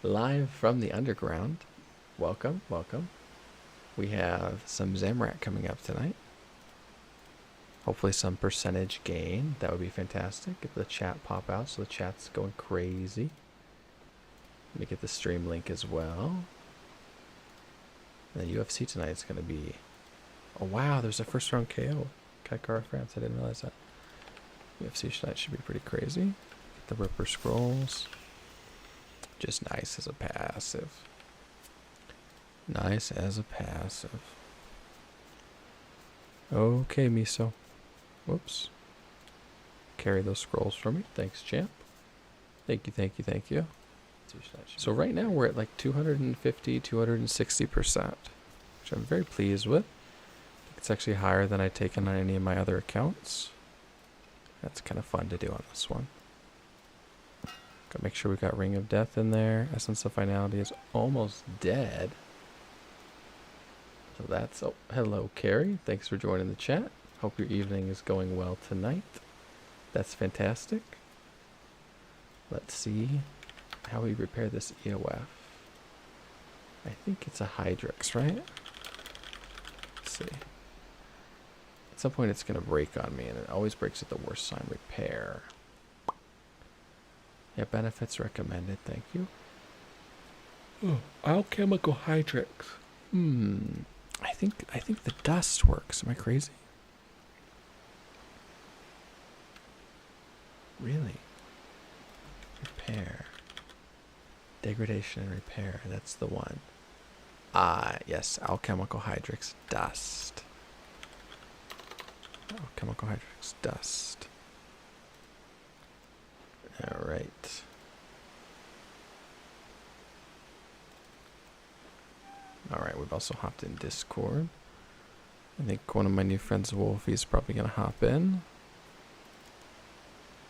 Live from the underground. Welcome, welcome. We have some Zamorak coming up tonight. Hopefully some percentage gain. That would be fantastic. Get the chat pop out so the chat's going crazy. Let me get the stream link as well. And the UFC tonight is going to be... Oh wow, there's a first round KO. Kaikara France, I didn't realize that. UFC tonight should be pretty crazy. Get the Ripper Scrolls. Just nice as a passive. Nice as a passive. Okay, Miso. Whoops. Carry those scrolls for me. Thanks, champ. Thank you, thank you, thank you. So right now we're at like 250, 260%, which I'm very pleased with. It's actually higher than I've taken on any of my other accounts. That's kind of fun to do on this one. Gotta make sure we got Ring of Death in there. Essence of Finality is almost dead. So that's... Oh, hello, Carrie. Thanks for joining the chat. Hope your evening is going well tonight. That's fantastic. Let's see how we repair this EOF. I think it's a Hydrix, right? Let's see. At some point it's going to break on me, and it always breaks at the worst time. Repair. Yeah, benefits recommended. Thank you. Oh, alchemical Hydrix. I think the dust works. Am I crazy? Really? Repair. Degradation and repair. That's the one. Ah, yes. Alchemical Hydrix dust. Alchemical Hydrix dust. Alright. Alright, we've also hopped in Discord. I think one of my new friends, Wolfie's probably going to hop in.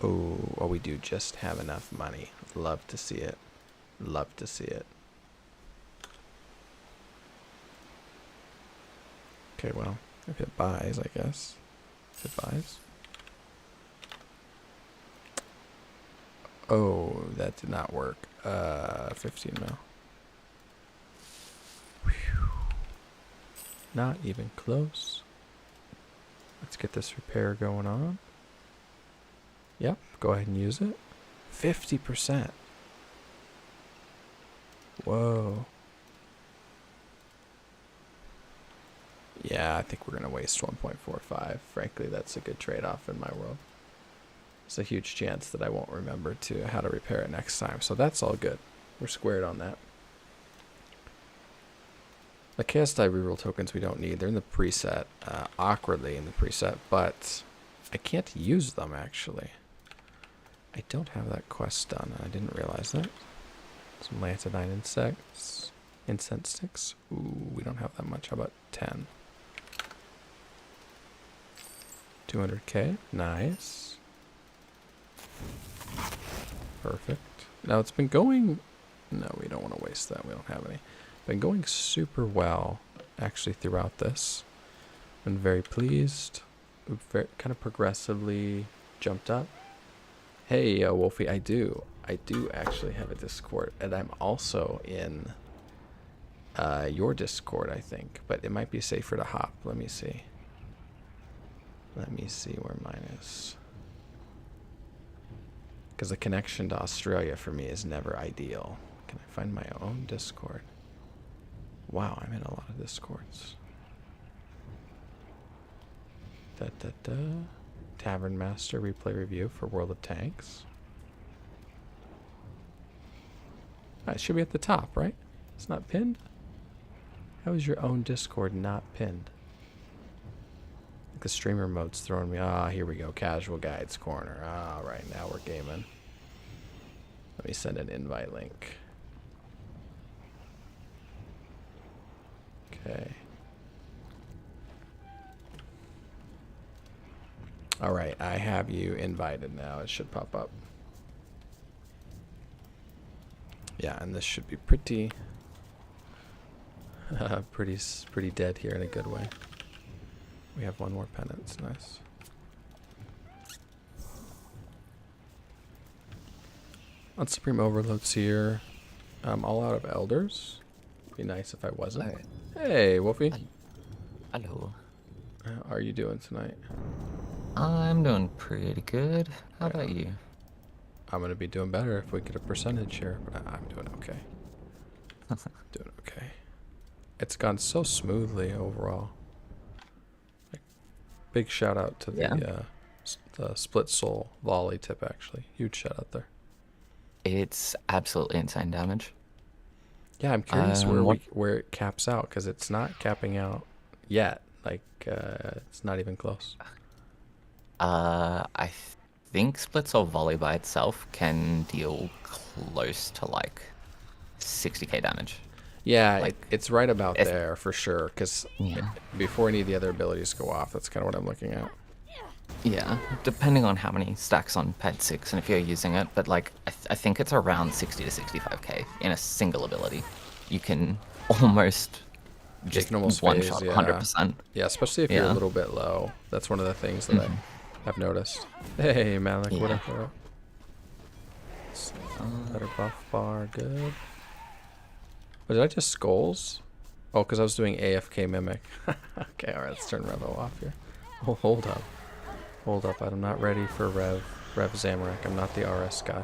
Oh, well, we do just have enough money. Love to see it. Love to see it. Okay, well, if it buys, I guess. If it buys. Oh, that did not work. 15 mil. Whew. Not even close. Let's get this repair going on. Yep, go ahead and use it. 50%. Whoa. Yeah, I think we're going to waste 1.45. Frankly, that's a good trade-off in my world. There's a huge chance that I won't remember how to repair it next time. So that's all good. We're squared on that. The Chaos Die reroll tokens we don't need. They're in the preset. Awkwardly in the preset, but I can't use them, actually. I don't have that quest done. I didn't realize that. Some Lantidine insects. Incense sticks. Ooh, we don't have that much. How about 10? 200k. Nice. Perfect. Now it's been going... No, we don't want to waste that. We don't have any. Been going super well, actually, throughout this. Been very pleased. We've kind of progressively jumped up. Hey, Wolfie, I do actually have a Discord, and I'm also in your Discord, I think, but it might be safer to hop. Let me see. Let me see where mine is. Because the connection to Australia for me is never ideal. Can I find my own Discord? Wow, I'm in a lot of Discords. Tavern Master replay review for World of Tanks. It should be at the top, right? It's not pinned? How is your own Discord not pinned? Like the streamer mode's throwing me. Ah, here we go. Casual Guides Corner. Ah, right, now we're gaming. Let me send an invite link. Okay. Alright, I have you invited now. It should pop up. Yeah, and this should be pretty... pretty dead here in a good way. We have one more penance. Nice. On Supreme Overloads here. I'm all out of elders. Be nice if I wasn't. Oh, Hey, Wolfie. hello. How are you doing tonight? I'm doing pretty good. How Yeah. about you? I'm gonna be doing better if we get a percentage here, but I'm doing okay. Doing okay. It's gone so smoothly overall. Like, big shout out to Yeah. the split soul volley tip. Actually, huge shout out there. It's absolutely insane damage. Yeah, I'm curious What? where it caps out because it's not capping out yet. Like it's not even close. I think splits or volley by itself can deal close to like 60k damage. Yeah, Like, it's right about it's, there for sure. Because yeah. before any of the other abilities go off, that's kind of what I'm looking at. Yeah, depending on how many stacks on pad 6 and if you're using it, but like I think it's around 60 to 65k in a single ability. You can almost You just can almost one phase, shot yeah. 100%. Yeah, especially if you're a Yeah. little bit low. That's one of the things that I've noticed. Hey, Malik, what Yeah. up, what up? Better buff bar, good. Oh, did I just skulls? Oh, because I was doing AFK Mimic. Okay, alright, let's turn Revo off here. Oh, hold up. Hold up, I'm not ready for Rev Zamorak. I'm not the RS guy.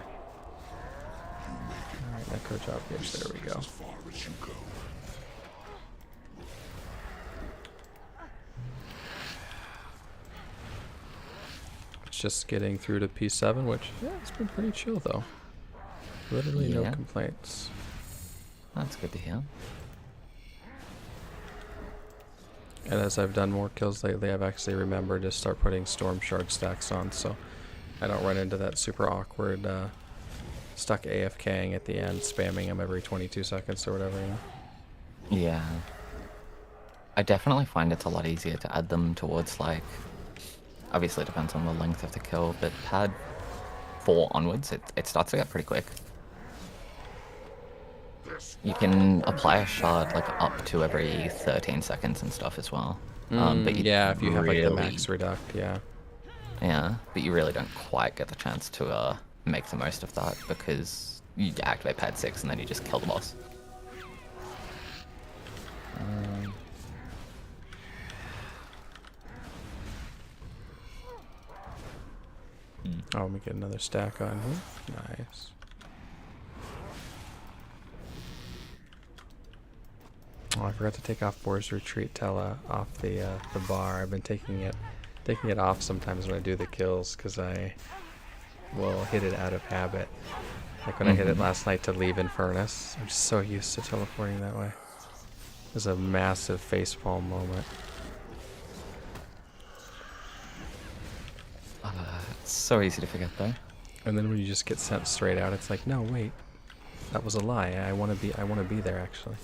Alright, Necro Job Gauge, there we go. It's just getting through to P7, which, yeah, it's been pretty chill though. Literally no Yeah. complaints. That's good to hear. And as I've done more kills lately, I've actually remembered to start putting Storm Shard stacks on, so I don't run into that super awkward stuck AFKing at the end, spamming them every 22 seconds or whatever, you know? Yeah. I definitely find it's a lot easier to add them towards, like, obviously it depends on the length of the kill, but pad 4 onwards, it starts to get pretty quick. You can apply a shard like up to every 13 seconds and stuff as well. But you Yeah, if you have like the really, max reduct, yeah. yeah, but you really don't quite get the chance to make the most of that because you activate pad 6 and then you just kill the boss. Oh, let me get another stack on here. Nice. Oh, I forgot to take off Boar's Retreat Tella off the bar. I've been taking it off sometimes when I do the kills because I will hit it out of habit. Like when I hit it last night to leave Infernus. I'm just so used to teleporting that way. It was a massive facepalm moment. It's so easy to forget though. And then when you just get sent straight out, it's like, no, wait, that was a lie. I want to be there actually.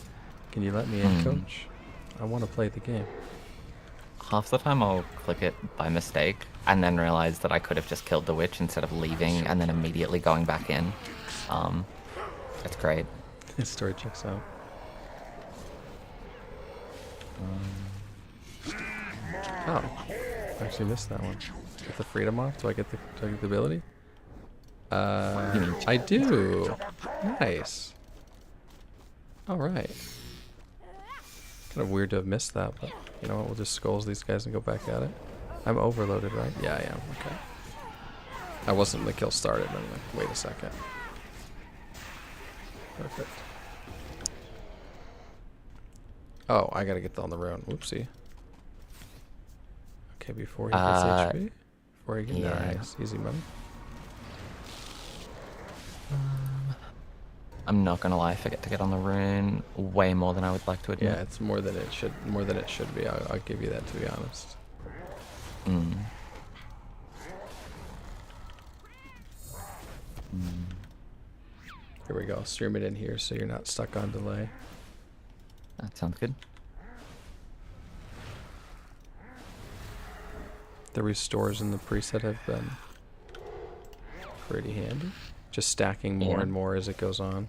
Can you let me in, coach? I want to play the game. Half the time I'll click it by mistake and then realize that I could have just killed the witch instead of leaving and then immediately going back in. It's great. His story checks out. Oh, I actually missed that one. Get the freedom off? Do I get the ability? I do. Nice. All right. Kind of weird to have missed that, but you know what? We'll just skulls these guys and go back at it. I'm overloaded, right? Yeah, I am. Okay. I wasn't when the kill started. I'm like, wait a second. Perfect. Oh, I gotta get on the rune. Whoopsie. Okay, before he gets HP. Before he gets nice, easy money. I'm not gonna lie, I forget to get on the rune way more than I would like to admit. Yeah, it's more than it should. More than it should be. I'll give you that, to be honest. Here we go. Stream it in here so you're not stuck on delay. That sounds good. The restores in the preset have been pretty handy. Just stacking more and more as it goes on.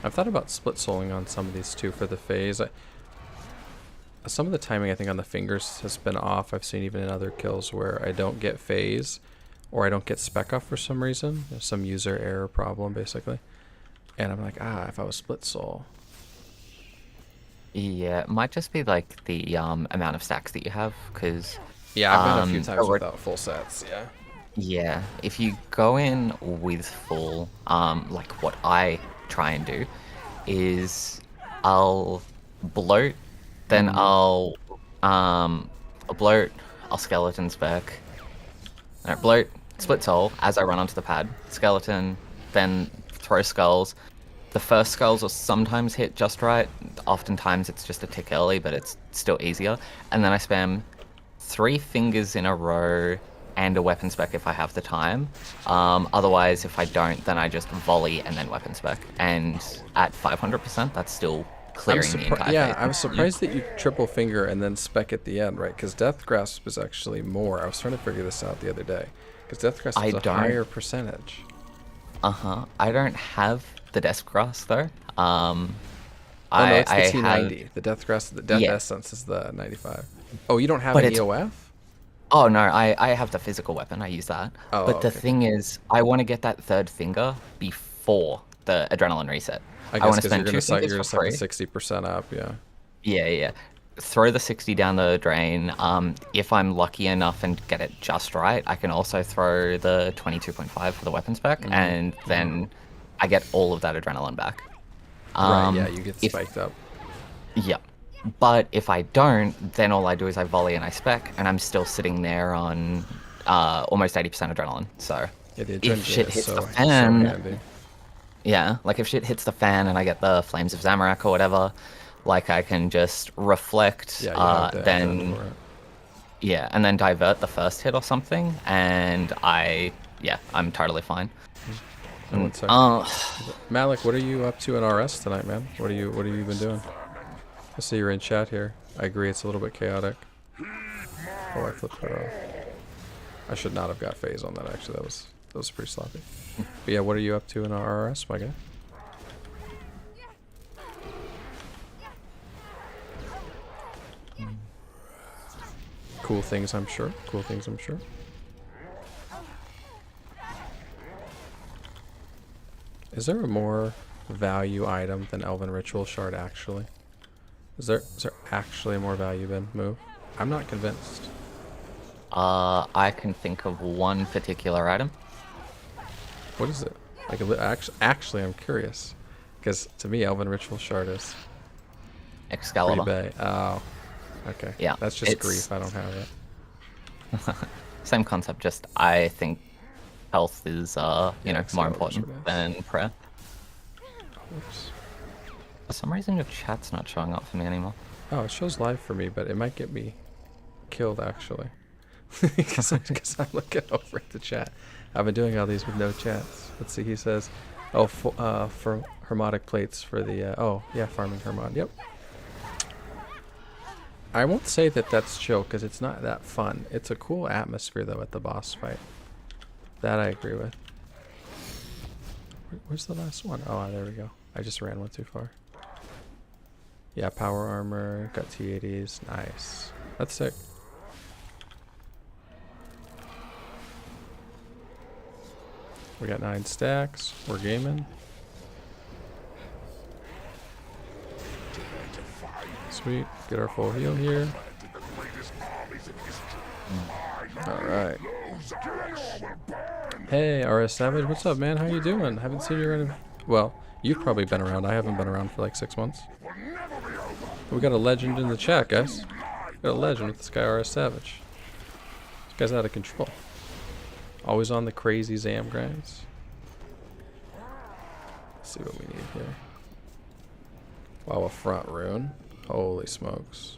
I've thought about split souling on some of these too for the phase. Some of the timing I think on the fingers has been off. I've seen even in other kills where I don't get phase or I don't get spec off for some reason. There's some user error problem basically. And I'm like, if I was split soul. Yeah, it might just be like the amount of stacks that you have, because Yeah, I've been a few times without full sets, yeah. Yeah, if you go in with full, like what I try and do is I'll bloat, then I'll bloat, I'll skeleton spec, bloat, split soul as I run onto the pad, skeleton, then throw skulls. The first skulls will sometimes hit just right. Oftentimes it's just a tick early, but it's still easier. And then I spam 3 fingers in a row and a weapon spec if I have the time. Otherwise, if I don't, then I just volley and then weapon spec. And at 500%, that's still clearing the entire Yeah, phase. I was surprised that you triple finger and then spec at the end, right? Because Death Grasp is actually more. I was trying to figure this out the other day. Because Death Grasp is a higher percentage. I don't have the Death Grasp though. Oh no, it's the T90. The Death Grasp, the Death Essence is the 95. Oh, you don't have an EOF? Oh no, I have the physical weapon. I use that. Oh, but the thing is, I want to get that 3rd finger before the adrenaline reset. I guess because you're gonna start, you're just like 60% up, yeah. Yeah. Throw the 60 down the drain. If I'm lucky enough and get it just right, I can also throw the 22.5 for the weapon spec, and then I get all of that adrenaline back. Right, yeah, you get spiked up. Yeah. But if I don't, then all I do is I volley and I spec, and I'm still sitting there on almost 80% adrenaline. So if shit hits the fan, like if shit hits the fan and I get the Flames of Zamorak or whatever, like I can just reflect, then and then divert the first hit or something, and I'm totally fine. Malik, what are you up to in RS tonight, man? What have you been doing? I see you're in chat here. I agree, it's a little bit chaotic. Oh, I flipped her off. I should not have got phase on that, actually. That was pretty sloppy. But yeah, what are you up to in RS, my guy? Cool things, I'm sure. Is there a more value item than Elven Ritual Shard, actually? Is there actually a more value than move? I'm not convinced. I can think of one particular item. What is it? Like, actually, I'm curious. Because to me, Elven Ritual Shard is Excalibur. Oh, okay. Yeah, that's just grief. I don't have it. Same concept. Just I think health is more important than prayer. Oops. For some reason, your chat's not showing up for me anymore. Oh, it shows live for me, but it might get me killed actually. Because I'm looking over at the chat. I've been doing all these with no chats. Let's see. He says, "Oh, for Hermotic plates for the farming Hermod." Yep. I won't say that that's chill because it's not that fun. It's a cool atmosphere though at the boss fight. That I agree with. Where's the last one? Oh, there we go. I just ran one too far. Yeah, power armor, got T80s. Nice. That's sick. We got 9 stacks. We're gaming. Sweet. Get our full heal here. Alright. Hey, RS Savage. What's up, man? How you doing? Haven't seen you in... Well, you've probably been around. I haven't been around for like 6 months. We got a legend in the chat, guys. We got a legend with this guy, RS Savage. This guy's out of control. Always on the crazy Zam grinds. Let's see what we need here. Wow, a front rune. Holy smokes.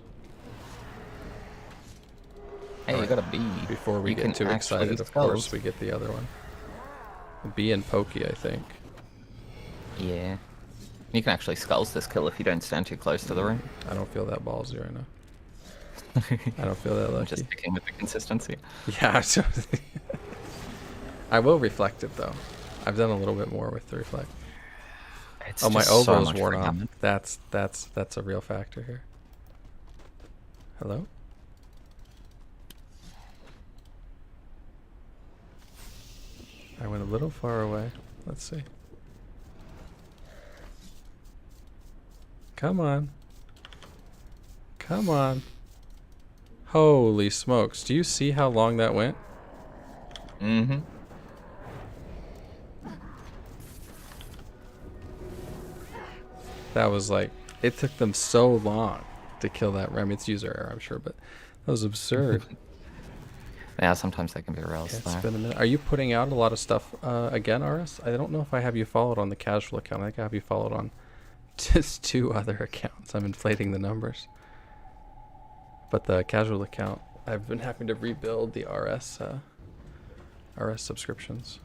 Hey, you got a B. Before we get too excited, of course, we get the other one. A B and Pokey, I think. Yeah. You can actually skulls this kill if you don't stand too close to the room. I don't feel that ballsy right now. I don't feel that lucky. Just sticking with the consistency. Yeah, I will reflect it though. I've done a little bit more with the reflect. It's Oh, my just so over's much worn free off. damage. That's a real factor here. Hello? I went a little far away. Let's see. Come on. Come on. Holy smokes. Do you see how long that went? Mm-hmm. That was like, it took them so long to kill that. I mean, it's user error, I'm sure, but that was absurd. Yeah, sometimes they can be real It's slow. been a minute. Are you putting out a lot of stuff again, RS? I don't know if I have you followed on the casual account. I think I have you followed on just 2 other accounts. I'm inflating the numbers. But the casual account, I've been having to rebuild the RS subscriptions.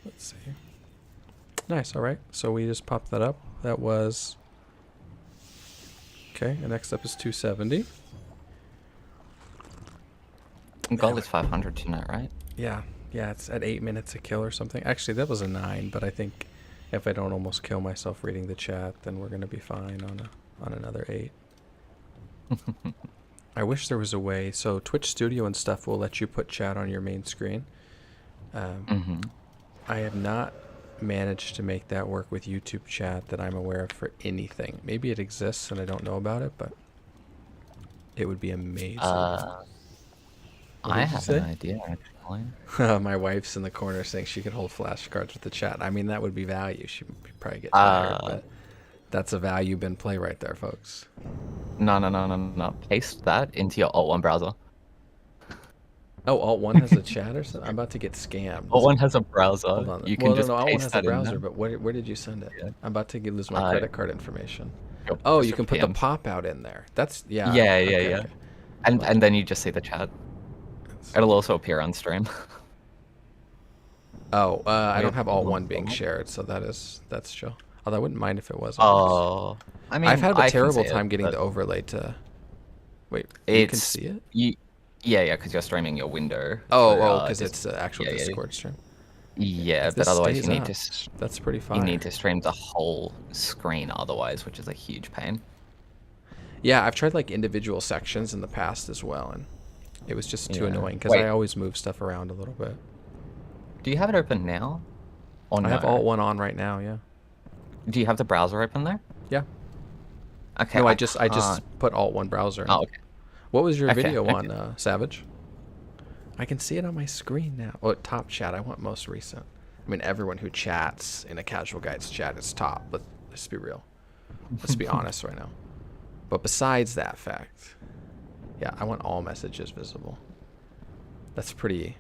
Let's see. Nice, all right. So we just popped that up. That was... Okay, and next up is 270. Goal is 500 tonight, right? Yeah, it's at 8 minutes a kill or something. Actually, that was a 9, but I think if I don't almost kill myself reading the chat, then we're gonna be fine on another 8. I wish there was a way. So Twitch Studio and stuff will let you put chat on your main screen. I have not managed to make that work with YouTube chat that I'm aware of for anything. Maybe it exists and I don't know about it, but it would be amazing. What I did you have say? an idea, actually. My wife's in the corner saying she could hold flashcards with the chat. I mean, that would be value. She'd probably get tired, but that's a value bin play right there, folks. No. Paste that into your Alt1 browser. Oh, Alt1 has a chat or something? I'm about to get scammed. Alt1 has a browser. Hold on. You Well, can just no, Alt1 paste has a that in browser, there. but where did you send it? Yeah. I'm about to lose my credit card information. Your Oh, you can put the PM. pop out in there. That's, yeah. Yeah. Okay. And then you just see the chat. It'll also appear on stream. Oh, I don't have Alt1 being shared, so that's chill. Although I wouldn't mind if it was. Oh, I mean, I've had a I can terrible see time it, getting but the overlay to... Wait, you can see it? Yeah, because you're streaming your window. Oh, because it's an actual Discord stream. Yeah, If but this otherwise stays you need up, to. that's pretty fire. You need to stream the whole screen otherwise, which is a huge pain. Yeah, I've tried like individual sections in the past as well, and it was just too annoying because I always move stuff around a little bit. Do you have it open now? Or I have Alt1 on right now, yeah. Do you have the browser open there? Yeah. Okay. No, I just put Alt1 browser in. Oh, okay. What was your video on, Savage? I can see it on my screen now. Oh, top chat. I want most recent. I mean, everyone who chats in a Casual Guides chat is top, but let's be real. Let's be honest right now. But besides that fact, yeah, I want all messages visible. That's pretty...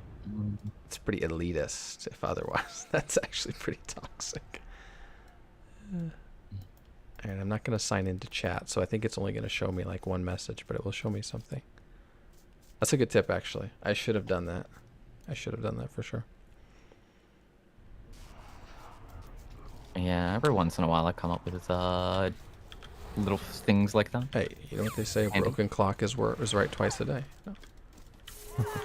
It's pretty elitist, if otherwise. That's actually pretty toxic. And I'm not going to sign into chat, so I think it's only going to show me like one message, but it will show me something. That's a good tip, actually. I should have done that. I should have done that for sure. Yeah, every once in a while I come up with little things like that. Hey, you know what they say? A broken clock is right twice a day. No.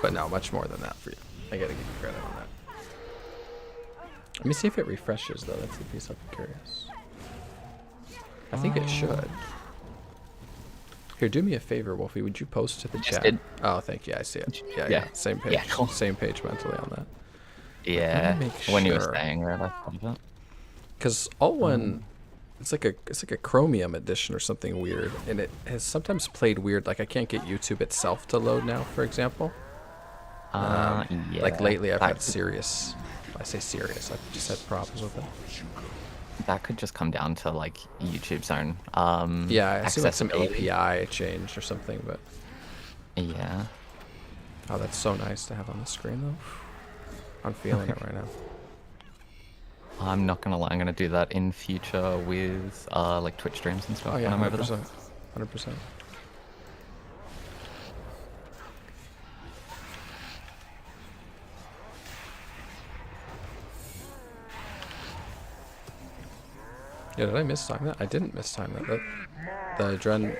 But no, much more than that for you. I gotta give you credit on that. Let me see if it refreshes, though. That's the piece I'm curious. I think it should. Here, do me a favor, Wolfie. Would you post to the chat? Did. Oh, thank you. I see it. Yeah. Same page. Yeah, cool. Same page mentally on that. Yeah. When you were sure. saying that, I thought of it. Because Alt1, it's like a Chromium edition or something weird, and it has sometimes played weird. Like I can't get YouTube itself to load now, for example. Yeah. Like lately, I've had serious. I say serious. I've just had problems with it. That could just come down to like YouTube's own yeah, I see like some accessibility. API change or something, but Yeah. oh, that's so nice to have on the screen though. I'm feeling it right now. I'm not gonna lie, I'm gonna do that in future with like Twitch streams and stuff Oh yeah, when I'm over 100%. there. 100%. Yeah, did I mistime that? I didn't mistime that. The Dren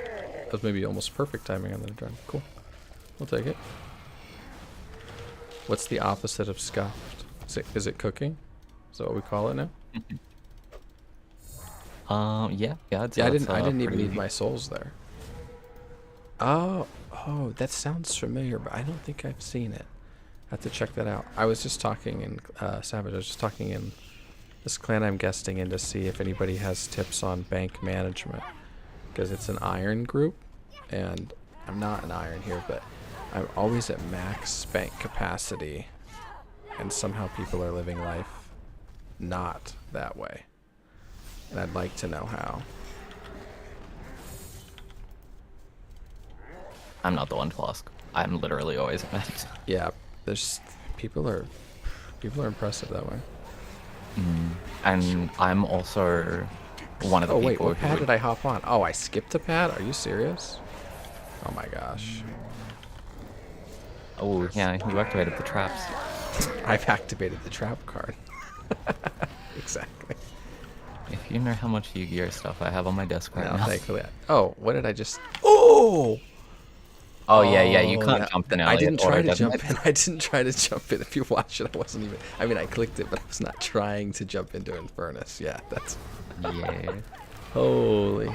was maybe almost perfect timing on the Dren. Cool. We'll take it. What's the opposite of scuffed? Is it cooking? Is that what we call it now? Yeah, I'd say Yeah, I that's didn't even pretty... need my souls there. Oh, that sounds familiar, but I don't think I've seen it. I have to check that out. I was just talking in Savage. I was just talking in this clan I'm guesting in to see if anybody has tips on bank management, because it's an iron group, and I'm not an iron here, but I'm always at max bank capacity, and somehow people are living life not that way, and I'd like to know how. I'm not the one to ask. I'm literally always at max. Yeah, there's people are impressive that way. And I'm also one of the Oh wait, people what who pad would... did I hop on? Oh, I skipped a pad? Are you serious? Oh my gosh. Oh, yeah, you activated the traps. I've activated the trap card. Exactly. If you know how much Yu-Gi-Oh stuff I have on my desk right No, now. thankfully. Oh, what did I just... Oh! Oh, yeah, you Oh, can't jump in I early. didn't It try to auto-doesn't jump in. I didn't try to jump in. If you watch it, I wasn't even... I mean, I clicked it, but I was not trying to jump into Infernus. Yeah, that's... Yeah. Holy.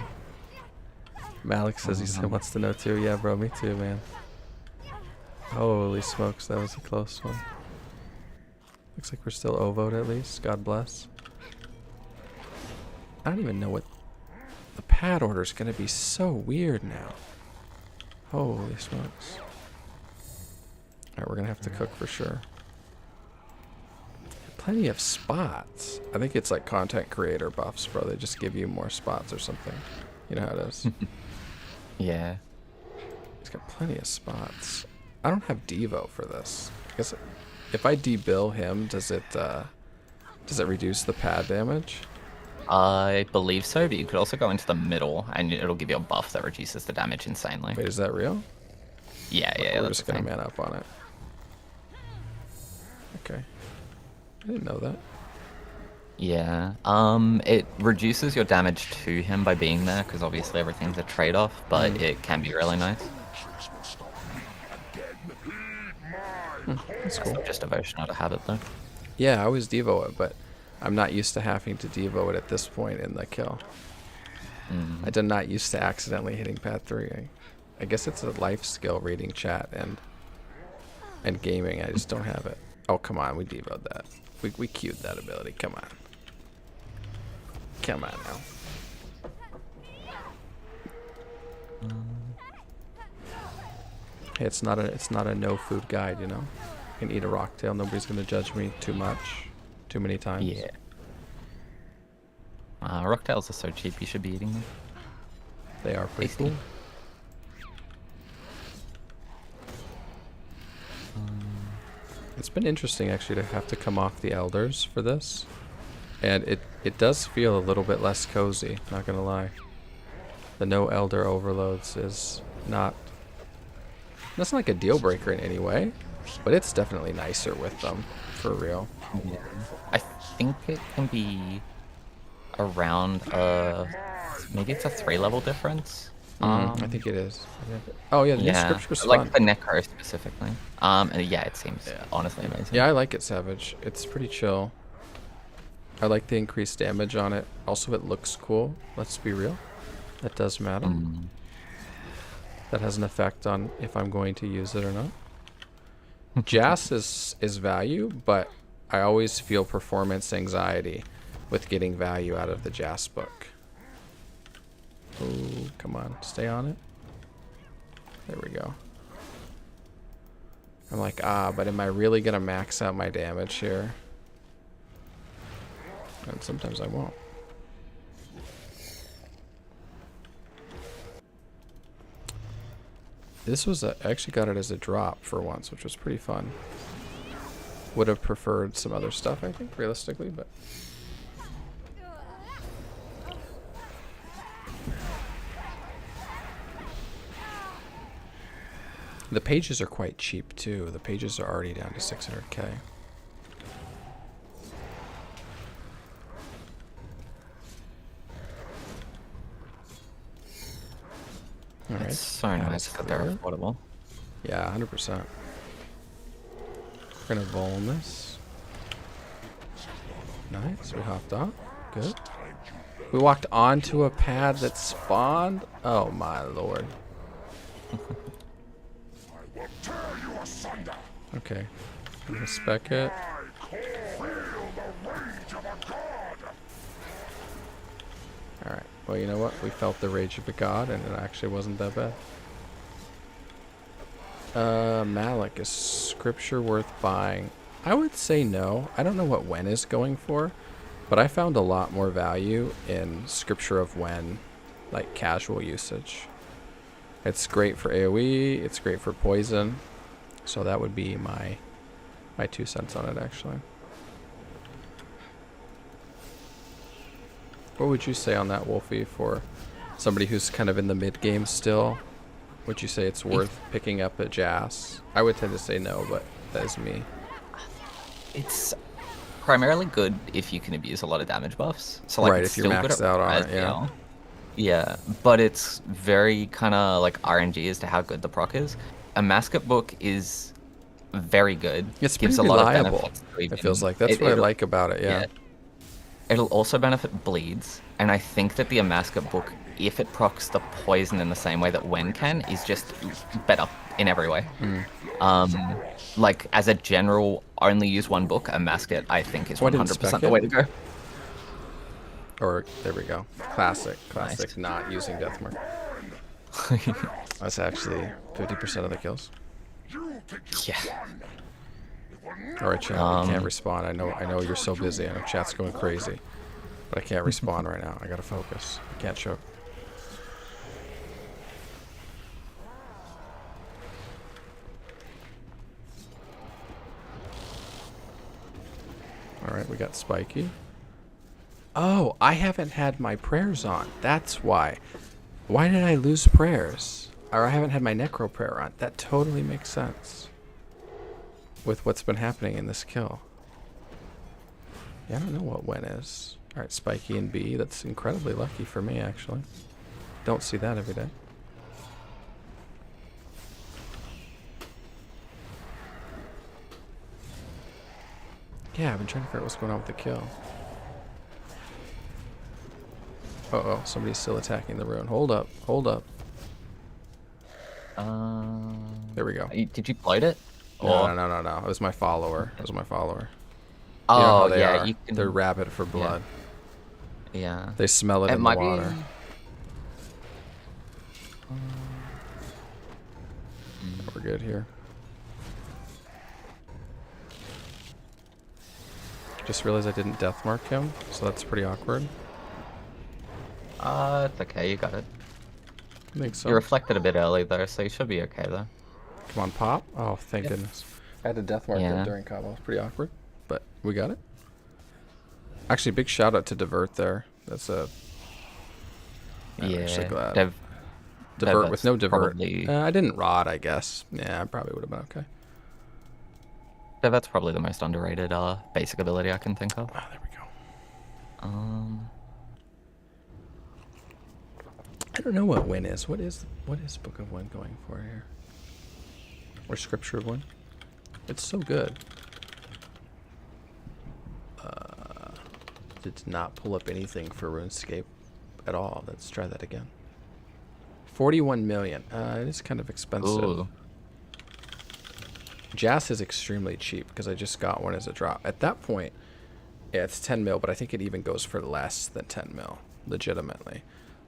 Malik says he wants to know too. Yeah, bro, me too, man. Holy smokes, that was a close one. Looks like we're still ovoed at least. God bless. I don't even know what... The pad order is going to be so weird now. Holy smokes. Alright, we're going to have to cook for sure. Plenty of spots. I think it's like content creator buffs, bro. They just give you more spots or something. You know how it is. Yeah. He's got plenty of spots. I don't have Devo for this. I guess if I debill him, does it reduce the pad damage? I believe so, but you could also go into the middle and it'll give you a buff that reduces the damage insanely. Wait, is that real? Yeah, We're that's just the gonna thing. man up on it. Okay. I didn't know that. Yeah. It reduces your damage to him by being there, because obviously everything's a trade-off, but it can be really nice. That's cool. Just devotion, not a habit, though. Yeah, I always Devo it, but I'm not used to having to Devo it at this point in the kill. I'm not used to accidentally hitting pad 3. I guess it's a life skill reading chat and gaming. I just don't have it. Oh, come on. We Devoed that. We queued that ability. Come on. Come on now. Hey, it's not a no food guide, you know? I can eat a rocktail. Nobody's going to judge me too much. Too many times. Yeah. Rocktails are so cheap, you should be eating them. They are pretty Tasty. cool. It's been interesting actually to have to come off the elders for this, and it does feel a little bit less cozy, not gonna lie. The no elder overloads is not, that's not like a deal breaker in any way, but it's definitely nicer with them, for real. Yeah. I think it can be around maybe it's a 3-level difference. I think it is. Oh yeah, the new scripture was like fun. the Necro specifically. And yeah, it seems honestly amazing. Yeah, I like it, Savage. It's pretty chill. I like the increased damage on it. Also, it looks cool. Let's be real. That does matter. That has an effect on if I'm going to use it or not. Jas is value, but I always feel performance anxiety with getting value out of the Jas book. Oh, come on. Stay on it. There we go. I'm like, but am I really going to max out my damage here? And sometimes I won't. This was I actually got it as a drop for once, which was pretty fun. Would have preferred some other stuff, I think, realistically, but... The pages are quite cheap, too. The pages are already down to 600k. Alright. It's so nice that they're affordable. Yeah, 100%. We're gonna vol this. Nice. We hopped off. Good. We walked onto a pad that spawned. Oh my lord. Okay. I'm gonna spec it. Alright. Well, you know what? We felt the rage of a god, and it actually wasn't that bad. Malik, is scripture worth buying? I would say no. I don't know what Wen is going for, but I found a lot more value in Scripture of Wen, like casual usage. It's great for AoE, it's great for poison, so that would be my 2 cents on it, actually. What would you say on that, Wolfie, for somebody who's kind of in the mid game still? Would you say it's worth picking up at Jas? I would tend to say no, but that is me. It's primarily good if you can abuse a lot of damage buffs. So like, Right, it's if you're still good maxed at out on it, res yeah. heal. Yeah, but it's very kind of like RNG as to how good the proc is. A Mascot book is very good. It's gives pretty a lot reliable, of benefits. it feels like. That's what I like about it, yeah. It'll also benefit bleeds, and I think that the Amascot book, if it procs the poison in the same way that Wen can, is just better in every way. Like, as a general, only use one book, Amascot, I think, is 100% the way to go. Or, there we go. Classic, Nice. not using Deathmark. That's actually 50% of the kills. Yeah. Alright, chat, I can't respond. I know you're so busy. I know chat's going crazy. But I can't respond right now. I gotta focus. I can't choke. Alright, we got Spiky. Oh, I haven't had my prayers on. That's why. Why did I lose prayers? Or I haven't had my necro prayer on. That totally makes sense with what's been happening in this kill. Yeah, I don't know what Wen is. Alright, Spiky and B. That's incredibly lucky for me, actually. Don't see that every day. Yeah, I've been trying to figure out what's going on with the kill. Uh-oh, somebody's still attacking the rune. Hold up, hold up. There we go. Did you float it? No. It was my follower. It was my follower. Oh, you know how they yeah, are. you can... They're rabid for blood. Yeah. They smell it in the water. We're good here. Just realized I didn't deathmark him, so that's pretty awkward. It's okay, you got it. I think so. You reflected a bit early though, so you should be okay though. Come on, pop. Oh, thank goodness. I had to deathmark that during combo. It was pretty awkward, but we got it. Actually, big shout out to Divert there. That's a... I'm actually glad. Divert with no Divert. Probably... I didn't rod, I guess. Yeah, I probably would have been okay. That's probably the most underrated basic ability I can think of. Oh, there we go. I don't know what Wen is. What is Book of Wen going for here? Or Scripture of Wen? It's so good. Did not pull up anything for RuneScape at all. Let's try that again. 41 million. It is kind of expensive. Ooh. Jas is extremely cheap because I just got one as a drop. At that point, yeah, it's 10 mil, but I think it even goes for less than 10 mil, legitimately.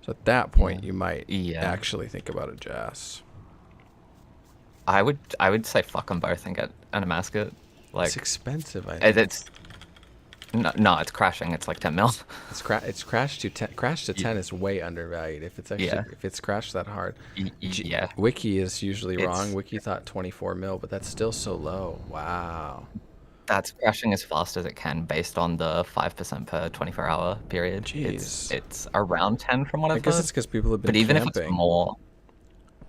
So at that point, you might actually think about a Jas. I would say fuck them both and get an Amascot. Like, it's expensive, I think. It's no, it's crashing. It's like 10 mil. It's crashed to 10. Crash to 10 is way undervalued. If it's actually if it's crashed that hard. Yeah. Wiki is usually wrong. Wiki thought 24 mil, but that's still so low. Wow. That's crashing as fast as it can based on the 5% per 24-hour period. Jeez. It's around 10 from what I've heard. I guess it's because people have been But even camping. if it's more...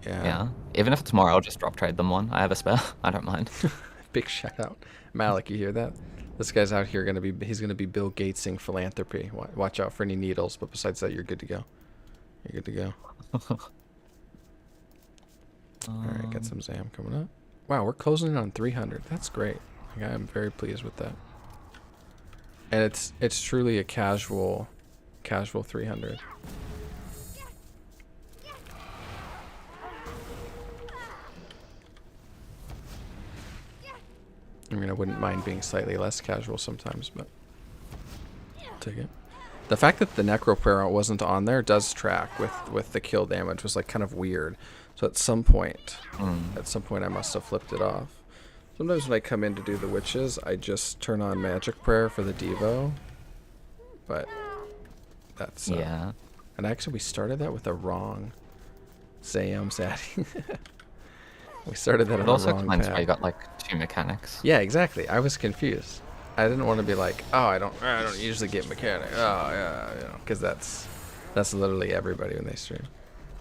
Yeah. Even if it's more, I'll just drop trade them one. I have a spare. I don't mind. Big shout out. Malik, you hear that? This guy's out here he's gonna be Bill Gatesing philanthropy. Watch out for any needles, but besides that, you're good to go. You're good to go. Alright, got some Zam coming up. Wow, we're closing in on 300. That's great. Like, I'm very pleased with that. And it's truly a casual 300. I mean, I wouldn't mind being slightly less casual sometimes, but I'll take it. The fact that the Necro Prayer wasn't on there does track with the kill damage was like kind of weird. So at some point I must have flipped it off. Sometimes when I come in to do the witches, I just turn on Magic Prayer for the Devo. But that's yeah. And actually we started that with the wrong Zam Zaddy. We started that on It the also wrong explains why path. you got like 2 mechanics. Yeah, exactly. I was confused. I didn't want to be like, oh, I don't usually get mechanic. Oh, yeah, because that's literally everybody when they stream.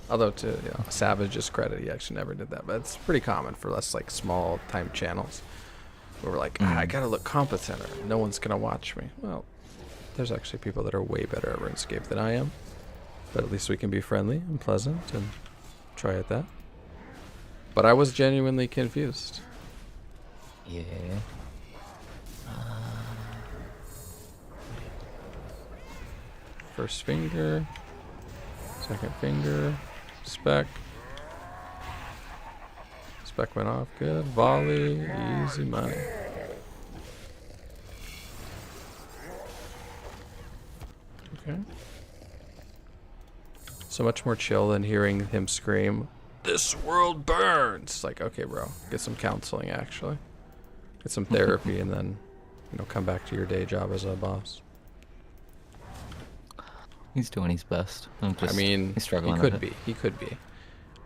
Although to Savage's credit, he actually never did that. But it's pretty common for us like small time channels where we're like, I gotta look competent or no one's gonna watch me. Well, there's actually people that are way better at RuneScape than I am. But at least we can be friendly and pleasant and try at that. But I was genuinely confused. Yeah. First finger, second finger, spec. Spec went off good. Volley, easy money. Okay. So much more chill than hearing him scream, "This world burns!" Like, okay, bro, get some counseling actually. Get some therapy and then, come back to your day job as a boss. He's doing his best. He He's struggling. He could be.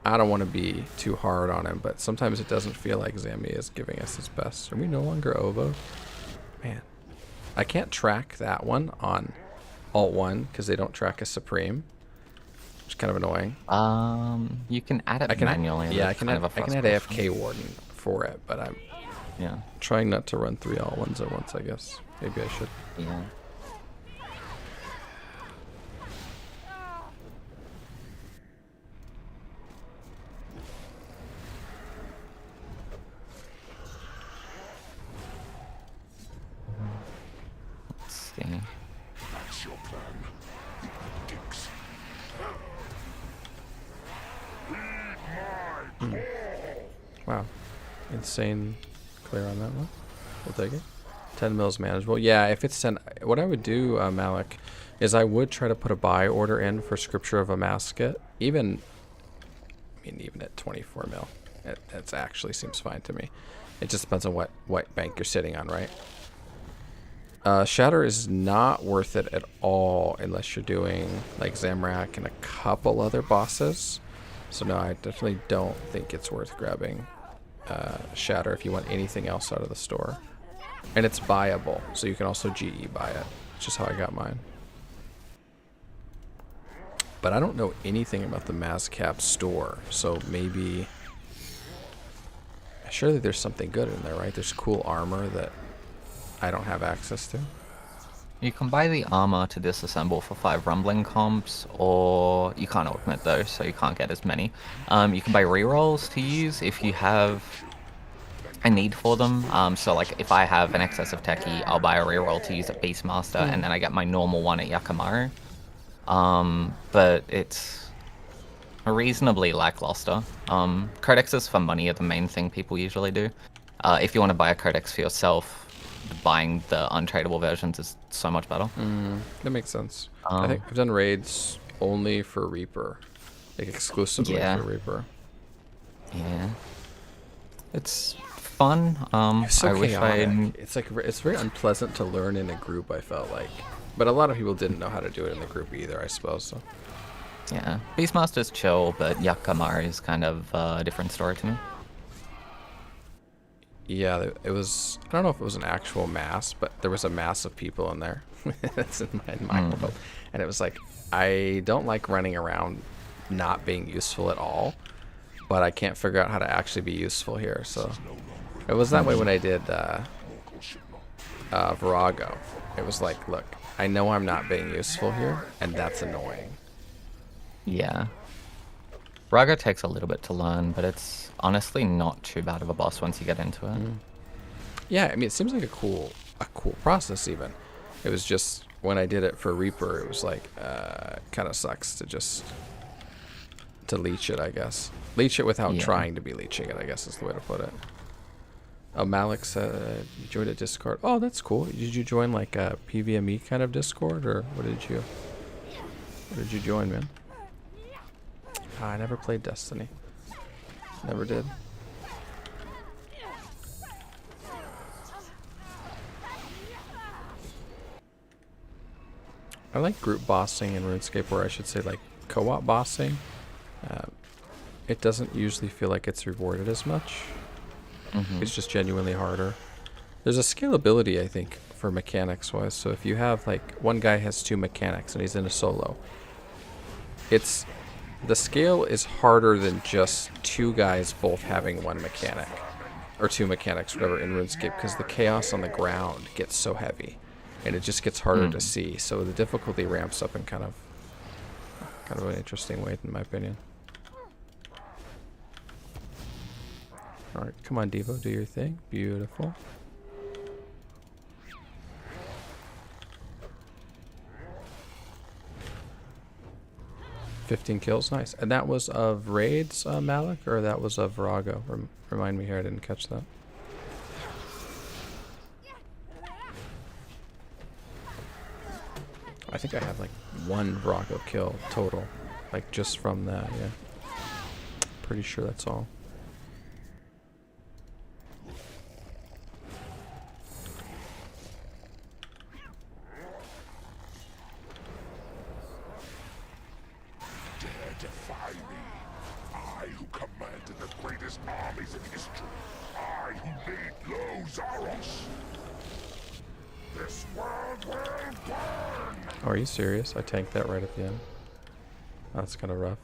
I don't want to be too hard on him, but sometimes it doesn't feel like Zammy is giving us his best. Are we no longer Ovo? Man, I can't track that one on Alt 1 because they don't track a Supreme, which is kind of annoying. You can add it manually. Yeah, I can add AFK Warden for it, but I'm trying not to run 3 Alt 1s at once, I guess. Maybe I should. Yeah. That's your plan. Dicks. Wow. Insane clear on that one. We'll take it. 10 mils manageable. Yeah, if it's 10... What I would do, Malik, is I would try to put a buy order in for Scripture of a Masket. Even at 24 mil. It actually seems fine to me. It just depends on what bank you're sitting on, right? Shatter is not worth it at all unless you're doing like Zamorak and a couple other bosses. So no, I definitely don't think it's worth grabbing Shatter if you want anything else out of the store. And it's buyable, so you can also GE buy it, which is how I got mine. But I don't know anything about the Mazcap store, so maybe... Surely there's something good in there, right? There's cool armor that I don't have access to. You can buy the armor to disassemble for 5 rumbling comps, or you can't augment those, so you can't get as many. You can buy rerolls to use if you have a need for them. So like if I have an excess of techie, I'll buy a reroll to use at Beastmaster, and then I get my normal one at Yakamaru. But it's reasonably lackluster. Codexes for money are the main thing people usually do. If you want to buy a codex for yourself, buying the untradeable versions is so much better. That makes sense. I think I've done raids only for Reaper, like exclusively for Reaper. Yeah, it's fun. It's so I wish it's very unpleasant to learn in a group, I felt like, but a lot of people didn't know how to do it in the group either, I suppose. So yeah, Beastmaster's chill, but Yakamaru is kind of a different story to me. yeah, it was, I don't know if it was an actual mass, but there was a mass of people in there. That's in my world. And it was like, I don't like running around not being useful at all, but I can't figure out how to actually be useful here. So it was that way when I did Virago. It was like, look, I know I'm not being useful here, and that's annoying. Yeah. Raga takes a little bit to learn, but it's honestly not too bad of a boss once you get into it. Yeah, I mean, it seems like a cool process even. It was just when I did it for Reaper, it was like kind of sucks to leech it, I guess. Leech it without Yeah. trying to be leeching it, I guess is the way to put it. Oh, Malik said you joined a Discord. Oh, that's cool. Did you join like a PVME kind of Discord, or what did you join, man? I never played Destiny. Never did. I like group bossing in RuneScape, or I should say like co-op bossing. It doesn't usually feel like it's rewarded as much. It's just genuinely harder. There's a scalability, I think, for mechanics wise. So if you have like one guy has 2 mechanics and he's in a solo, the scale is harder than just 2 guys both having 1 mechanic or 2 mechanics, whatever, in RuneScape, because the chaos on the ground gets so heavy and it just gets harder to see. So the difficulty ramps up in kind of an interesting way, in my opinion. All right, come on, Devo, do your thing. Beautiful. $15 kills, nice. And that was of raids, Malik, or that was of Rago? Remind me here, I didn't catch that. I think I have like 1 Rago kill total, like just from that, yeah. Pretty sure that's all. Defy me. I who commanded the greatest armies in history. I who laid low Zaros. This world will burn. Oh, are you serious? I tanked that right at the end. That's kind of rough.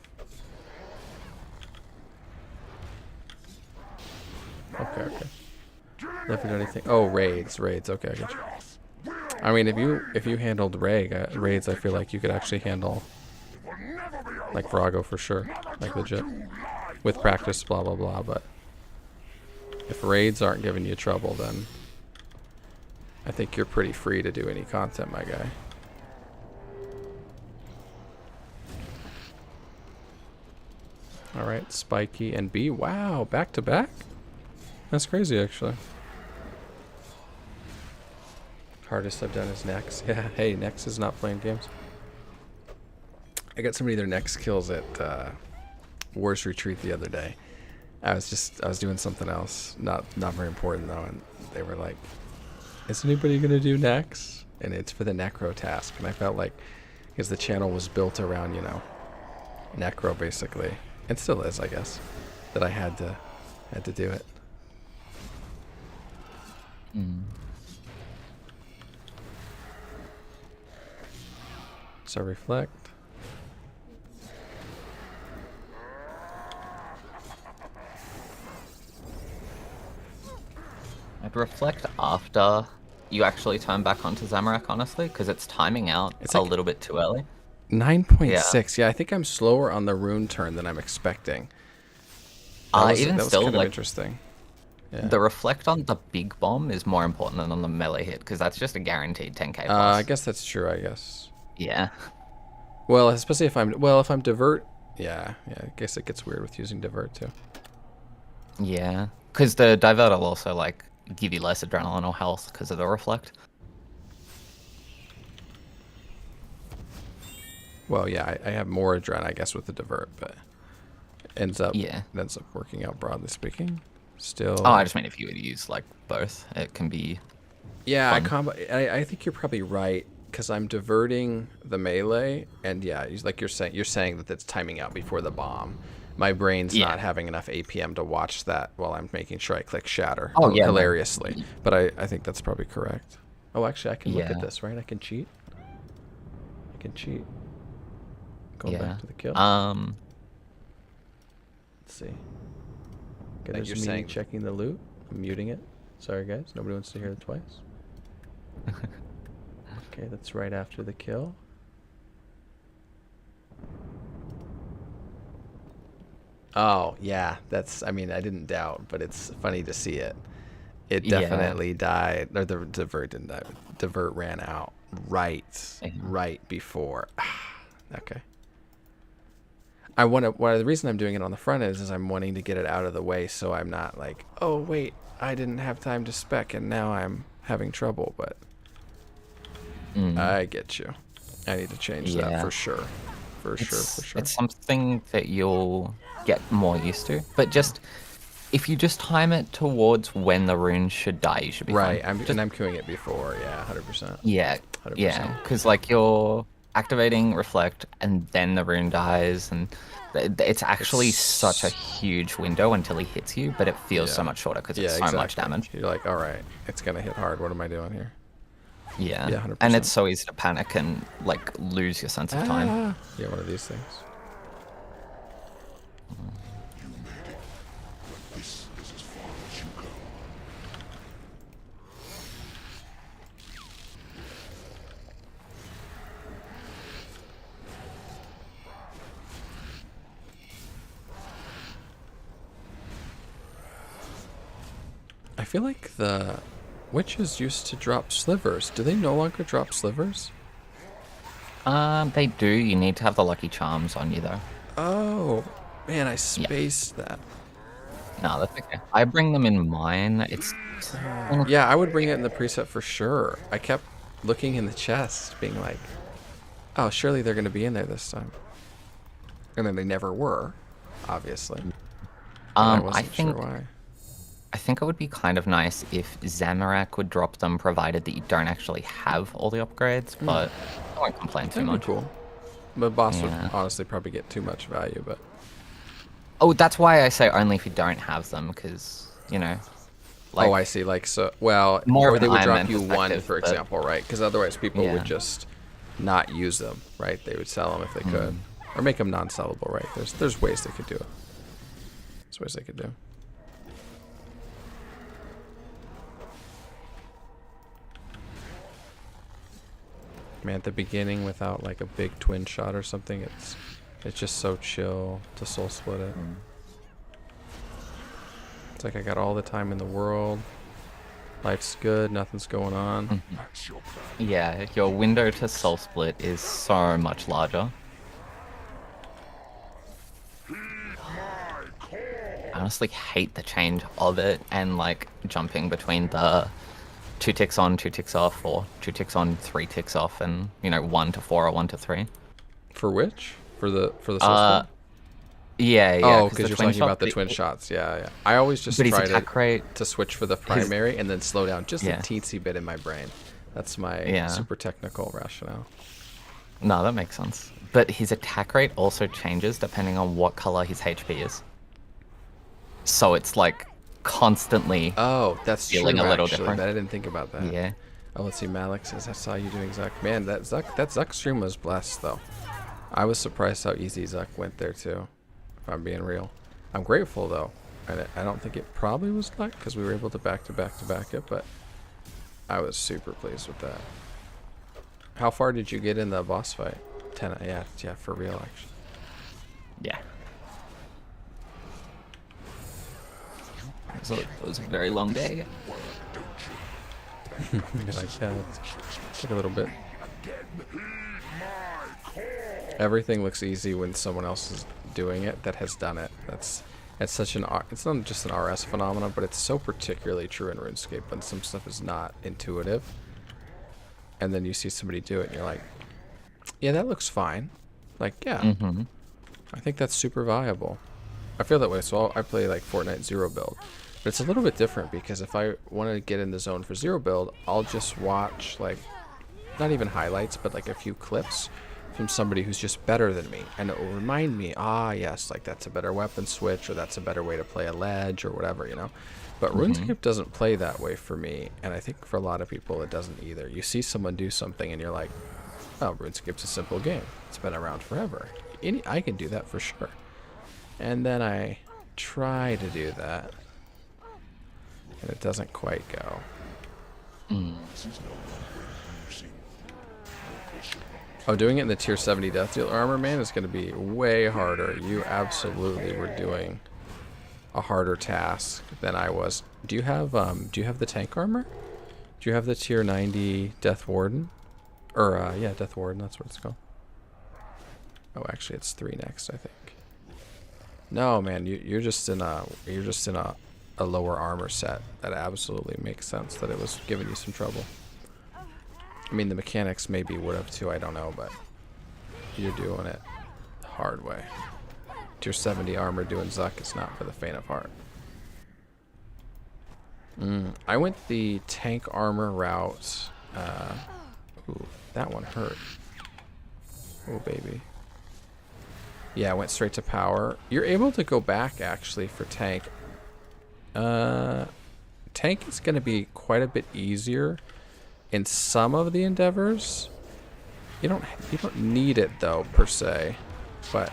Okay. Never done anything. Oh, raids. Okay, I get you. I mean, if you handled raids, I feel like you could actually handle like Vrago for sure, like legit, with practice, blah blah blah. But if raids aren't giving you trouble, then I think you're pretty free to do any content, my guy. All right, Spiky and B. Wow, back to back. That's crazy, actually. Hardest I've done is Nex. Yeah, hey, Nex is not playing games. I got somebody their next kills at War's Retreat the other day. I was doing something else, not very important though, and they were like, "Is anybody gonna do Nex?" And it's for the Necro task, and I felt like, because the channel was built around, you know, Necro basically, and still is, I guess, that I had to do it. So reflect. I'd reflect after you actually turn back onto Zamorak, honestly, because it's timing out a like little bit too early. 9.6. Yeah, I think I'm slower on the rune turn than I'm expecting. Even that was still, kind of like, interesting. Yeah. the reflect on the big bomb is more important than on the melee hit, because that's just a guaranteed 10k plus. I guess that's true, I guess. Yeah. Well, especially if I'm divert. Yeah, I guess it gets weird with using divert too. Yeah. Because the divert will also, like, give you less adrenaline or health because of the reflect. Well, yeah, I have more adrenaline, I guess, with the divert, but it ends up working out, broadly speaking. Still. Oh, I just mean if you would use, like, both, it can be. Yeah, fun. I think you're probably right, because I'm diverting the melee, and yeah, like you're saying that it's timing out before the bomb. My brain's not having enough APM to watch that while I'm making sure I click shatter. Oh, yeah, hilariously. no. But I think that's probably correct. Oh, actually, I can look at this, right? I can cheat. Going back to the kill. Let's see. Okay, there's me checking the loot. I'm muting it. Sorry, guys. Nobody wants to hear it twice. Okay, that's right after the kill. Oh, yeah. I didn't doubt, but it's funny to see it. It Yeah. definitely died. Or the divert didn't die. Divert ran out Yeah. right before. Okay. I want to. Well, the reason I'm doing it on the front is I'm wanting to get it out of the way, so I'm not like, oh wait, I didn't have time to spec, and now I'm having trouble. But I get you. I need to change that Yeah. for sure. For sure. It's something that you'll get more used to. But just if you just time it towards when the rune should die, you should be Right. fine. And I'm queuing it before. Yeah, 100%. Yeah, 100%. yeah, because like you're activating reflect and then the rune dies, and it's actually such a huge window until he hits you, but it feels so Yeah. much shorter because Yeah, it's so exactly. much damage. You're like, all right, it's gonna hit hard. What am I doing here? Yeah, Yeah, 100%. and it's so easy to panic and like lose your sense of time. Yeah, one of these things. This is as far as you go. I feel like the witches used to drop slivers. Do they no longer drop slivers? They do. You need to have the lucky charms on you though. Oh, man, I spaced that. No, that's okay. I bring them in mine. It's Yeah, I would bring it in the preset for sure. I kept looking in the chest, being like, oh, surely they're going to be in there this time. And then they never were, obviously. And I wasn't sure why. I think it would be kind of nice if Zamorak would drop them, provided that you don't actually have all the upgrades, but I won't complain too That'd be much. cool. But boss would Yeah. honestly probably get too much value, but... Oh, that's why I say only if you don't have them, because, you know... Like, oh, I see. Like, so, well, More of or an they would Iron drop Man you one, perspective, for but- example, right? Because otherwise people Yeah. would just not use them, right? They would sell them if they could. Or make them non-sellable, right? There's ways they could do it. There's ways they could do. Man, at the beginning, without like a big twin shot or something, it's just so chill to soul split it. It's like I got all the time in the world. Life's good, nothing's going on. That's your plan. yeah, your window to soul split is so much larger. I honestly hate the change of it and like jumping between the 2 ticks on, 2 ticks off, or 2 ticks on, 3 ticks off, and you know 1 to 4 or 1 to 3. For which? For the soul split? Yeah, yeah. Oh, the because you're twin talking about shot, the twin shots. Yeah, yeah. I always just But his try attack rate, to switch for the primary and then slow down just Yeah. a teensy bit in my brain. That's my Yeah. super technical rationale. no, that makes sense. But his attack rate also changes depending on what color his HP is. So it's like constantly. Oh, that's Feeling true, a little actually. different. But I didn't think about that. Yeah. Oh, let's see. Malik says, I saw you doing Zuck. Man, that Zuck stream was blessed, though. I was surprised how easy Zuck went there, too. If I'm being real. I'm grateful, though. And I don't think it probably was luck, because we were able to back it, but I was super pleased with that. How far did you get in the boss fight? 10, yeah, for real, actually. Yeah. So it was a very long day. You're like, yeah, it's took a little bit. Everything looks easy when someone else is doing it that has done it. It's such an it's not just an RS phenomenon, but it's so particularly true in RuneScape when some stuff is not intuitive, and then you see somebody do it, and you're like, yeah, that looks fine. Like, yeah, I think that's super viable. I feel that way. So I play like Fortnite Zero build, but it's a little bit different because if I want to get in the zone for Zero build, I'll just watch like not even highlights, but like a few clips from somebody who's just better than me, and it will remind me, yes, like that's a better weapon switch, or that's a better way to play a ledge, or whatever, you know. But RuneScape doesn't play that way for me, and I think for a lot of people it doesn't either. You see someone do something and you're like, oh, RuneScape's a simple game, it's been around forever, I can do that for sure. And then I try to do that, and it doesn't quite go. Oh, doing it in the tier 70 Death Deal armor, man, is going to be way harder. You absolutely were doing a harder task than I was. Do you have the tank armor? Do you have the tier 90 Death Warden? Or yeah, Death Warden, that's what it's called. Oh, actually it's 3 next, I think. No, man, you're just in a lower armor set. That absolutely makes sense that it was giving you some trouble. I mean, the mechanics maybe would have too, I don't know, but you're doing it the hard way. Tier 70 armor doing Zuck is not for the faint of heart. I went the tank armor route. Ooh, that one hurt. Oh, baby. Yeah, I went straight to power. You're able to go back, actually, for tank. Tank is going to be quite a bit easier in some of the endeavors. You don't need it, though, per se. But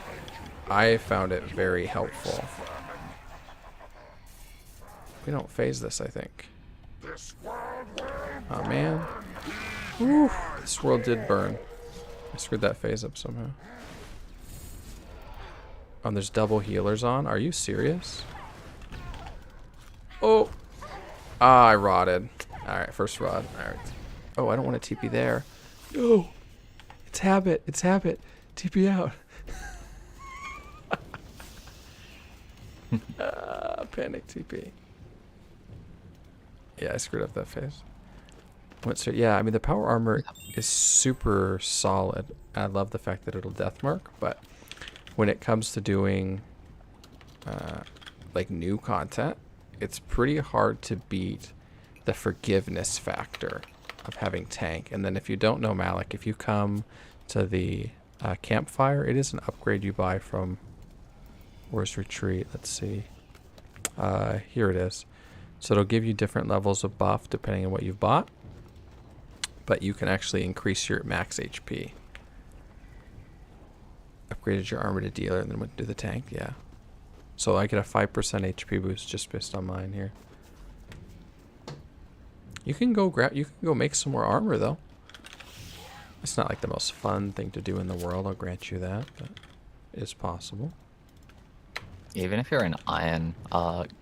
I found it very helpful. We don't phase this, I think. Oh, man. Whew, this world did burn. I screwed that phase up somehow. Oh, there's double healers on? Are you serious? Oh! Ah, I rotted. Alright, first rod. Alright. Oh, I don't want to TP there. No! It's habit. It's habit. TP out. Panic TP. Yeah, I screwed up that phase. So yeah, I mean the power armor is super solid. I love the fact that it'll death mark, but when it comes to doing like new content, it's pretty hard to beat the forgiveness factor of having tank. And then if you don't know Malik, if you come to the campfire, it is an upgrade you buy from, where's retreat? Let's see. Here it is. So it'll give you different levels of buff depending on what you've bought. But you can actually increase your max HP. Upgraded your armor to dealer and then went to the tank, yeah. So I get a 5% HP boost just based on mine here. You can go make some more armor though. It's not like the most fun thing to do in the world, I'll grant you that, but it is possible. Even if you're in iron,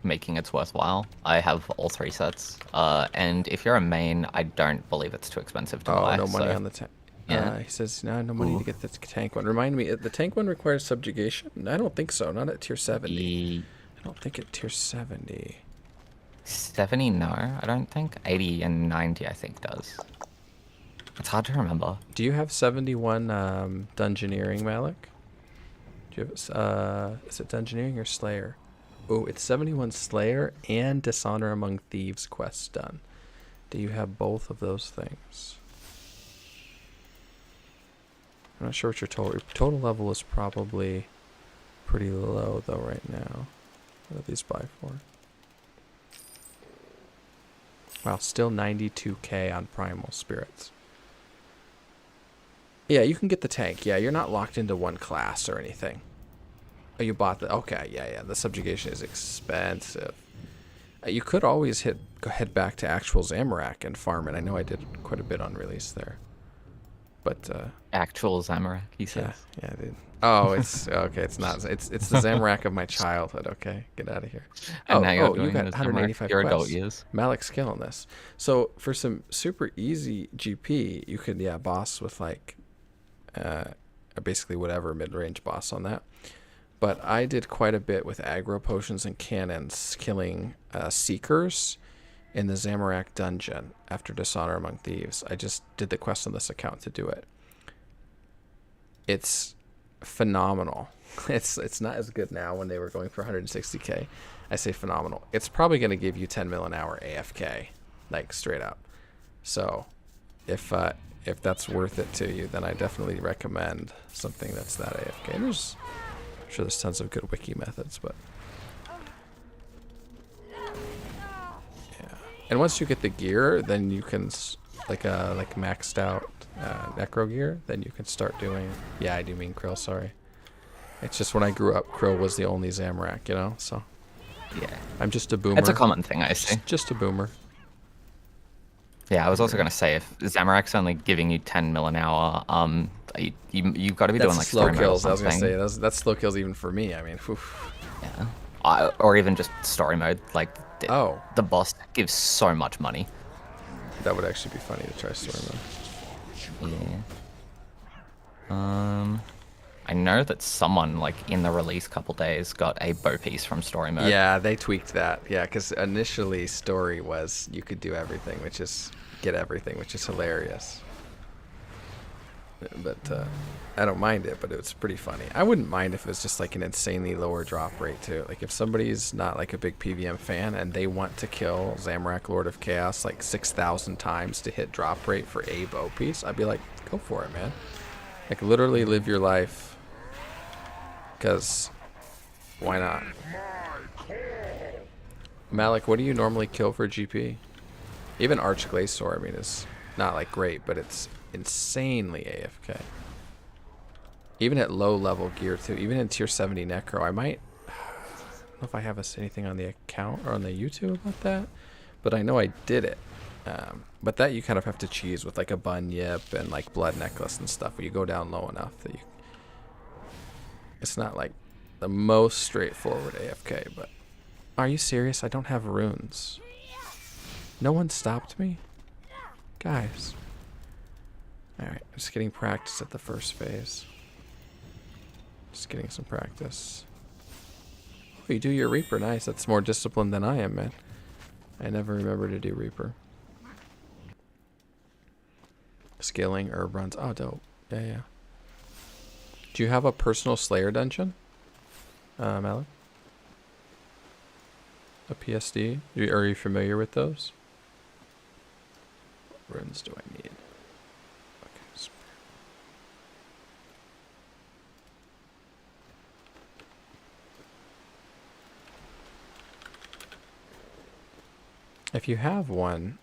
making it's worthwhile. I have all 3 sets. And if you're a main, I don't believe it's too expensive to buy. Oh, no money on the tank. Yeah. He says, no money to get the tank one. Remind me, the tank one requires subjugation? I don't think so. Not at tier 70. I don't think at tier 70. 70, no, I don't think. 80 and 90, I think, does. It's hard to remember. Do you have 71 dungeoneering, Malik? Do you have, is it dungeoneering or Slayer? Oh, it's 71 Slayer and Dishonor Among Thieves quests done. Do you have both of those things? I'm not sure what your total level is. Probably pretty low though right now. What do these buy for? Wow, still 92k on Primal Spirits. Yeah, you can get the tank. Yeah, you're not locked into one class or anything. Oh, you bought the... Okay, yeah. The subjugation is expensive. You could always head back to actual Zamorak and farm it. I know I did quite a bit on release there. But... Actual Zamorak, he says. Yeah, I did. Oh, it's... Okay, it's not... It's the Zamorak of my childhood, okay? Get out of here. And now you're you got 185 your quests. adult years. Malik's killing this. So, for some super easy GP, you could, boss with, like... basically whatever mid-range boss on that. But I did quite a bit with aggro potions and cannons, killing Seekers in the Zamorak dungeon after Dishonor Among Thieves. I just did the quest on this account to do it. It's phenomenal. It's not as good now when they were going for 160k. I say phenomenal. It's probably going to give you 10 mil an hour AFK, like straight up. So if that's worth it to you, then I definitely recommend something that's that AFK. And I'm sure there's tons of good wiki methods, but yeah. And once you get the gear, then you can like maxed out necro gear. Then you can start doing. Yeah, I do mean Krill. Sorry. It's just when I grew up, Krill was the only Zamorak, So yeah, I'm just a boomer. It's a common thing I see. Just a boomer. Yeah, I was also going to say, if Zamorak's only giving you 10 mil an hour, you've got to be doing like slow story mode or kills. I was going to something. say that's slow kills even for me. I mean, oof. Yeah. or even just story mode. Like, Oh, the boss gives so much money. that would actually be funny to try story mode. Yeah. I know that someone, like, in the release couple days got a bow piece from story mode. Yeah, they tweaked that. Yeah, because initially story was you could do everything, which is get everything, which is hilarious. But I don't mind it, but it's pretty funny. I wouldn't mind if it was just like an insanely lower drop rate too. Like if somebody's not like a big PVM fan and they want to kill Zamorak Lord of Chaos like 6,000 times to hit drop rate for a bow piece, I'd be like, go for it, man. Like literally live your life. Because why not? Malik, what do you normally kill for GP? Even Archglacior, I mean, is not like great, but it's insanely AFK. Even at low level gear too, even in tier 70 Necro, I don't know if I have anything on the account or on the YouTube about that, but I know I did it. But that you kind of have to cheese with like a Bunyip and like Blood Necklace and stuff, where you go down low enough that you... It's not like the most straightforward AFK, but... Are you serious? I don't have runes. No one stopped me? Guys. Alright, I'm just getting practice at the first phase. Just getting some practice. Oh, you do your Reaper. Nice. That's more disciplined than I am, man. I never remember to do Reaper. Scaling herb runs. Oh, dope. Yeah, yeah. Do you have a personal Slayer dungeon, Malik? A PSD? Are you familiar with those? What runes do I need? Okay. If you have one,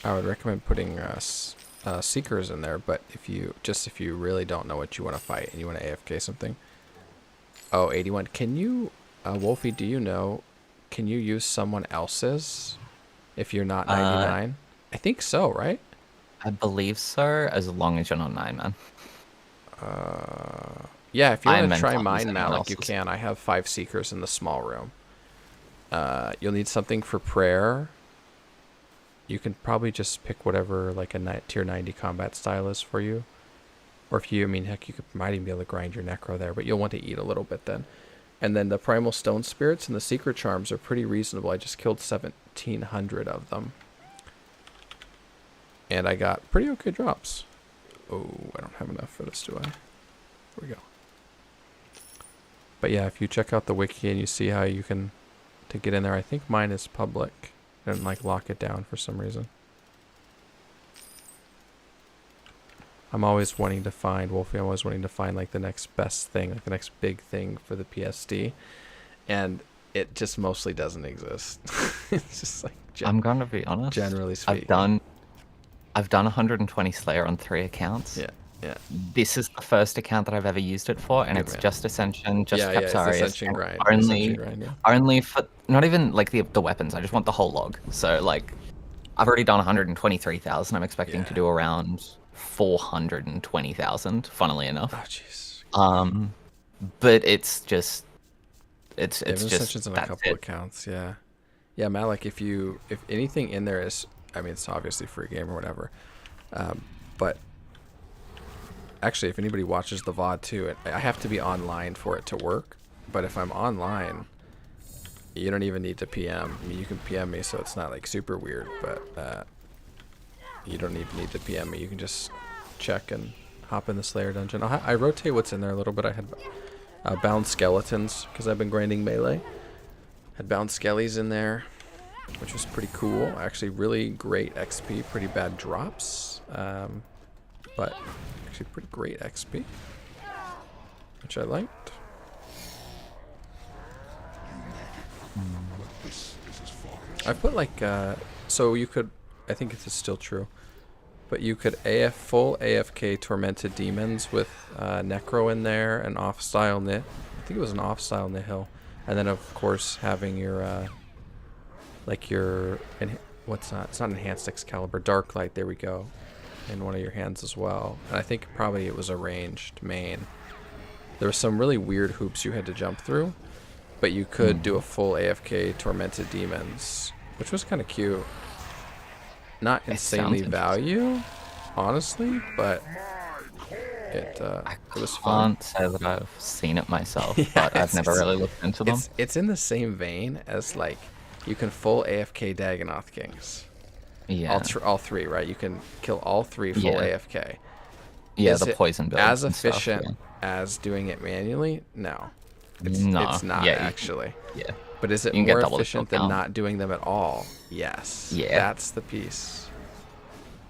I would recommend putting Seekers in there, but if you really don't know what you want to fight and you want to AFK something. Oh, 81. Can you, Wolfie, do you know, can you use someone else's if you're not 99? I think so, right? I believe so, as long as you're not 9-man. Yeah, if you want to Iron try Man mine, anyone Malik, you else's. can. I have 5 Seekers in the small room. You'll need something for prayer. You can probably just pick whatever like a tier 90 combat style is for you. Or if you, I mean, heck, might even be able to grind your Necro there, but you'll want to eat a little bit then. And then the Primal Stone Spirits and the Secret Charms are pretty reasonable. I just killed 1,700 of them. And I got pretty okay drops. Oh, I don't have enough for this, do I? Here we go. But yeah, if you check out the wiki and you see how you can to get in there, I think mine is public. I didn't like lock it down for some reason. I'm always wanting to find, Wolfie, I'm always wanting to find like the next best thing, like the next big thing for the PSD. And it just mostly doesn't exist. It's just like, I'm gonna be honest. generally speaking. I've done 120 Slayer on 3 accounts. Yeah, yeah. This is the first account that I've ever used it for, and Good it's man. just Ascension, just Yeah, it's Capsarius. Ascension grind. Only, Ascension grind, yeah. only for, not even like the weapons, I just want the whole log. So like, I've already done 123,000, I'm expecting to do around 420,000, funnily enough. Oh, jeez. But it's just, it's just, Ascension's in a couple accounts, yeah. Yeah, Malik, if anything in there is, I mean, it's obviously free game or whatever, but actually, if anybody watches the VOD too, I have to be online for it to work, but if I'm online, you don't even need to PM. I mean, you can PM me, so it's not like super weird, but you don't need to PM me. You can just check and hop in the Slayer dungeon. I rotate what's in there a little bit. I had bound skeletons, because I've been grinding melee. Had bound skellies in there, which was pretty cool. Actually, really great XP, pretty bad drops, but actually pretty great XP, which I liked. I put like, so you could, I think this is still true, but you could full AFK Tormented Demons with Necro in there and off-style Nit. I think it was an off-style Nihil. And then, of course, having your, like your, it's not Enhanced Excalibur, Dark Light, there we go, in one of your hands as well. And I think probably it was a ranged main. There were some really weird hoops you had to jump through, But you could do a full AFK Tormented Demons, which was kind of cute. Not insanely value, honestly, but it was fun. Can't say that I've seen it myself, Yeah, but I've never really looked into them. It's in the same vein as like you can full AFK Dagonoth Kings. Yeah. All three, right? You can kill all three full AFK. Yeah, Is the it poison builds as and stuff, efficient yeah. as doing it manually? No. No. It's not actually. Yeah. But is it You can get more double the efficient kill than count. not doing them at all? Yes. Yeah. That's the piece.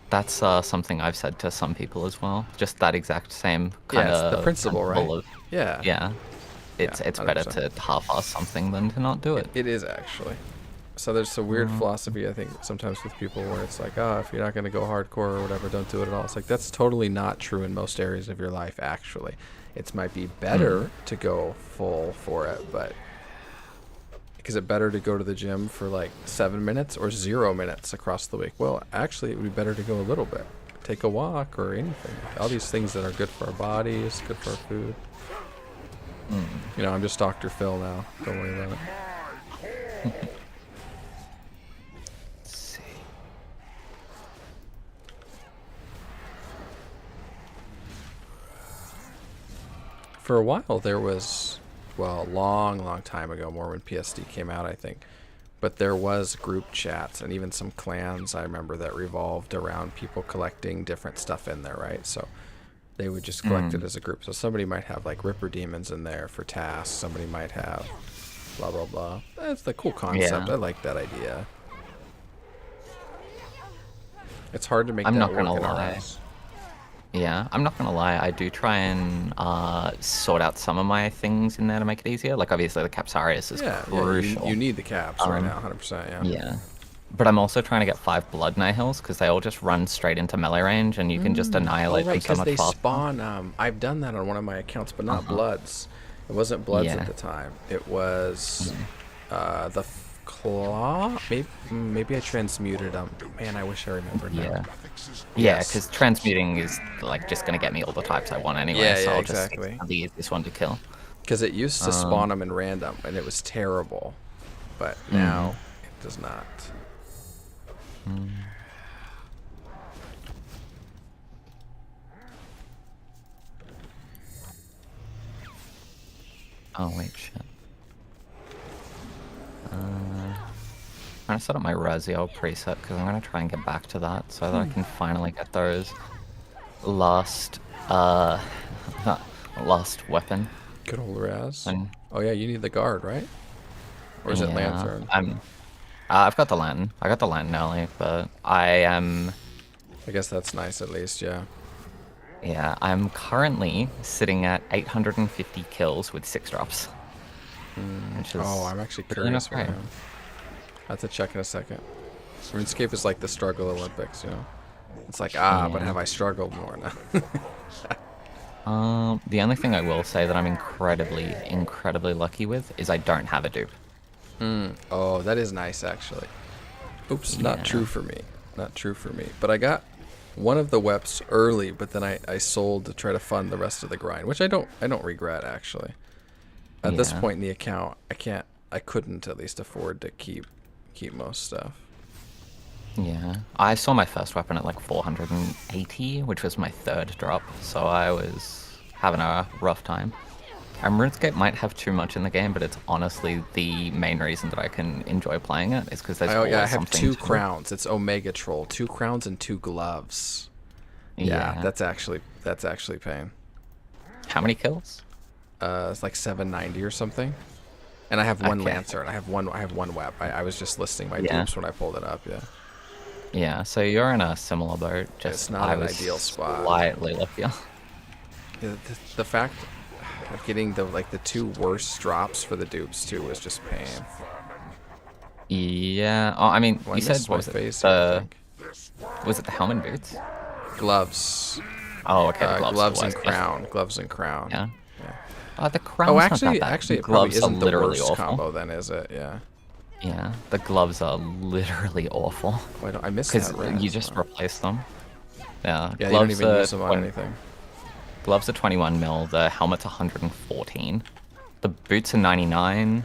That's something I've said to some people as well. Just that exact same kind it's of the principle, right? of- Yeah. Yeah. It's better 100%. to half-ass something than to not do it. It is actually. So there's a weird philosophy, I think, sometimes with people where it's like, oh, if you're not going to go hardcore or whatever, don't do it at all. It's like, that's totally not true in most areas of your life, actually. It might be better to go full for it, but is it better to go to the gym for like 7 minutes or 0 minutes across the week? Well, actually, it would be better to go a little bit. Take a walk or anything. All these things that are good for our bodies, good for our food. You know, I'm just Dr. Phil now. Don't worry about it. Let's see. For a while, there was, well, a long time ago, more when PSD came out, I think. But there was group chats and even some clans, I remember, that revolved around people collecting different stuff in there, right? So they would just collect it as a group. So somebody might have, like, Ripper Demons in there for tasks. Somebody might have blah, blah, blah. That's the cool concept. Yeah. I like that idea. It's hard to make I'm that not work gonna in our lie. house. Yeah, I'm not gonna lie, I do try and sort out some of my things in there to make it easier. Like, obviously, the Capsarius is crucial. You need the caps right now, 100%, yeah. Yeah. But I'm also trying to get 5 Blood Nihils, because they all just run straight into melee range, and you can just annihilate them so much they faster. spawn, I've done that on one of my accounts, but not Bloods. It wasn't Bloods at the time. It was the Claw? Maybe I transmuted them. Man, I wish I remembered now. Yeah. Yeah, because transmuting is like just gonna get me all the types I want anyway, Yeah, so yeah, I'll exactly. just the easiest one to kill. Because it used to spawn them in random, and it was terrible. But now, it does not. Oh wait, shit. I'm gonna set up my Razio preset because I'm gonna try and get back to that so that I can finally get those last last weapon. Good old Raz. And Oh yeah, you need the guard, right? Or is it Lantern? I've got the Lantern. I got the Lantern early, but I guess that's nice at least, yeah. I'm currently sitting at 850 kills with 6 drops. Which is Oh, I'm actually pretty curious not right great. now. I have to check in a second. RuneScape is like the struggle Olympics, you know? It's like, but have I struggled more now? The only thing I will say that I'm incredibly lucky with is I don't have a dupe. Oh, that is nice, actually. Oops, not true for me. Not true for me. But I got one of the weps early, but then I sold to try to fund the rest of the grind, which I don't regret, actually. At this point in the account, I couldn't at least afford to keep most stuff. Yeah, I saw my first weapon at like 480, which was my 3rd drop, so I was having a rough time. RuneScape might have too much in the game, but it's honestly the main reason that I can enjoy playing it is because there's always I have something 2 to crowns. It's Omega Troll, 2 crowns and 2 gloves. Yeah, that's actually pain. How many kills? It's like 790 or something. And I have one Okay. Lancer and I have one web. I was just listing my dupes when I pulled it up, yeah. Yeah, so you're in a similar boat. Just It's not I an was ideal spot. slightly luckier. The fact of getting the 2 worst drops for the dupes too was just pain. Yeah. Oh, I mean, Well, I you said missed what my was it? face here, I think. Was it the helmet boots? Gloves. Oh, okay. The Gloves and are the worst. crown. Gloves and crown. Yeah. Yeah. The crown's Oh, not actually, that bad. actually, The it probably gloves are isn't the literally worst awful. combo then, is it? Yeah. Yeah, the gloves are literally awful. Wait, I missed Because that. Raz. you just replace them. Yeah, Yeah, you gloves don't even are use them on anything. Gloves are 21 mil. The helmet's 114. The boots are 99.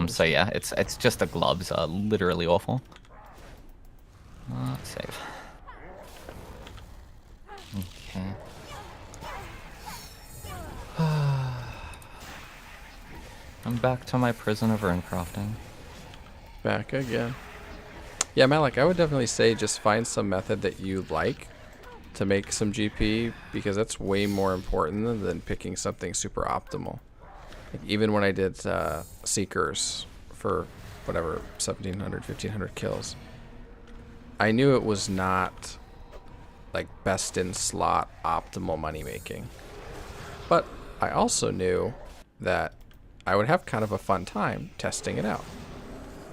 So yeah, it's just the gloves are literally awful. Save. Okay. I'm back to my prison of rune crafting. Back again. Yeah, Malik, I would definitely say just find some method that you like to make some GP, because that's way more important than picking something super optimal. Like, even when I did Seekers for whatever, 1,700, 1,500 kills, I knew it was not like best in slot optimal money making. But I also knew that I would have kind of a fun time testing it out.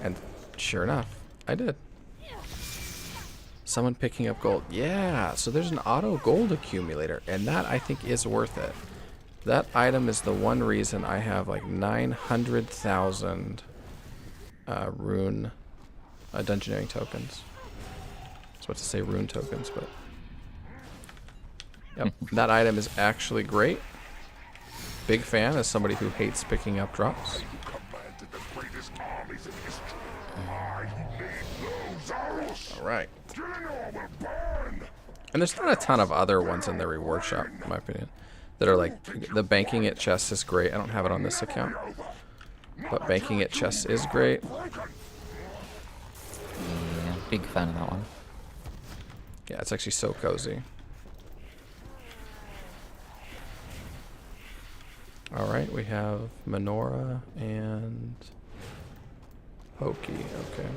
And sure enough, I did. Someone picking up gold. Yeah, so there's an auto gold accumulator, and that I think is worth it. That item is the one reason I have like 900,000 rune dungeoneering tokens. I was about to say rune tokens, but yep, that item is actually great. Big fan as somebody who hates picking up drops. All right. And there's not a ton of other ones in the reward shop, in my opinion, that are like, the banking at chest is great. I don't have it on this account, but banking at chest is great. Yeah, big fan of that one. Yeah, it's actually so cozy. All right, we have Menorah and Pokey. Okay.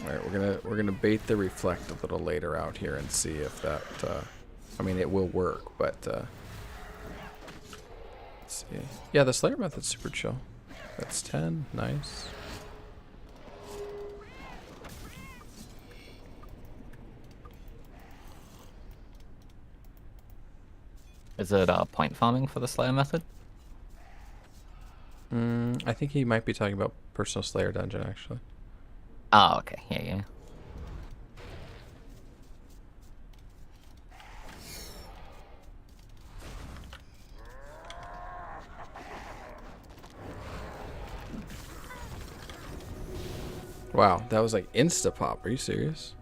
Alright, we're gonna bait the reflect a little later out here and see if that I mean, it will work, but let's see. Yeah, the Slayer method's super chill. That's 10, nice. Is it point farming for the Slayer method? I think he might be talking about personal Slayer dungeon, actually. Oh, okay. Yeah. Wow, that was like insta-pop. Are you serious?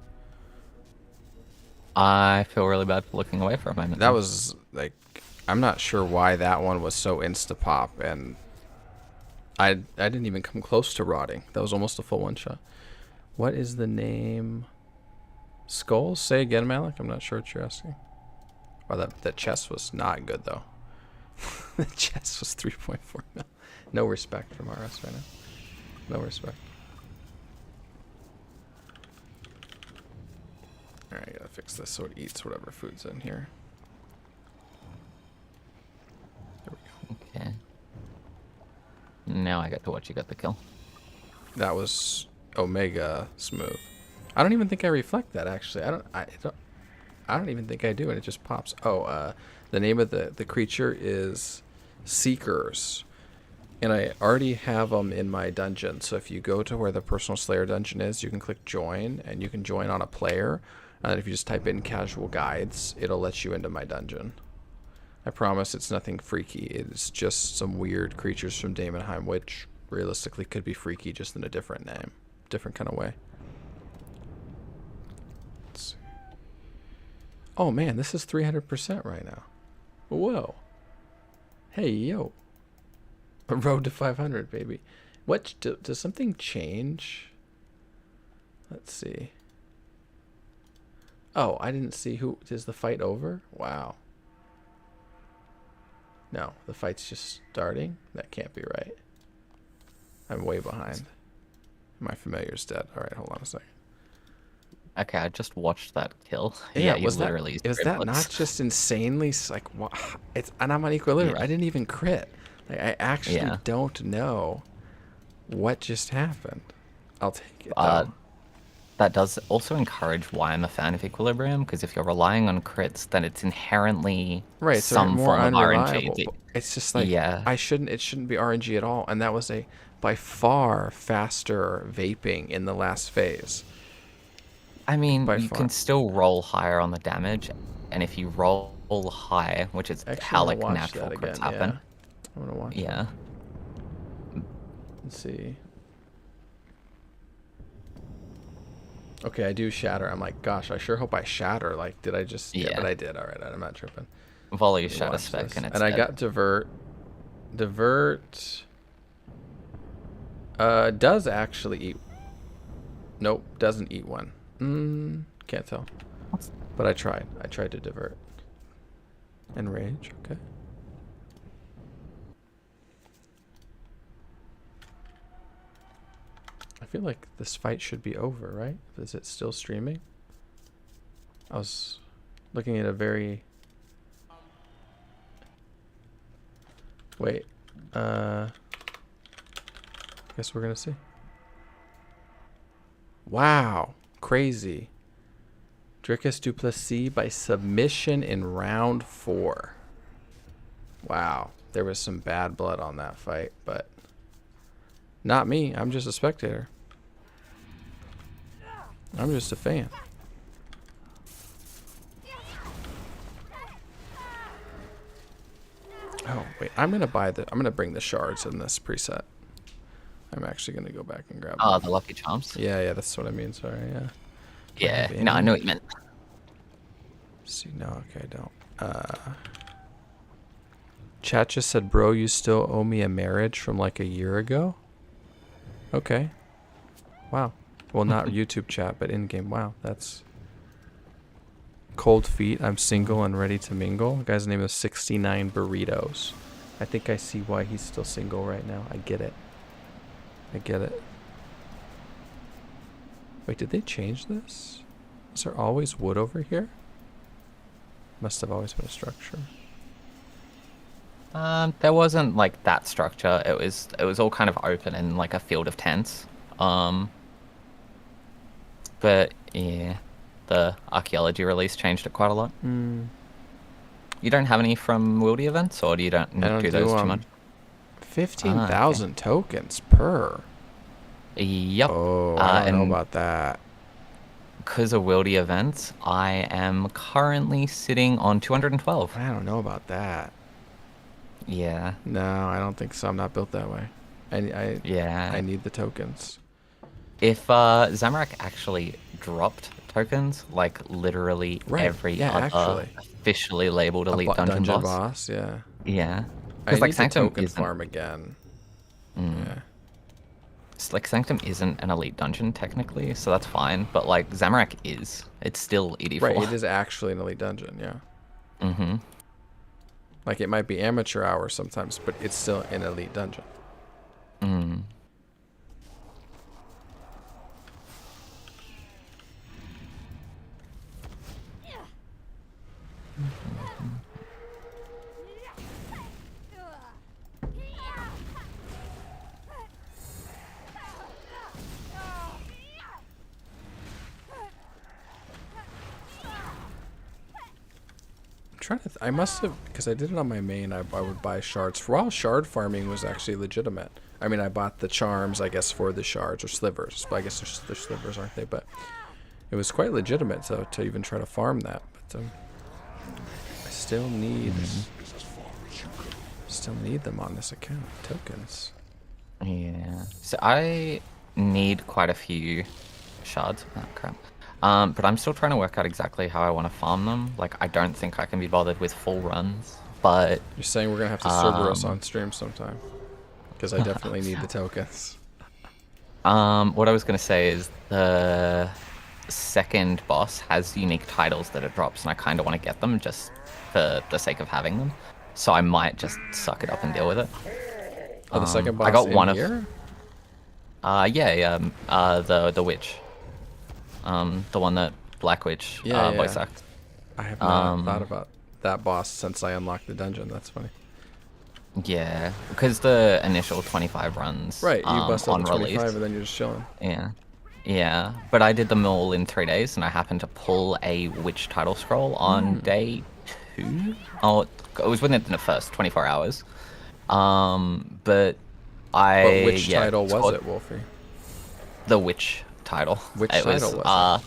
I feel really bad for looking away for a moment. That was like, I'm not sure why that one was so insta-pop, and I didn't even come close to rotting. That was almost a full one-shot. What is the name? Skulls? Say again, Malik. I'm not sure what you're asking. Oh, that chest was not good, though. The chest was 3.4 mil. No respect from RS right now. No respect. Alright, gotta fix this so it eats whatever food's in here. There we go. Okay. Now I get to watch you get the kill. That was Omega smooth. I don't even think I reflect that, actually. I don't even think I do, and it just pops. Oh, the name of the creature is Seekers, and I already have them in my dungeon. So if you go to where the personal Slayer dungeon is, you can click join, and you can join on a player. And if you just type in casual guides, it'll let you into my dungeon. I promise it's nothing freaky. It's just some weird creatures from Daemonheim, which realistically could be freaky, just in a different name, different kind of way. Let's see. Oh man, this is 300% right now. Whoa. Hey, yo. A road to 500, baby. What, does something change? Let's see. Oh, I didn't see who. Is the fight over? Wow. No, the fight's just starting? That can't be right. I'm way behind. My familiar's dead. Alright, hold on a second. Okay, I just watched that kill. Yeah, you was literally that not just insanely like, it's, and I'm on equilibrium. Yeah. I didn't even crit. Like, I actually Yeah. don't know what just happened. I'll take it though. that does also encourage why I'm a fan of Equilibrium, because if you're relying on crits, then it's inherently Right, so some more form of RNG. unreliable. But it's just like Yeah. it shouldn't be RNG at all. And that was a by far faster vaping in the last phase. I mean, By you far. can still roll higher on the damage, and if you roll high, which is Actually, how I'm gonna like watch natural that crits again. happen. Yeah, I'm gonna watch. Yeah. That. Let's see. Okay, I do shatter. I'm like, gosh, I sure hope I shatter. Like, did I just? Yeah, but Yeah. I did. All right, I'm not tripping. Volley Let me shatter watch spec, this. and it's And I dead. got divert. Divert. Does actually eat. Nope, doesn't eat one. Can't tell. But I tried. I tried to divert. Enrage, okay. I feel like this fight should be over, right? Is it still streaming? I was looking at a very... Wait. Guess we're gonna see. Wow. Crazy. Dricus Duplessis by submission in round 4. Wow. There was some bad blood on that fight, but not me. I'm just a spectator. I'm just a fan. Oh, wait. I'm going to bring the shards in this preset. I'm actually going to go back and grab Oh, them. the Lucky Charms? Yeah, that's what I mean. Sorry, yeah. Yeah. have No, I any? know what you meant. See, no, okay, I don't. Chat just said, bro, you still owe me a marriage from like a year ago? Okay. Wow. Well, not YouTube chat, but in-game. Wow, that's... Cold feet, I'm single and ready to mingle. The guy's name is 69 Burritos. I think I see why he's still single right now. I get it. I get it. Wait, did they change this? Is there always wood over here? Must have always been a structure. There wasn't like that structure. It was all kind of open in like a field of tents. But yeah, the archaeology release changed it quite a lot. Hmm. You don't have any from Wildy events, or do you don't I don't do those too much? 15,000 tokens per. Yep. Oh, I don't know and about that. because of Wildy events, I am currently sitting on 212. I don't know about that. Yeah. No, I don't think so. I'm not built that way. Yeah. I need the tokens. If Zamorak actually dropped tokens, like literally Right, every yeah, other actually. officially labeled elite dungeon boss. Yeah. Yeah. I Because need like the Sanctum token isn't, farm again. Yeah. like Sanctum isn't an elite dungeon technically, so that's fine. But like Zamorak is. It's still 84. Right, it is actually an elite dungeon, yeah. Mm-hmm. Like it might be amateur hours sometimes, but it's still an elite dungeon. Mm. Trying to I must have, because I did it on my main. I would buy shards for a while. Shard farming was actually legitimate. I mean, I bought the charms, I guess, for the shards or slivers. But I guess they're slivers, aren't they? But it was quite legitimate to even try to farm that. But I still need them on this account. Tokens. Yeah. So I need quite a few shards. Oh crap. But I'm still trying to work out exactly how I want to farm them. Like, I don't think I can be bothered with full runs, but... You're saying we're going to have to Cerberus on stream sometime? Because I definitely need the tokens. What I was going to say is the second boss has unique titles that it drops, and I kind of want to get them just for the sake of having them. So I might just suck it up and deal with it. Oh, the second boss I got in one here? The witch. The one that Black Witch voice act. I have not thought about that boss since I unlocked the dungeon. That's funny. Yeah, because the initial 25 runs Right, you bust out on the 25 release. and then you're just chilling. Yeah. Yeah, but I did them all in 3 days, and I happened to pull a witch title scroll on day 2. Oh, it was within the first 24 hours. But Which yeah, title was scored it, Wolfie? the witch title. Which It was title was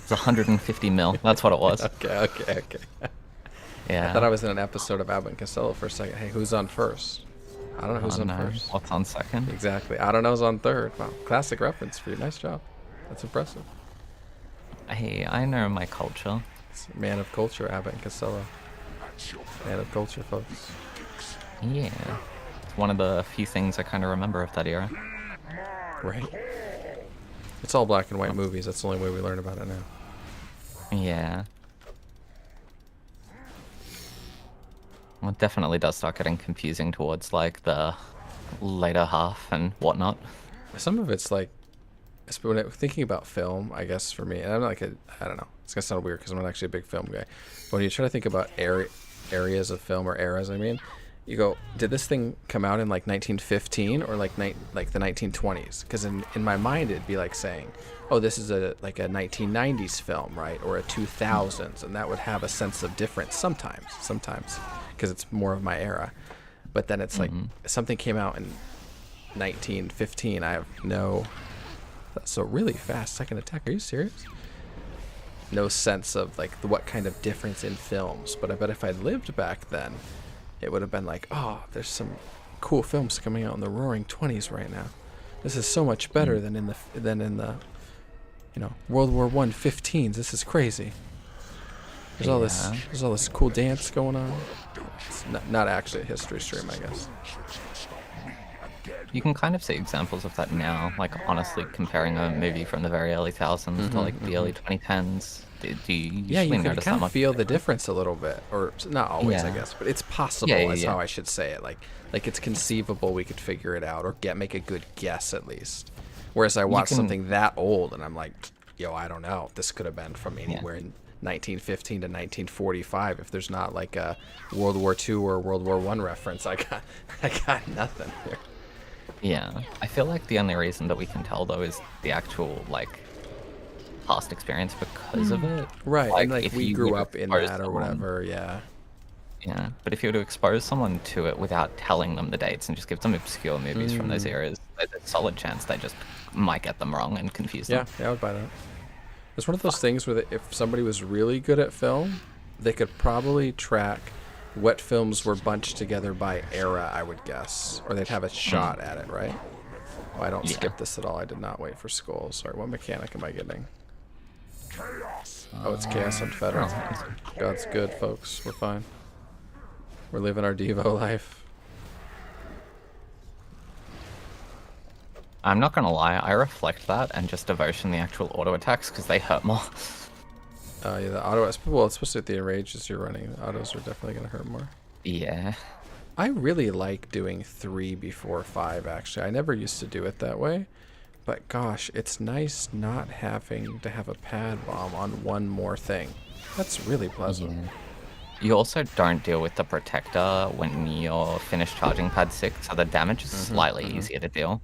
it was 150 mil. That's what it was. Okay. I thought Yeah. I was in an episode of Abbott and Costello for a second. Hey, who's on first? I don't know who's Oh on no, first. what's on second? Exactly. I don't know who's on third. Wow, classic reference for you. Nice job. That's impressive. Hey, I know my culture. It's man of culture, Abbott and Costello. Man of culture, folks. Yeah. It's one of the few things I kind of remember of that era. Right. It's all black and white movies. That's the only way we learn about it now. Yeah. Well, it definitely does start getting confusing towards like the later half and whatnot. Some of it's like, when thinking about film, I guess for me, and I'm like, I don't know, it's gonna sound weird because I'm not actually a big film guy. But when you try to think about areas of film or eras, I mean, you go, did this thing come out in like 1915 or like the 1920s? Because in my mind it'd be like saying, oh, this is a 1990s film, right, or a 2000s, and that would have a sense of difference sometimes because it's more of my era. But then it's like something came out in 1915. I have no. That's so really fast second attack. Are you serious? No sense of like what kind of difference in films. But I bet if I'd lived back then, it would have been like, oh, there's some cool films coming out in the Roaring '20s right now. This is so much better than in the World War I 15s. This is crazy. There's all this cool dance going on. It's not actually a history stream, I guess. You can kind of see examples of that now, like honestly comparing a movie from the very early 2000s to like the early 2010s. Do you usually You can notice that kind of much? feel the difference a little bit, or not always, I Yeah. guess, but it's possible. Yeah, Is yeah. how I should say it. Like it's conceivable we could figure it out or make a good guess at least. Whereas I watch can- something that old and I'm like, yo, I don't know. This could have been from anywhere in 1915 to 1945. If there's not like a World War II or World War I reference, I got nothing here. Yeah, I feel like the only reason that we can tell though is the actual like past experience because of it. Right, and like if we you grew were to up in expose that or someone- whatever. Yeah. Yeah, but if you were to expose someone to it without telling them the dates and just give them obscure movies from those eras, there's a solid chance they just might get them wrong and confuse them. Yeah, I would buy that. It's one of those things where if somebody was really good at film, they could probably track what films were bunched together by era, I would guess. Or they'd have a shot at it, right? Oh, I don't Yeah. skip this at all. I did not wait for skulls. Sorry, what mechanic am I getting? Oh, it's Chaos Unfettered. God's good, folks. We're fine. We're living our Devo life. I'm not gonna lie, I reflect that and just devotion the actual auto attacks because they hurt more. Yeah, the auto. Well, especially with the enrages you're running, the autos are definitely going to hurt more. Yeah. I really like doing 3 before 5, actually. I never used to do it that way. But gosh, it's nice not having to have a pad bomb on one more thing. That's really pleasant. Yeah. You also don't deal with the protector when you're finished charging pad 6, so the damage is slightly easier to deal.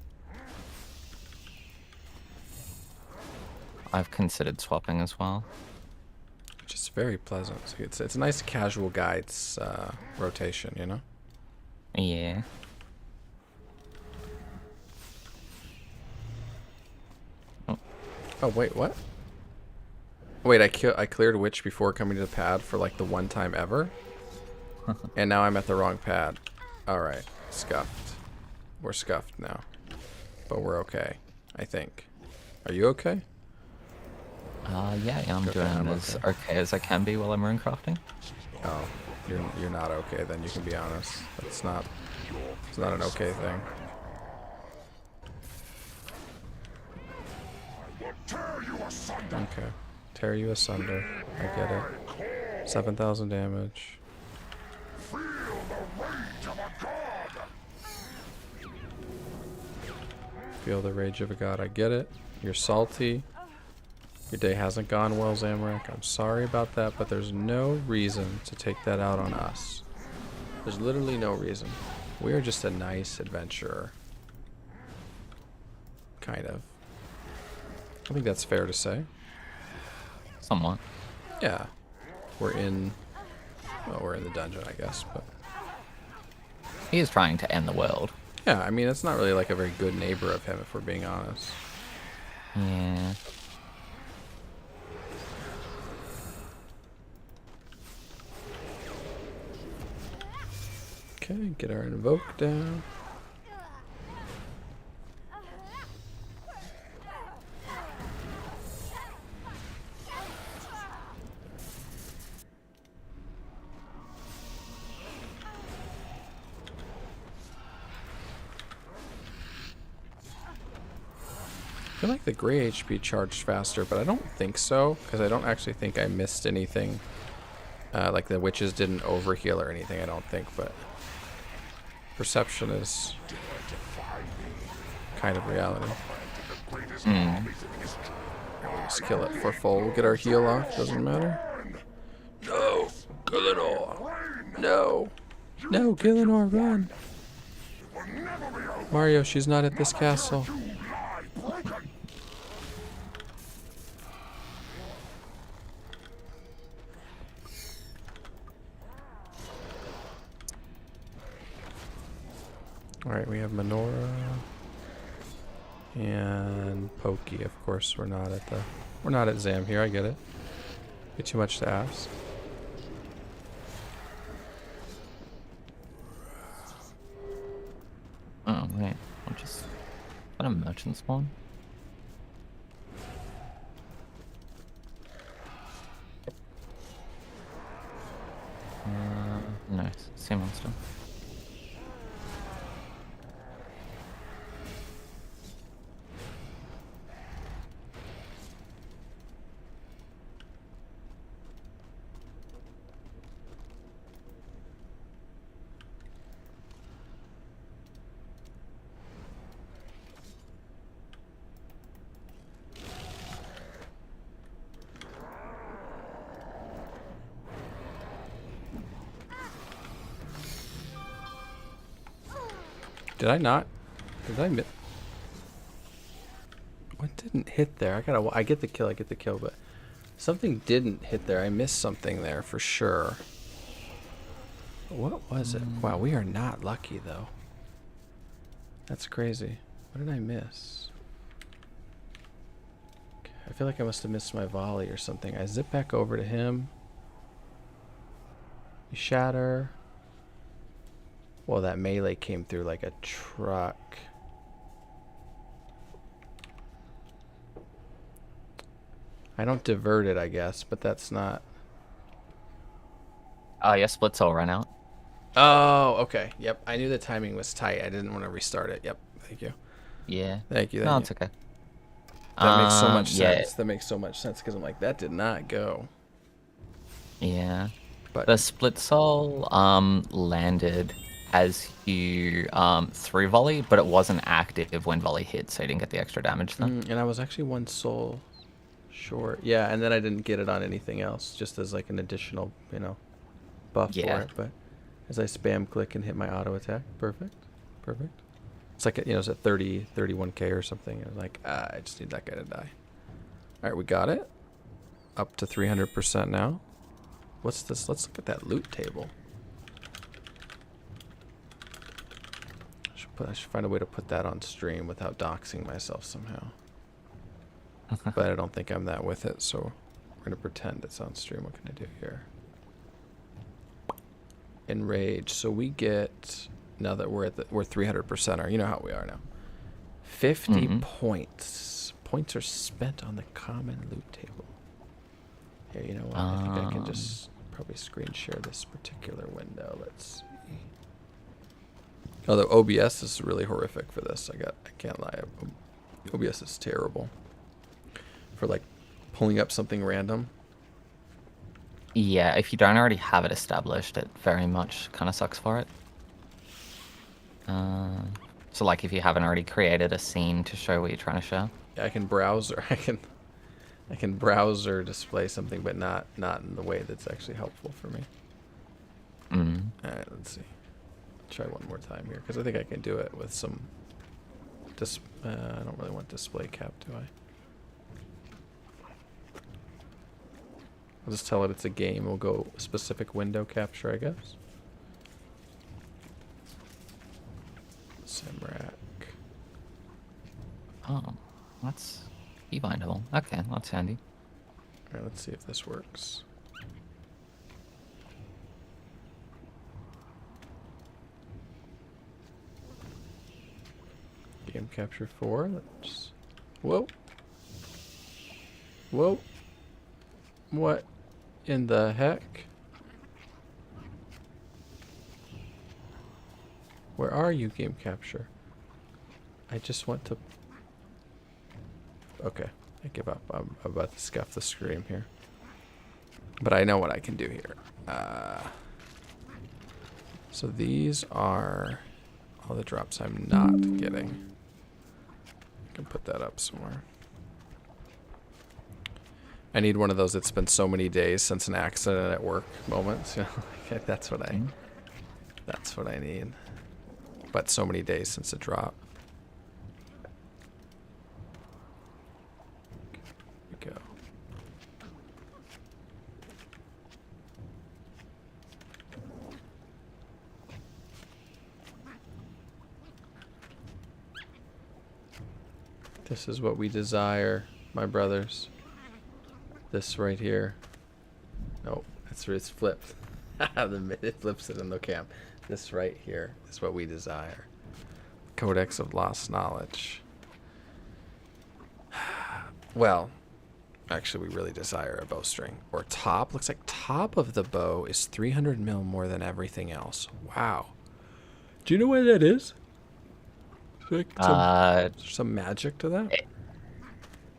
I've considered swapping as well. Which is very pleasant. So it's a nice casual guides rotation, you know? Yeah. Oh, wait, what? Wait, I cleared Witch before coming to the pad for like the one time ever? And now I'm at the wrong pad. Alright, scuffed. We're scuffed now. But we're okay, I think. Are you okay? Yeah, I'm Okay, doing I'm as okay. okay as I can be while I'm runecrafting. Oh, you're not okay then, you can be honest. It's not an okay thing. Tear you asunder. Okay. Tear you asunder. I get it. 7,000 damage. Feel the rage of a god. Feel the rage of a god. I get it. You're salty. Your day hasn't gone well, Zamorak. I'm sorry about that, but there's no reason to take that out on us. There's literally no reason. We are just a nice adventurer. Kind of. I think that's fair to say. Somewhat. Yeah. We're in... Well, we're in the dungeon, I guess, but... He is trying to end the world. Yeah, I mean, it's not really like a very good neighbor of him, if we're being honest. Yeah. Okay, get our invoke down. I feel like the gray HP charged faster, but I don't think so, because I don't actually think I missed anything. Like the witches didn't overheal or anything, I don't think, but perception is kind of reality. Let's kill it for full. We'll get our heal off, doesn't matter. No! Gillenor! No! No, Gillenor, run! Mario, she's not at this castle. Alright, we have Menorah and Pokey. Of course, we're not at Zam here, I get it. Be too much to ask. Oh, wait. I'll just... What a merchant spawn? No, sea monster. Did I not? Did I miss? What didn't hit there? I get the kill, but something didn't hit there. I missed something there for sure. What was it? Wow, we are not lucky though. That's crazy. What did I miss? Okay, I feel like I must have missed my volley or something. I zip back over to him. You shatter. Well, that melee came through like a truck. I don't divert it, I guess, but that's not... Oh, yeah, split soul run out. Oh, okay. Yep, I knew the timing was tight. I didn't want to restart it. Yep, thank you. Yeah. Thank you. No, Thank it's you. okay. That makes so much yeah. sense. That makes so much sense because I'm like, that did not go. Yeah. But The split soul landed as you threw volley, but it wasn't active when volley hit, so you didn't get the extra damage then. and I was actually one soul short. Yeah, and then I didn't get it on anything else, just as like an additional, buff for Yeah. it. But as I spam click and hit my auto attack, perfect. It's like it's at 31k or something. And I'm like, I just need that guy to die. All right, we got it. Up to 300% now. What's this? Let's look at that loot table. I should find a way to put that on stream without doxing myself somehow. But I don't think I'm that with it, so we're gonna pretend it's on stream. What can I do here? Enrage. So we get, now that we're 300%er. You know how we are now. 50 points. Points are spent on the common loot table. Here, you know what? I think I can just probably screen share this particular window. Let's see. Although OBS is really horrific for this. I can't lie. OBS is terrible for like pulling up something random. Yeah, if you don't already have it established, it very much kind of sucks for it. So like if you haven't already created a scene to show what you're trying to show. Yeah, I can browse or I can browse or display something, but not in the way that's actually helpful for me. All right, let's see. Try one more time here because I think I can do it with some. I don't really want display cap, do I? I'll just tell it it's a game. We'll go specific window capture, I guess. Zamorak. Oh, that's key-bindable. Okay, that's handy. Alright, let's see if this works. Game capture 4. Let's... Whoa. Whoa. What in the heck? Where are you, game capture? I just want to... Okay, I give up. I'm about to scuff the screen here. But I know what I can do here. So these are all the drops I'm not getting. I can put that up somewhere. I need one of those "it's been so many days since an accident at work" moments. You know, that's what I need. But so many days since a drop. Here we go. This is what we desire, my brothers. This right here. Nope, it's flipped. It flips it in the cam. This right here is what we desire. Codex of Lost Knowledge. Well, actually, we really desire a bowstring. Or top. Looks like top of the bow is 300 mil more than everything else. Wow. Do you know why that is? Like some magic to that?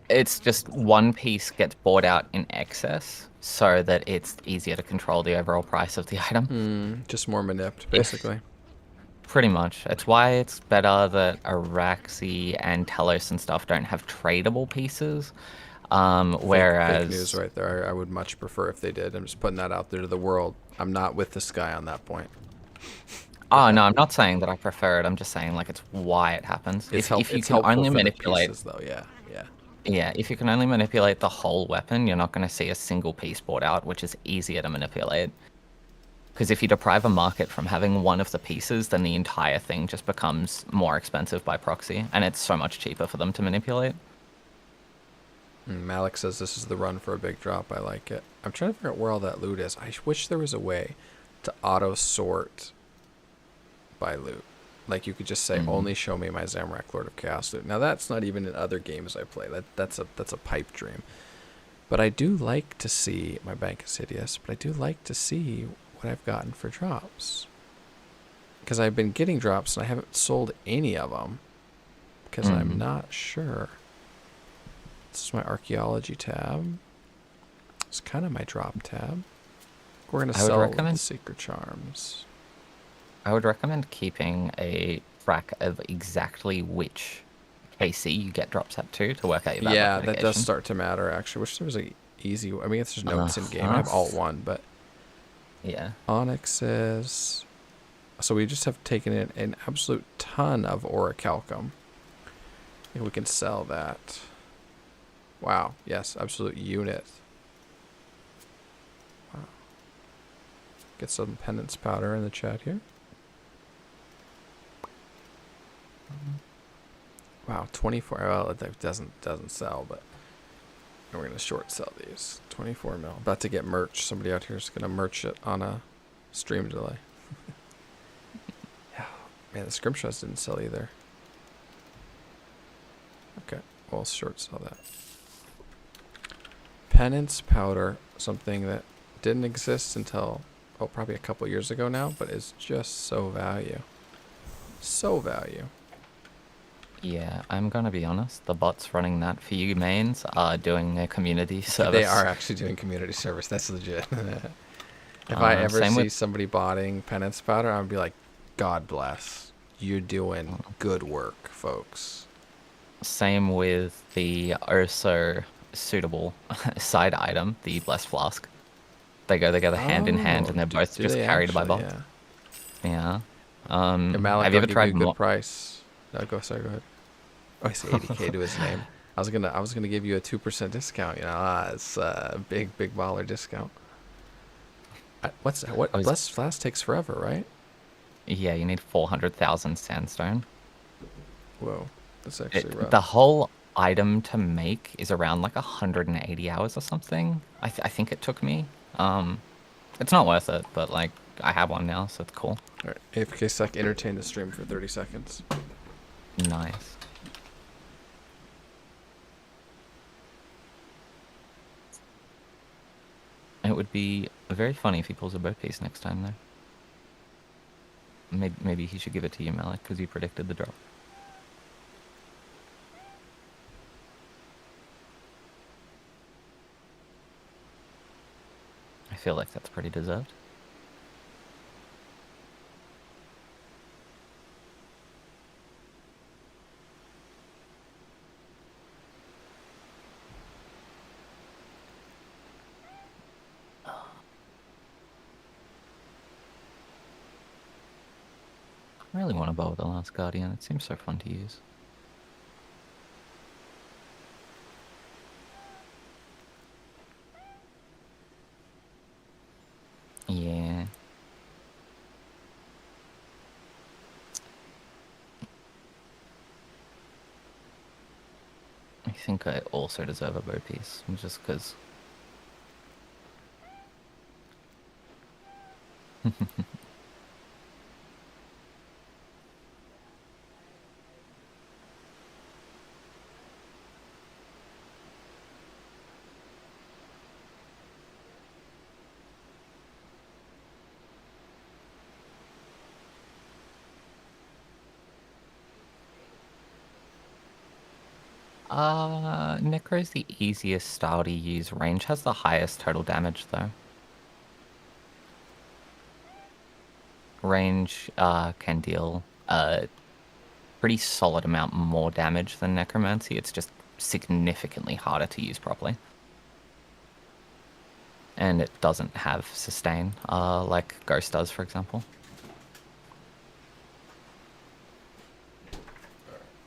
It's just one piece gets bought out in excess so that it's easier to control the overall price of the item. Just more manipped, basically. Pretty much. It's why it's better that Araxi and Telos and stuff don't have tradable pieces. Whereas... Fake news right there. I would much prefer if they did. I'm just putting that out there to the world. I'm not with this guy on that point. Oh, no, I'm not saying that I prefer it. I'm just saying, like, it's why it happens. If you can only manipulate... Pieces, though. Yeah. Yeah, if you can only manipulate the whole weapon, you're not going to see a single piece bought out, which is easier to manipulate. Because if you deprive a market from having one of the pieces, then the entire thing just becomes more expensive by proxy, and it's so much cheaper for them to manipulate. Malik says this is the run for a big drop. I like it. I'm trying to figure out where all that loot is. I wish there was a way to auto-sort by loot. Like you could just say, only show me my Zamorak Lord of Chaos loot. Now that's not even in other games I play. That's a pipe dream. But I do like to see my bank is hideous. But I do like to see what I've gotten for drops. Because I've been getting drops and I haven't sold any of them. Because I'm not sure. This is my archaeology tab. It's kind of my drop tab. We're gonna sell the secret charms. I would recommend keeping a track of exactly which KC you get drops at to work out your battle Yeah, that does start to matter, actually. Wish there was a easy... I mean, there's notes in game. I have Alt 1, but... Yeah. Onyxes... So we just have taken in an absolute ton of orichalcum. I think we can sell that. Wow. Yes, absolute unit. Wow. Get some penance powder in the chat here. Wow, 24. Well, it doesn't sell, but we're gonna short sell these. 24 mil. About to get merch. Somebody out here is gonna merch it on a stream delay. Yeah, man, the scrimshaws didn't sell either. Okay, we'll short sell that. Penance powder, something that didn't exist until probably a couple years ago now, but is just so value. So value. Yeah, I'm going to be honest. The bots running that for you mains are doing a community service. They are actually doing community service. That's legit. If I ever see somebody botting penance powder, I'd be like, God bless. You're doing good work, folks. Same with the also suitable side item, the Blessed Flask. They go together hand in hand, and they're both just carried by bots. Yeah. Malik, have you ever tried good price? No, sorry, go ahead. Oh, I see 80k to his name. I was gonna give you a 2% discount. It's a big baller discount. What I was, Blessed Flask takes forever, right? yeah, you need 400,000 sandstone. Whoa, that's actually rough. The whole item to make is around like 180 hours or something. I think it took me. It's not worth it, but like I have one now, so it's cool. All right, AFK Sec, entertain the stream for 30 seconds. Nice. It would be very funny if he pulls a bow piece next time, though. Maybe he should give it to you, Malik, because you predicted the drop. I feel like that's pretty deserved. I really want to bow with the Last Guardian. It seems so fun to use. Yeah. I think I also deserve a bow piece, just because. Necro's the easiest style to use. Range has the highest total damage, though. Range can deal a pretty solid amount more damage than Necromancy. It's just significantly harder to use properly. And it doesn't have sustain, like Ghost does, for example.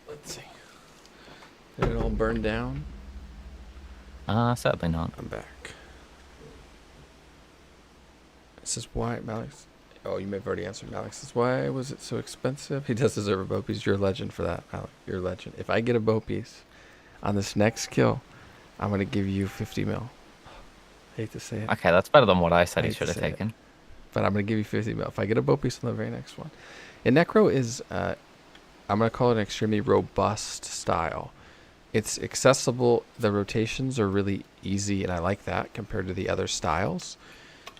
Let's see. Did it all burn down? Sadly not. I'm back. This is why Malix. Oh, you may have already answered Malix. This is why was it so expensive? He does deserve a bow piece. You're a legend for that, Malix. You're a legend. If I get a bow piece on this next kill, I'm gonna give you 50 mil. Hate to say it. Okay, that's better than what I said he hate should to have say it. taken. But I'm gonna give you 50 mil if I get a bow piece on the very next one. And Necro is, I'm gonna call it an extremely robust style. It's accessible. The rotations are really easy, and I like that compared to the other styles.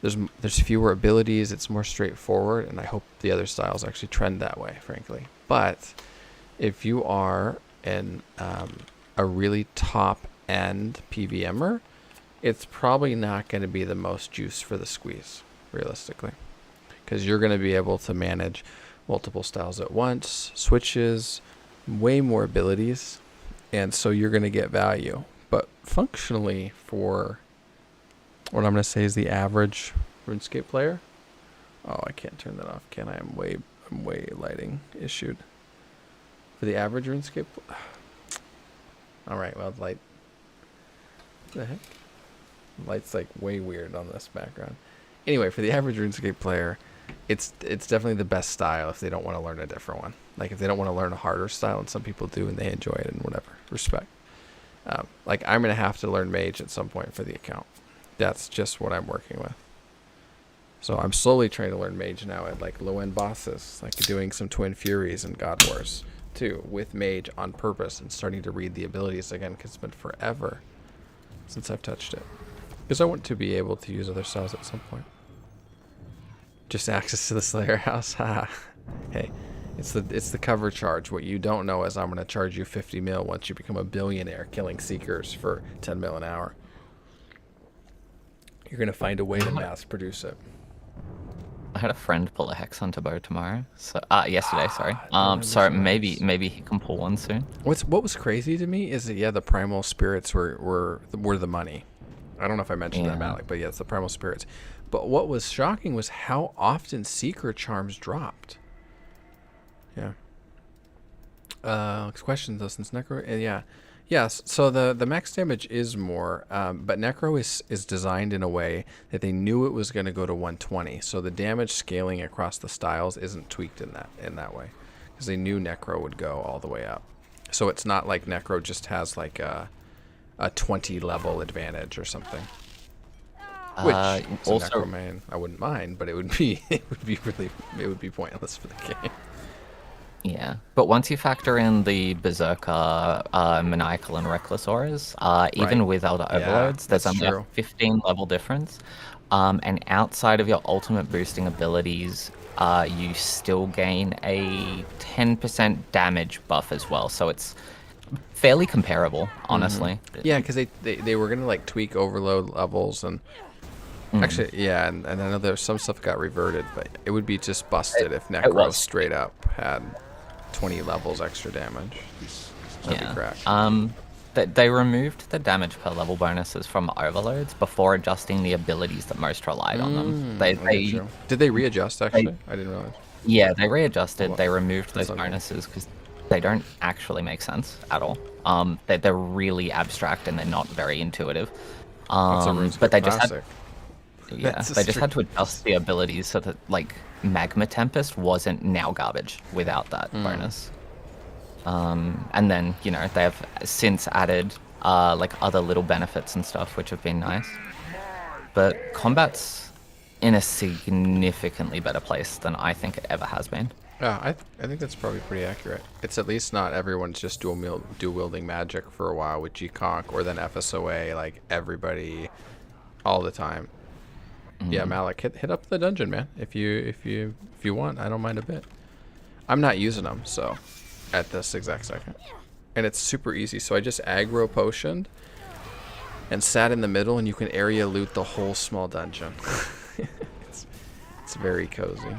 There's fewer abilities. It's more straightforward, and I hope the other styles actually trend that way, frankly. But if you are a really top end PVMer, it's probably not going to be the most juice for the squeeze, realistically, because you're going to be able to manage multiple styles at once, switches, way more abilities, and so you're going to get value. But functionally, for what I'm going to say is the average RuneScape player. Oh, I can't turn that off, can I? I'm way lighting issued. For the average RuneScape. All right, well, light. What the heck? Light's like way weird on this background. Anyway, for the average RuneScape player, it's definitely the best style if they don't want to learn a different one. Like if they don't want to learn a harder style, and some people do and they enjoy it and whatever. Respect. Like I'm gonna have to learn Mage at some point for the account. That's just what I'm working with. So I'm slowly trying to learn Mage now at like low end bosses, like doing some Twin Furies and God Wars too with Mage on purpose and starting to read the abilities again because it's been forever since I've touched it. Because I want to be able to use other styles at some point. Just access to the Slayer house. Hey, it's the cover charge. What you don't know is I'm going to charge you 50 mil once you become a billionaire killing Seekers for 10 mil an hour. You're going to find a way to mass produce it. I had a friend pull a Hex Hunter bow tomorrow. So yesterday, sorry. that So was nice. maybe he can pull one soon. What was crazy to me is that the primal spirits were the money. I don't know if I mentioned that, Malik, but yeah, it's the primal spirits. But what was shocking was how often Seeker charms dropped. Yeah. Questions though, since Necro, yeah, Yes, so the max damage is more, but Necro is designed in a way that they knew it was going to go to 120. So the damage scaling across the styles isn't tweaked in that way, because they knew Necro would go all the way up. So it's not like Necro just has like a 20 level advantage or something. Which as a also, Necro main, I wouldn't mind, but it would be pointless for the game. yeah. But once you factor in the Berserker, Maniacal, and Reckless auras, even Right. with Elder Yeah, Overloads, there's that's only true. a 15 level difference. And outside of your ultimate boosting abilities, you still gain a 10% damage buff as well. So it's fairly comparable, honestly. Yeah, because they were gonna like tweak overload levels and actually yeah, and I know there's some stuff got reverted, but it would be just busted if Necro was. straight up had 20 levels extra damage. That'd be crack. They removed the damage per level bonuses from overloads before adjusting the abilities that most relied on them. I get you. Did they readjust actually? I didn't realize. Yeah, they readjusted. Well, They removed those that's okay. bonuses because they don't actually make sense at all. They're really abstract and they're not very intuitive. That's a RuneScape But they just had, classic. yeah, That's a they just had to strict- adjust the abilities so that like Magma Tempest wasn't now garbage without that Hmm. bonus. And then they have since added like other little benefits and stuff, which have been nice. But combat's in a significantly better place than I think it ever has been. Yeah, I think that's probably pretty accurate. It's at least not everyone's just dual wielding magic for a while with G-Conk or then FSOA, like everybody all the time. Yeah, Malik, hit up the dungeon, man. If you want, I don't mind a bit. I'm not using them, so at this exact second. And it's super easy. So I just aggro potioned and sat in the middle, and you can area loot the whole small dungeon. It's very cozy.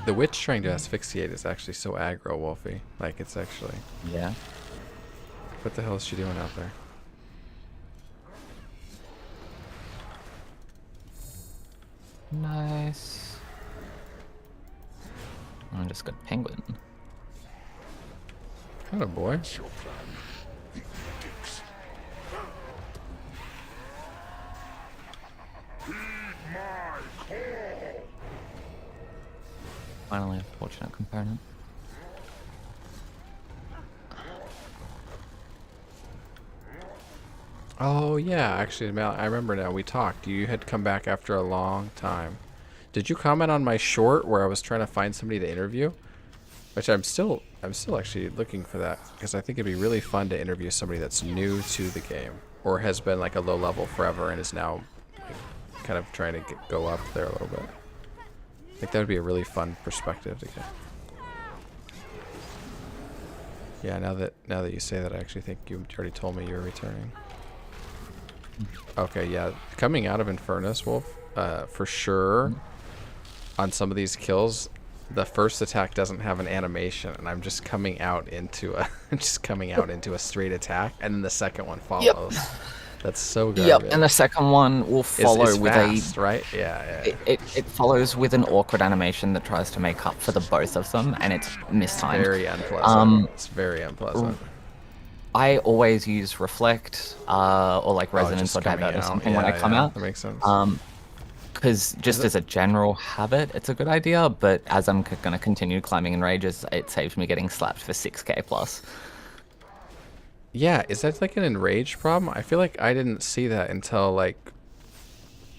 The witch trying to asphyxiate is actually so aggro, Wolfie. Like, it's actually... Yeah. What the hell is she doing out there? Nice. I just got penguin. Hello, boy. What's your plan? The edicts. Heed my call. Finally, a fortunate component. Oh, yeah, actually, Mal, I remember now. We talked. You had come back after a long time. Did you comment on my short where I was trying to find somebody to interview? Which I'm still actually looking for that, because I think it'd be really fun to interview somebody that's new to the game or has been like a low level forever and is now like, kind of trying to go up there a little bit. I think that would be a really fun perspective to get. Yeah, now that you say that, I actually think you already told me you were returning. Okay, yeah, coming out of Infernus, Wolf, for sure. On some of these kills, the first attack doesn't have an animation, and I'm just coming out into a straight attack, and then the second one follows. That's so garbage. Yep, and the second one will follow It's with fast, right? Yeah. it follows with an awkward animation that tries to make up for the both of them, and it's mistimed. Very unpleasant. It's very unpleasant. I always use Reflect or like Resonance just or coming Divert or out. something when I come out. That makes sense. Because just as a general habit, it's a good idea, but as I'm going to continue climbing in rages, it saves me getting slapped for 6k plus. Yeah, is that like an enrage problem? I feel like I didn't see that until like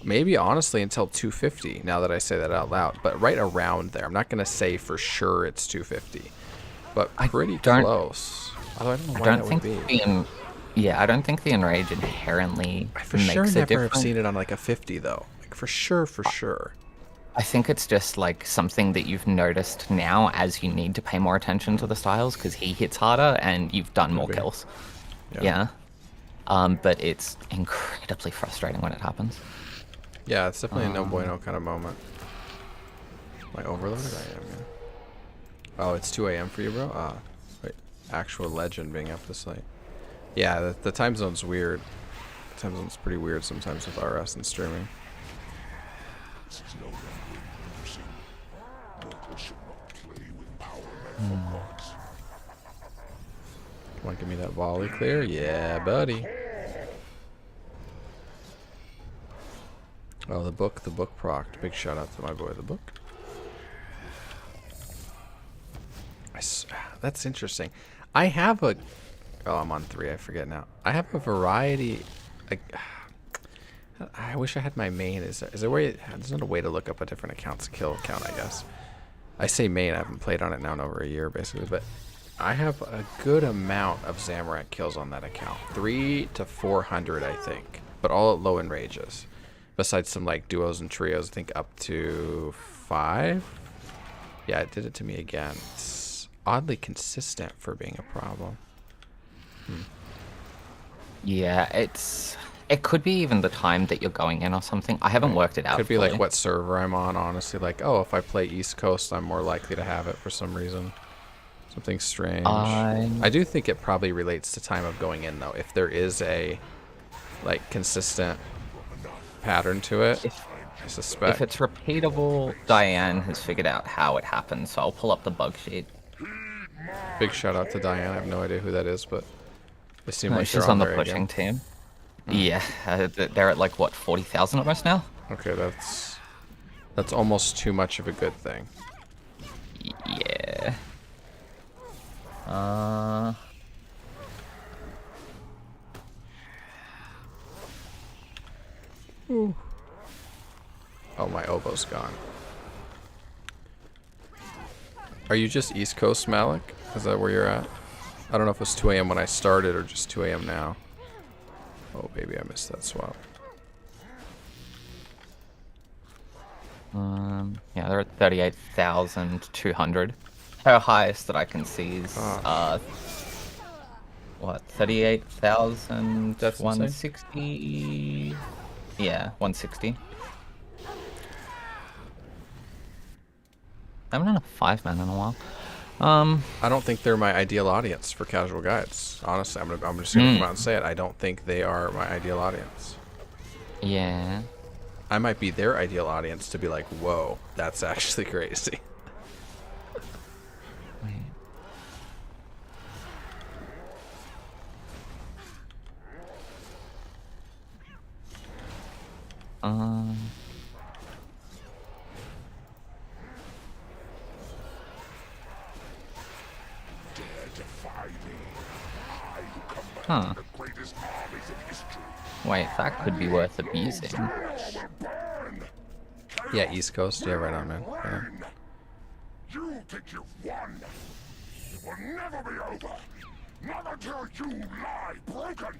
maybe honestly until 250, now that I say that out loud, but right around there. I'm not going to say for sure it's 250, but pretty close. Although I don't know why that would be. I don't think the enrage inherently I for makes sure a never difference. have seen it on like a 50 though. Like for sure. I think it's just like something that you've noticed now as you need to pay more attention to the styles because he hits harder and you've done more Maybe. kills. Yeah. But it's incredibly frustrating when it happens. Yeah, it's definitely a no bueno kind of moment. Am I overloaded? I am, yeah. Oh, it's 2 a.m. for you, bro? Ah, wait. Actual legend being up this late. Yeah, the time zone's weird. The time zone's pretty weird sometimes with RS and streaming. This is no longer amusing. Mortals should not play with power meant for gods. Come on, give me that volley clear. Yeah, buddy. Oh, the book procced. Big shout out to my boy, the book. That's interesting. I have a... Oh, I'm on 3. I forget now. I have a variety... I wish I had my main. Is there a way... There's not a way to look up a different account's kill count, I guess. I say main. I haven't played on it now in over a year, basically. But I have a good amount of Zamorak kills on that account. 300 to 400, I think. But all at low enrages. Besides some like duos and trios, I think up to 5. Yeah, it did it to me again. It's oddly consistent for being a problem. Yeah, it could be even the time that you're going in or something. I haven't worked it out. Could be fully. like what server I'm on, honestly. Like, oh, if I play East Coast, I'm more likely to have it for some reason. Something strange. I do think it probably relates to time of going in, though. If there is a like consistent pattern to it, I suspect. If it's repeatable, Diane has figured out how it happens, so I'll pull up the bug sheet. Big shout out to Diane. I have no idea who that is, but they seem like She's they're on the there pushing again. team. Yeah, they're at like, what, 40,000 almost now? Okay, that's almost too much of a good thing. Yeah. Ooh. Oh, my oboe's gone. Are you just East Coast, Malik? Is that where you're at? I don't know if it was 2 a.m. when I started or just 2 a.m. now. Oh, baby, I missed that swap. Yeah, they're at 38,200. Her highest that I can see is, what, 38,160? Yeah, 160. I haven't done a 5-man in a while. I don't think they're my ideal audience for casual guides. Honestly, I'm just gonna come out and say it. I don't think they are my ideal audience. Yeah. I might be their ideal audience to be like, whoa, that's actually crazy. Wait. Huh. Wait, that could be worth abusing. Yeah, East Coast. Yeah, right on, man. Yeah. You think you've won? It will never be over. Not until you lie broken.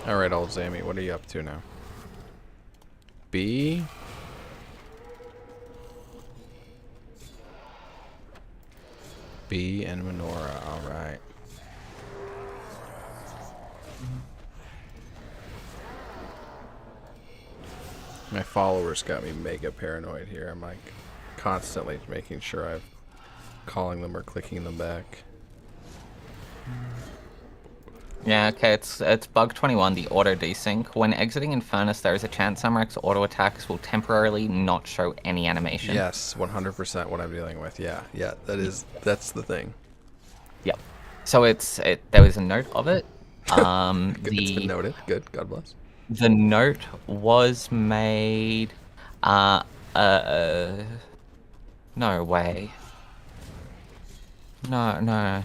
All right, old Zammy, what are you up to now? B. B and Menorah. All right. My followers got me mega paranoid here. I'm like constantly making sure I'm calling them or clicking them back. Yeah, okay, it's bug 21, the auto desync. When exiting Infernus, there is a chance Zamorak's auto attacks will temporarily not show any animation. Yes, 100% what I'm dealing with. Yeah, that's the thing. Yep. So there was a note of it. It's been noted. Good. God bless. The note was made. No way. No.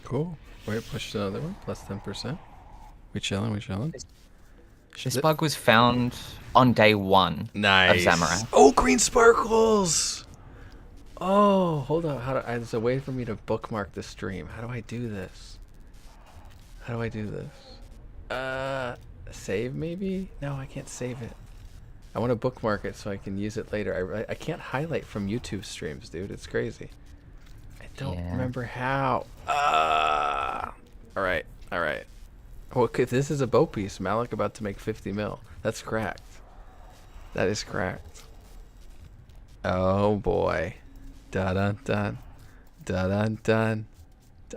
Cool. Wait, pushed another one. Plus 10%. We chilling. This bug was found on day 1 Nice. of Zamorak. Oh, green sparkles. Oh, hold on. There's a way for me to bookmark the stream. How do I do this? Save maybe? No, I can't save it. I want to bookmark it so I can use it later. I can't highlight from YouTube streams, dude. It's crazy. I don't remember how. All right. Well, this is a bow piece. Malik about to make 50 mil. That's cracked. That is cracked. Oh boy. Dun dun dun. Dun dun dun.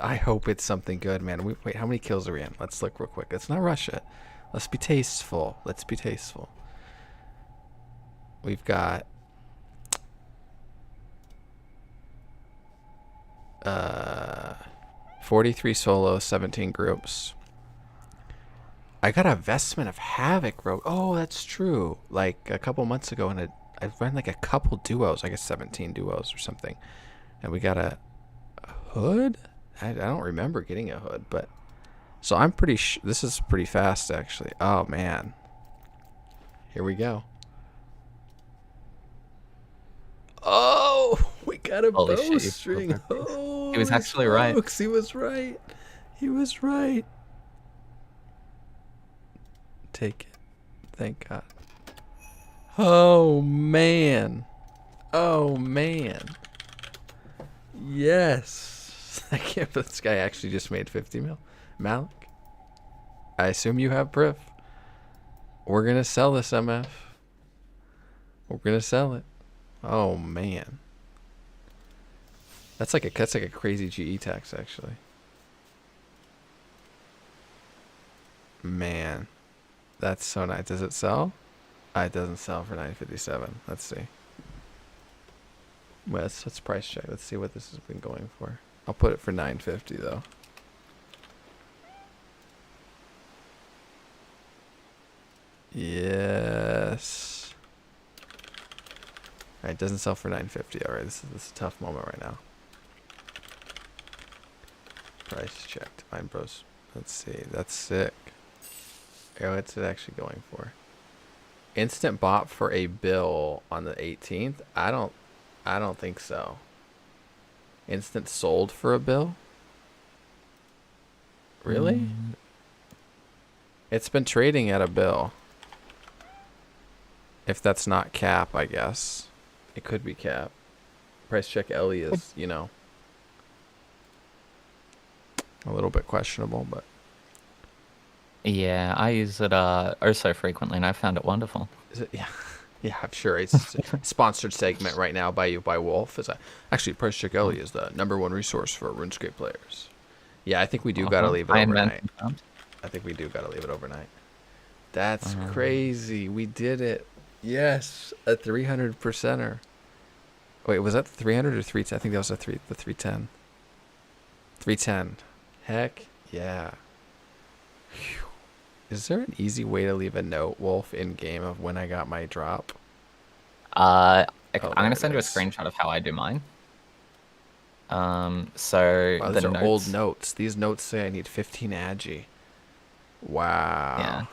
I hope it's something good, man. Wait, how many kills are we in? Let's look real quick. Let's not rush it. Let's be tasteful. Let's be tasteful. We've got 43 solos, 17 groups. I got a Vestment of Havoc rogue. Oh, that's true. Like a couple months ago, I ran like a couple duos, I guess 17 duos or something. And we got a hood? I don't remember getting a hood, but... So I'm pretty this is pretty fast, actually. Oh, man. Here we go. Oh, we got a Holy shit, you bowstring. perfect. Oh, He was actually right. He was right. He was right. Take it. Thank God. Oh, man. Oh, man. Yes. I can't believe this guy actually just made 50 mil. Malik, I assume you have Priv. We're going to sell this, MF. We're going to sell it. Oh, man. That's like a crazy GE tax, actually. Man. That's so nice. Does it sell? It doesn't sell for 957. Let's see. Well, let's price check. Let's see what this has been going for. I'll put it for 950 though. Yes. Alright, it doesn't sell for 950. Alright, this is a tough moment right now. Price checked. Mine bros. Let's see. That's sick. Hey, what's it actually going for? Instant bot for a bill on the 18th? I don't think so. Instant sold for a bill? Really? It's been trading at a bill. If that's not cap, I guess. It could be cap. Price check Ellie is, you know, a little bit questionable, but... Yeah, I use it oh so frequently, and I found it wonderful. Is it? Yeah. Yeah, I'm sure. It's a sponsored segment right now by Wolf. Actually, Price Check Ellie is the #1 resource for RuneScape players. Yeah, I think we do gotta leave it overnight. I think we do gotta leave it overnight. That's crazy. We did it. Yes, a 300%er. Wait, was that 300 or 310? I think that was the 310. 310. Heck yeah. Whew. Is there an easy way to leave a note, Wolf, in game of when I got my drop? I'm gonna send you a screenshot of how I do mine. So wow, these are old notes. These notes say I need 15 agi. Wow. Yeah.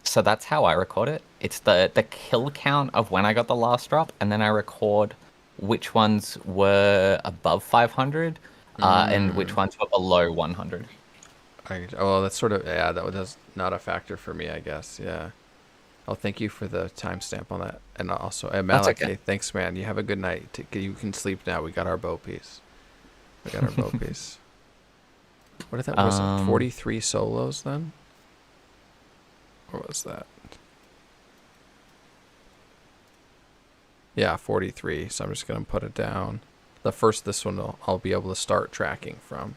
So that's how I record it. It's the kill count of when I got the last drop, and then I record which ones were above 500, and which ones were below 100. Well, that's sort of, yeah, that was not a factor for me, I guess. Yeah. Oh, thank you for the timestamp on that. And also, Malik, okay. Hey, thanks, man. You have a good night. You can sleep now. We got our bow piece. What if that was 43 solos then? Or was that? Yeah, 43. So I'm just going to put it down. This one I'll be able to start tracking from.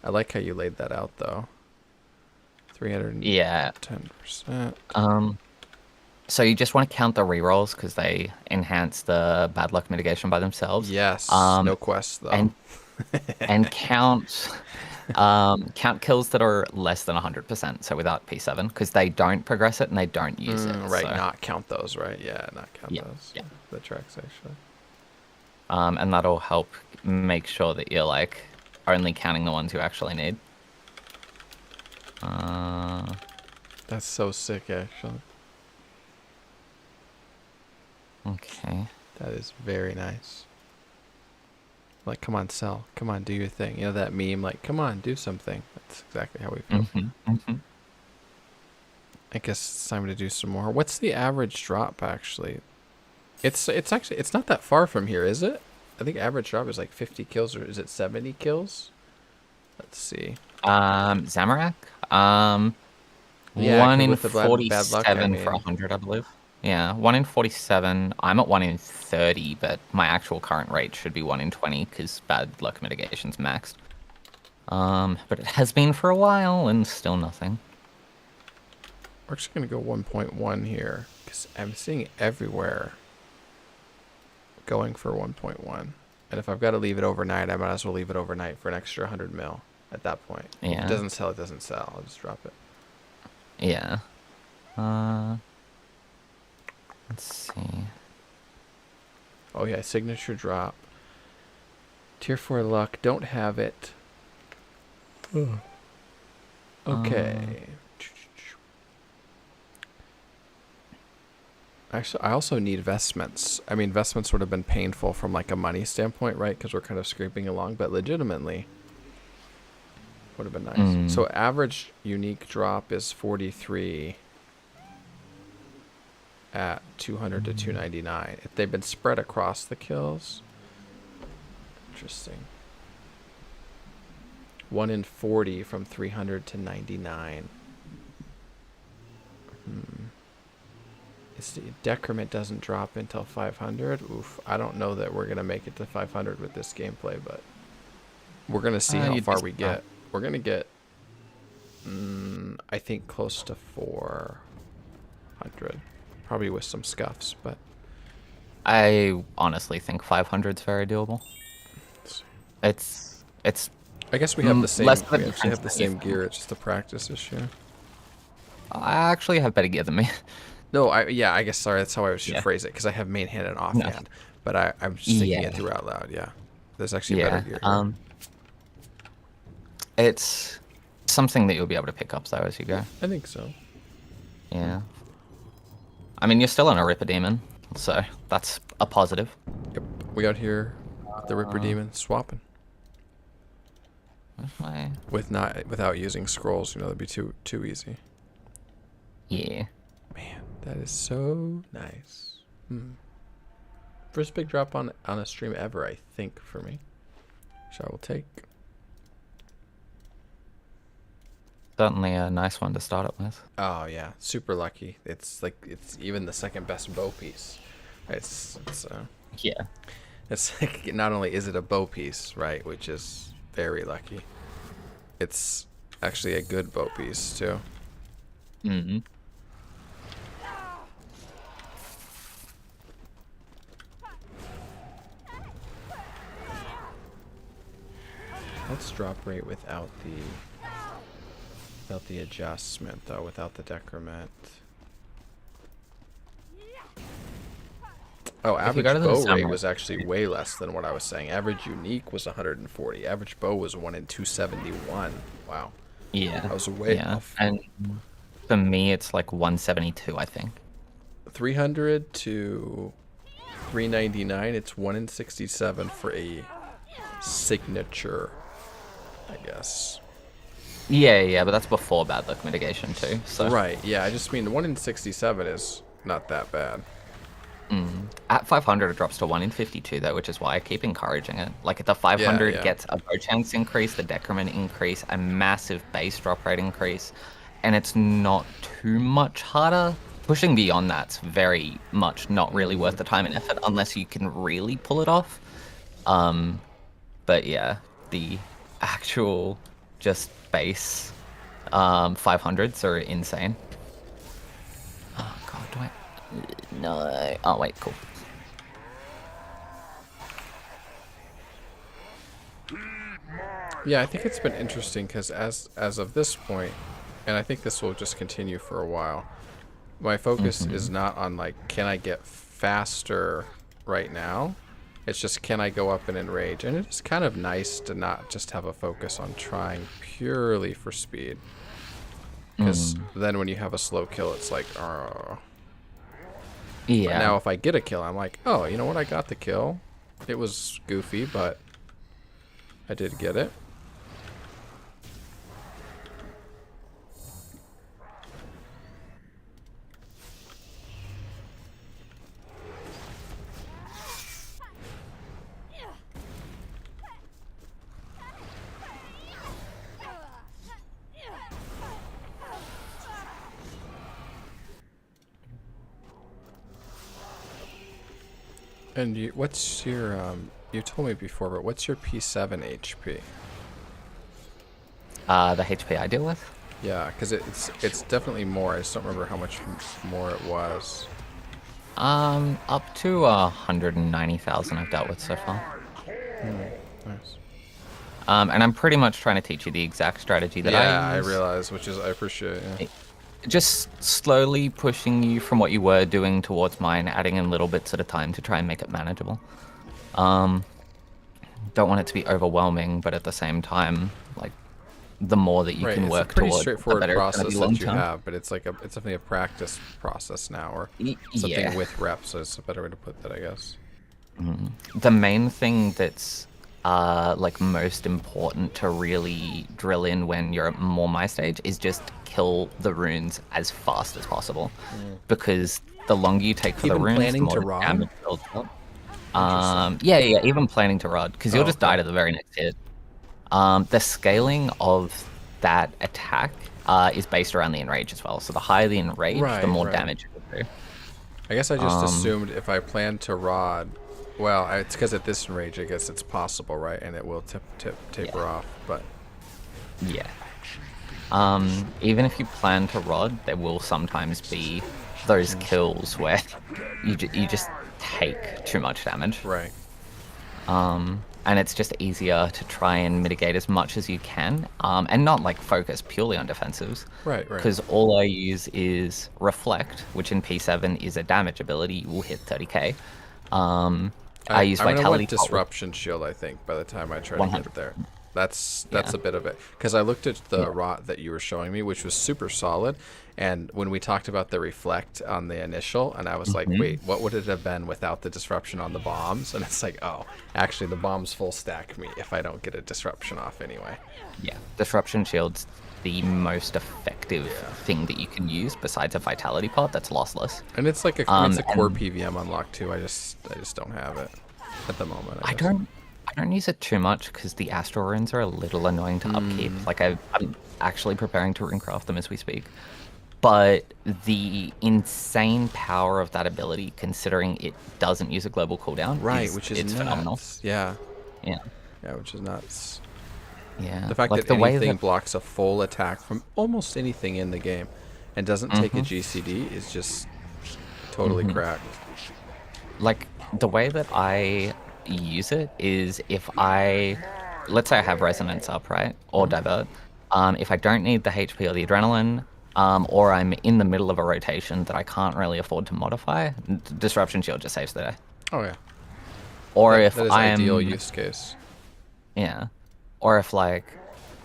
I like how you laid that out, though. 310%. Yeah. So you just want to count the rerolls because they enhance the bad luck mitigation by themselves. Yes. No quests, though. And count kills that are less than 100%, so without P7, because they don't progress it and they don't use it. Right, so. Not count those, right? Yeah, not count those. Yeah. The tracks, actually. And that'll help make sure that you're, like, only counting the ones you actually need. That's so sick, actually. Okay. That is very nice. Like, come on, sell. Come on, do your thing. You know that meme, like, come on, do something. That's exactly how we feel. I guess it's time to do some more. What's the average drop, actually? It's not that far from here, is it? I think average drop is like 50 kills, or is it 70 kills? Let's see. Zamorak? Yeah, 1 in with the bad luck, 47 for 100, I believe. Yeah, 1 in 47. I'm at 1 in 30, but my actual current rate should be 1 in 20 because bad luck mitigation's maxed. But it has been for a while and still nothing. We're actually going to go 1.1 here because I'm seeing everywhere going for 1.1. And if I've got to leave it overnight, I might as well leave it overnight for an extra 100 mil at that point. If Yeah. it doesn't sell, it doesn't sell. I'll just drop it. Yeah. Let's see. Oh yeah, signature drop. Tier 4 luck. Don't have it. Okay. Actually, I also need vestments. I mean, vestments would have been painful from like a money standpoint, right? Because we're kind of scraping along, but legitimately would have been nice. So average unique drop is 43 at 200 to 299. If they've been spread across the kills, interesting. 1 in 40 from 300 to 99. It's the decrement doesn't drop until 500. Oof, I don't know that we're gonna make it to 500 with this gameplay, but we're gonna see how far we get. We're gonna get, I think, close to 400, probably with some scuffs, but I honestly think 500 is very doable. It's I guess we have the same. less of a We actually have the defense same than gear. It's just a practice issue. I actually have better gear than me. No, I guess sorry. That's how I should Yeah. phrase it because I have main hand and off No. hand, but I'm just thinking Yeah. it through out loud. Yeah, there's actually better gear. Here. It's something that you'll be able to pick up though as you go. I think so. Yeah. I mean, you're still on a Ripper Demon, so that's a positive. Yep, we out here with the Ripper Demon swapping Where's my... without using scrolls. You know, that'd be too easy. Yeah. Man, that is so nice. First big drop on a stream ever, I think, for me. Which I will take. Certainly a nice one to start it with. Oh yeah, super lucky. It's like it's even the second best bow piece. It's Yeah. It's like not only is it a bow piece, right, which is very lucky. It's actually a good bow piece too. Mm-hmm. Let's drop rate without the adjustment though, without the decrement. Oh, average go to the bow rate Zamorak- was actually way less than what I was saying. Average unique was 140. Average bow was 1 in 271. Wow. Yeah. That was way off. And for me, it's like 172, I think. 300 to 399. It's 1 in 67 for a signature, I guess. Yeah, but that's before bad luck mitigation too. So Right. Yeah. I just mean 1 in 67 is not that bad. at 500 it drops to 1 in 52 though, which is why I keep encouraging it. Like the 500 Yeah. gets a bow chance increase, the decrement increase, a massive base drop rate increase, and it's not too much harder. Pushing beyond that's very much not really worth the time and effort unless you can really pull it off. But yeah, the actual just base 500s are insane. Oh god, do I... No. Oh wait, cool. Yeah, I think it's been interesting because as of this point, and I think this will just continue for a while, my focus is not on like, can I get faster right now? It's just, can I go up and enrage? And it's kind of nice to not just have a focus on trying purely for speed. Because then when you have a slow kill, it's like, oh. Yeah. But now if I get a kill, I'm like, oh, you know what? I got the kill. It was goofy, but I did get it. And what's your, you told me before, but what's your P7 HP? the HP I deal with. Yeah, because it's definitely more. I just don't remember how much more it was. Up to 190,000 I've dealt with so far. Nice. And I'm pretty much trying to teach you the exact strategy that I use. realize, which is I appreciate. Yeah. Just slowly pushing you from what you were doing towards mine, adding in little bits at a time to try and make it manageable. Don't want it to be overwhelming, but at the same time, like, the more that you can work it's a pretty towards, the straightforward better it's process gonna be that you long-term. have, but it's like it's definitely a practice process now, or something Yeah. with reps. So it's a better way to put that, I guess. The main thing that's like most important to really drill in when you're at more my stage is just kill the runes as fast as possible, because the longer you take for Even the runes, the planning more to the rod? damage builds up. Yeah, even planning to rod, because you'll just die okay. to the very next hit. The scaling of that attack is based around the enrage as well. So the higher the enrage, the more damage it will do. I guess I just assumed if I plan to rod, well, it's because at this enrage, I guess it's possible, right? And it will taper off, but Yeah. Even if you plan to rod, there will sometimes be those kills where you just take too much damage. right. And it's just easier to try and mitigate as much as you can, and not like focus purely on defensives. Right. Because all I use is Reflect, which in P7 is a damage ability. You will hit 30k. I use I'm gonna Vitality want Disruption Shield, I think, by the time I try to 100. get there. That's Yeah. a bit of it. Because I looked at the rot that you were showing me, which was super solid. And when we talked about the Reflect on the initial, and I was like, wait, what would it have been without the Disruption on the bombs? And it's like, oh, actually, the bombs full stack me if I don't get a Disruption off anyway. Yeah, Disruption Shield's the most effective thing that you can use besides a Vitality pot that's lossless. And it's like it's a core and- PVM unlock too. I just don't have it at the moment. I guess. don't use it too much because the Astral Runes are a little annoying to upkeep. Like I'm actually preparing to runecraft them as we speak. But the insane power of that ability, considering it doesn't use a global cooldown, which is it's nuts. phenomenal. Yeah, Yeah, which is nuts. yeah. The fact like that the way anything that blocks a full attack from almost anything in the game and doesn't take a GCD is just totally cracked. like the way that I use it is if let's say I have Resonance up, right, or Divert. If I don't need the HP or the Adrenaline, or I'm in the middle of a rotation that I can't really afford to modify, Disruption Shield just saves the day. Oh yeah, Or if that is I'm ideal use case. Yeah. Or if, like,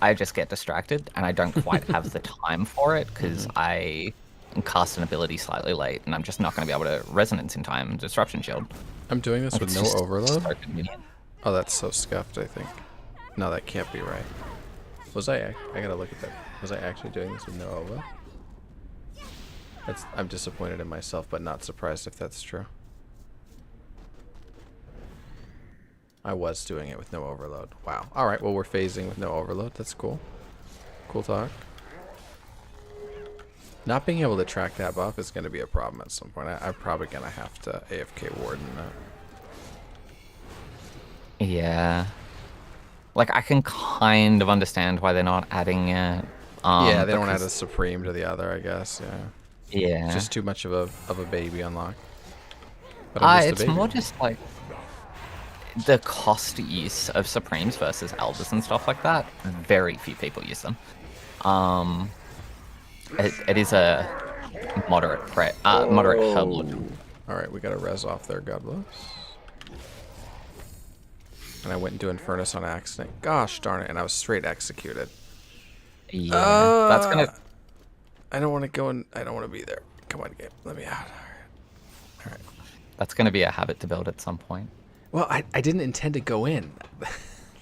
I just get distracted and I don't quite have the time for it because I cast an ability slightly late and I'm just not going to be able to Resonance in time, Disruption Shield. I'm doing this Like, with it's no just overload. so convenient. Oh, that's so scuffed. I think. No, that can't be right. Was I gotta look at that. Was I actually doing this with no overload? I'm disappointed in myself, but not surprised if that's true. I was doing it with no overload. Wow. All right. Well, we're phasing with no overload. That's cool. Cool talk. Not being able to track that buff is going to be a problem at some point. I'm probably going to have to AFK Warden that. Yeah. Like, I can kind of understand why they're not adding it. Yeah, they don't add a because- Supreme to the other, I guess. Yeah. Yeah. It's just too much of a baby unlock. But I miss the It's baby. more just like the cost use of Supremes versus Elders and stuff like that. Very few people use them. It is a moderate moderate herb lord. All right, we got a res off there. God bless. And I went into Infernus on accident. Gosh darn it! And I was straight executed. Yeah, that's gonna. I don't want to go in. I don't want to be there. Come on, game. Let me out. All right. That's gonna be a habit to build at some point. Well, I didn't intend to go in.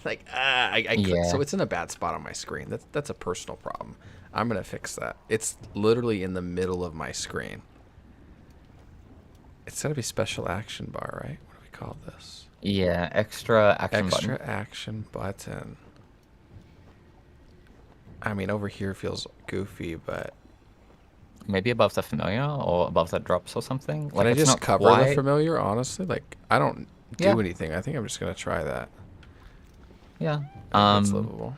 Like, I clicked. Yeah. So it's in a bad spot on my screen. That's a personal problem. I'm gonna fix that. It's literally in the middle of my screen. It's gotta be special action bar, right? What do we call this? Yeah, extra action Extra button. action button. I mean, over here feels goofy, but Maybe above the familiar or above the drops or something. can I it's just not cover quite... the familiar? Honestly, like I don't do Yeah. anything. I think I'm just gonna try that. Yeah. It's livable.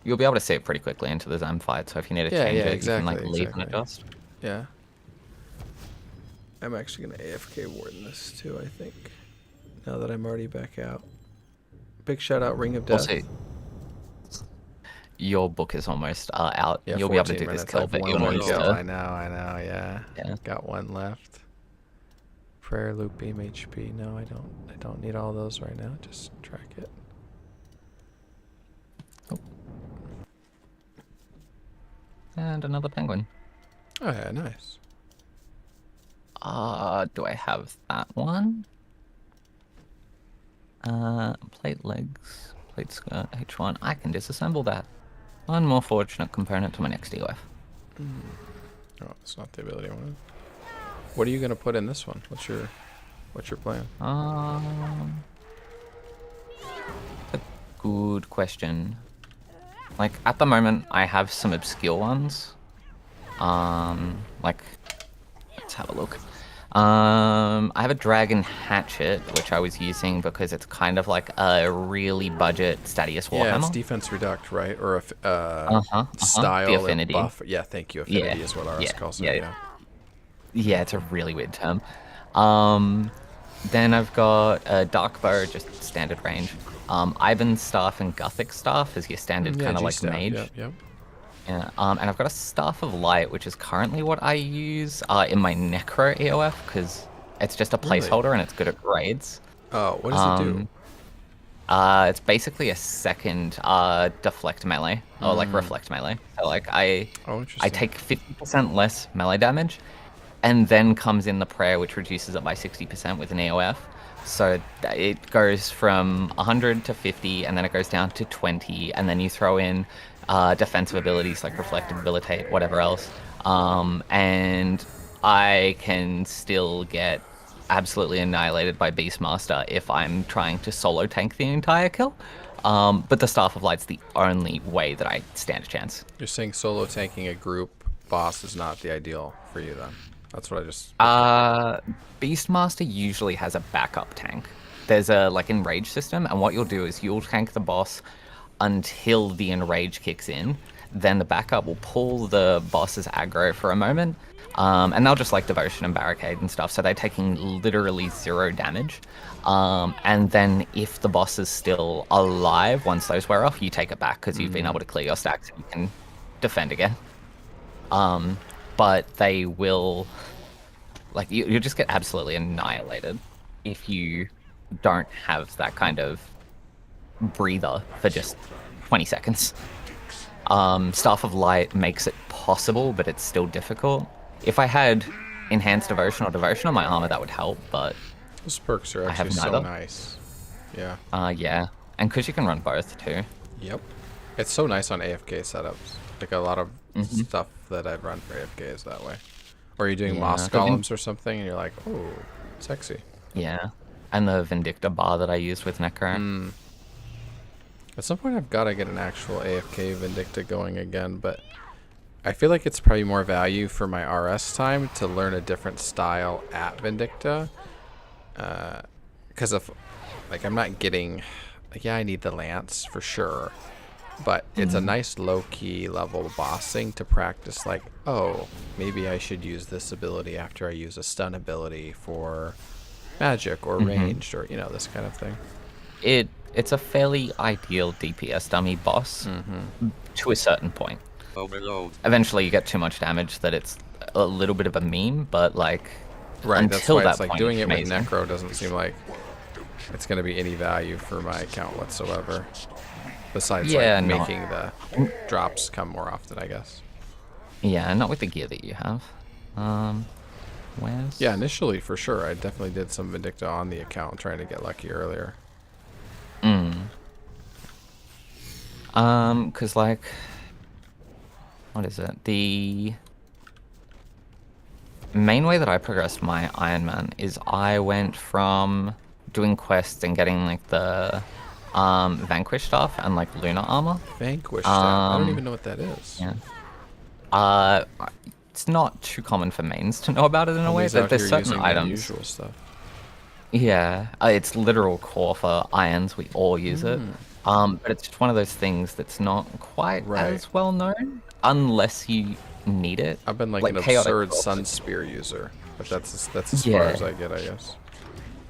you'll be able to see it pretty quickly into the Zam fight. So if you need to Yeah, change yeah, it, exactly, you can like leave exactly. and adjust. Yeah. I'm actually gonna AFK warden this too, I think. Now that I'm already back out. Big shout out Ring of Death. Also, your book is almost out. Yeah, You'll be able to 14 do this minutes. kill, I've but one you'll more need kill. to. I know, yeah. Yeah. Got one left. Prayer loop beam HP. No, I don't need all those right now. Just track it. And another penguin. Oh yeah, nice. Do I have that one? Plate legs, plate skirt, H1. I can disassemble that. One more fortunate component to my next EOF. Oh, that's not the ability I wanted. What are you gonna put in this one? What's your plan? A good question. Like at the moment, I have some obscure ones. Like let's have a look. I have a dragon hatchet, which I was using because it's kind of like a really budget Stadius Warhammer. Yeah, it's defense reduct, right? Or a style The and affinity. buff. Yeah, thank you. Affinity Yeah, is what RS yeah, calls it. yeah. Yeah. Yeah, it's a really weird term. Then I've got a dark bow, just standard range. Ivan's staff and Gothic staff is your standard kind of like G-staff, mage. Yep. Yeah, and I've got a Staff of Light, which is currently what I use in my Necro EOF, because it's just a Really? placeholder and it's good at raids. Oh, what does it do? It's basically a second deflect melee, or like reflect melee. So like I interesting. take 50% less melee damage, and then comes in the prayer, which reduces it by 60% with an EOF. So it goes from 100 to 50, and then it goes down to 20, and then you throw in defensive abilities like Reflect, Debilitate, whatever else. And I can still get absolutely annihilated by Beastmaster if I'm trying to solo tank the entire kill. But the Staff of Light's the only way that I stand a chance. You're saying solo tanking a group boss is not the ideal for you then? That's what I just... Beastmaster usually has a backup tank. There's a like enrage system, and what you'll do is you'll tank the boss until the enrage kicks in. Then the backup will pull the boss's aggro for a moment, and they'll just like devotion and barricade and stuff. So they're taking literally 0 damage. And then if the boss is still alive once those wear off, you take it back because you've been able to clear your stacks and you can defend again. But they will, like, you'll just get absolutely annihilated if you don't have that kind of breather for just 20 seconds. Staff of Light makes it possible, but it's still difficult. If I had Enhanced Devotion or Devotion on my armor, that would help, but... Those perks are I have actually so neither. nice. Yeah. Yeah. And because you can run both, too. Yep. It's so nice on AFK setups. Like a lot of stuff that I've run for AFK is that way. Or you're doing Yeah, Moss the Vin- Golems or something, and you're like, oh, sexy. Yeah. And the Vindicta bar that I used with Necro. At some point, I've got to get an actual AFK Vindicta going again, but I feel like it's probably more value for my RS time to learn a different style at Vindicta. Because of, like, I'm not getting, like, yeah, I need the Lance for sure, but it's a nice low-key level bossing to practice, like, oh, maybe I should use this ability after I use a stun ability for magic or ranged or, you know, this kind of thing. It's a fairly ideal DPS dummy boss to a certain point. Overload. Eventually, you get too much damage that it's a little bit of a meme, but like Right, that's until why that it's like point, doing it with amazing. Necro doesn't seem like it's going to be any value for my account whatsoever. Besides, Yeah, like, no. making the drops come more often, I guess. Yeah, not with the gear that you have. Where's... Yeah, initially, for sure. I definitely did some Vindicta on the account trying to get lucky earlier. Cause like, what is it? The main way that I progressed my Iron Man is I went from doing quests and getting like the Vanquish stuff and like Lunar armor. Vanquish stuff. I don't even know what that is. Yeah. It's not too common for mains to know about it in a way, He's but out there's here certain using items. unusual stuff. Yeah, it's literal core for irons. We all use it. But it's just one of those things that's not quite Right. as well known unless you need it. I've been like an chaotic absurd Corpse- Sun Spear user, but that's as far Yeah. as I get, I guess.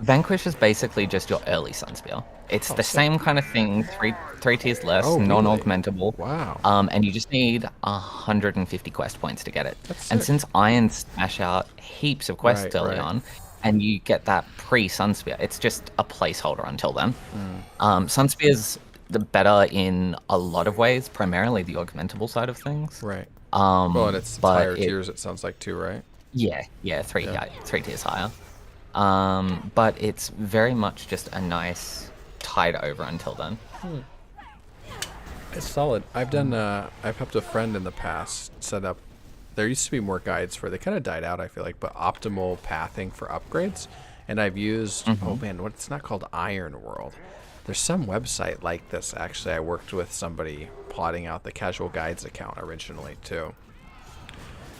Vanquish is basically just your early Sunspear. It's Oh, the sick. same kind of thing, three tiers less, Oh, really? non-augmentable. Wow. And you just need 150 quest points to get it. That's And sick. since Irons smash out heaps of quests Right, early right. on, and you get that pre-Sunspear, it's just a placeholder until then. Hmm. Sunspear's the better in a lot of ways, primarily the augmentable side of things. Right. Well, and it's But higher tiers, it sounds like, too, right? yeah, three Yeah. tiers higher. But it's very much just a nice tide over until then. It's solid. I've helped a friend in the past set up. There used to be more guides for. They kind of died out, I feel like, but optimal pathing for upgrades. And I've used. Oh man, what's not called Iron World. There's some website like this. Actually, I worked with somebody plotting out the Casual Guides account originally too,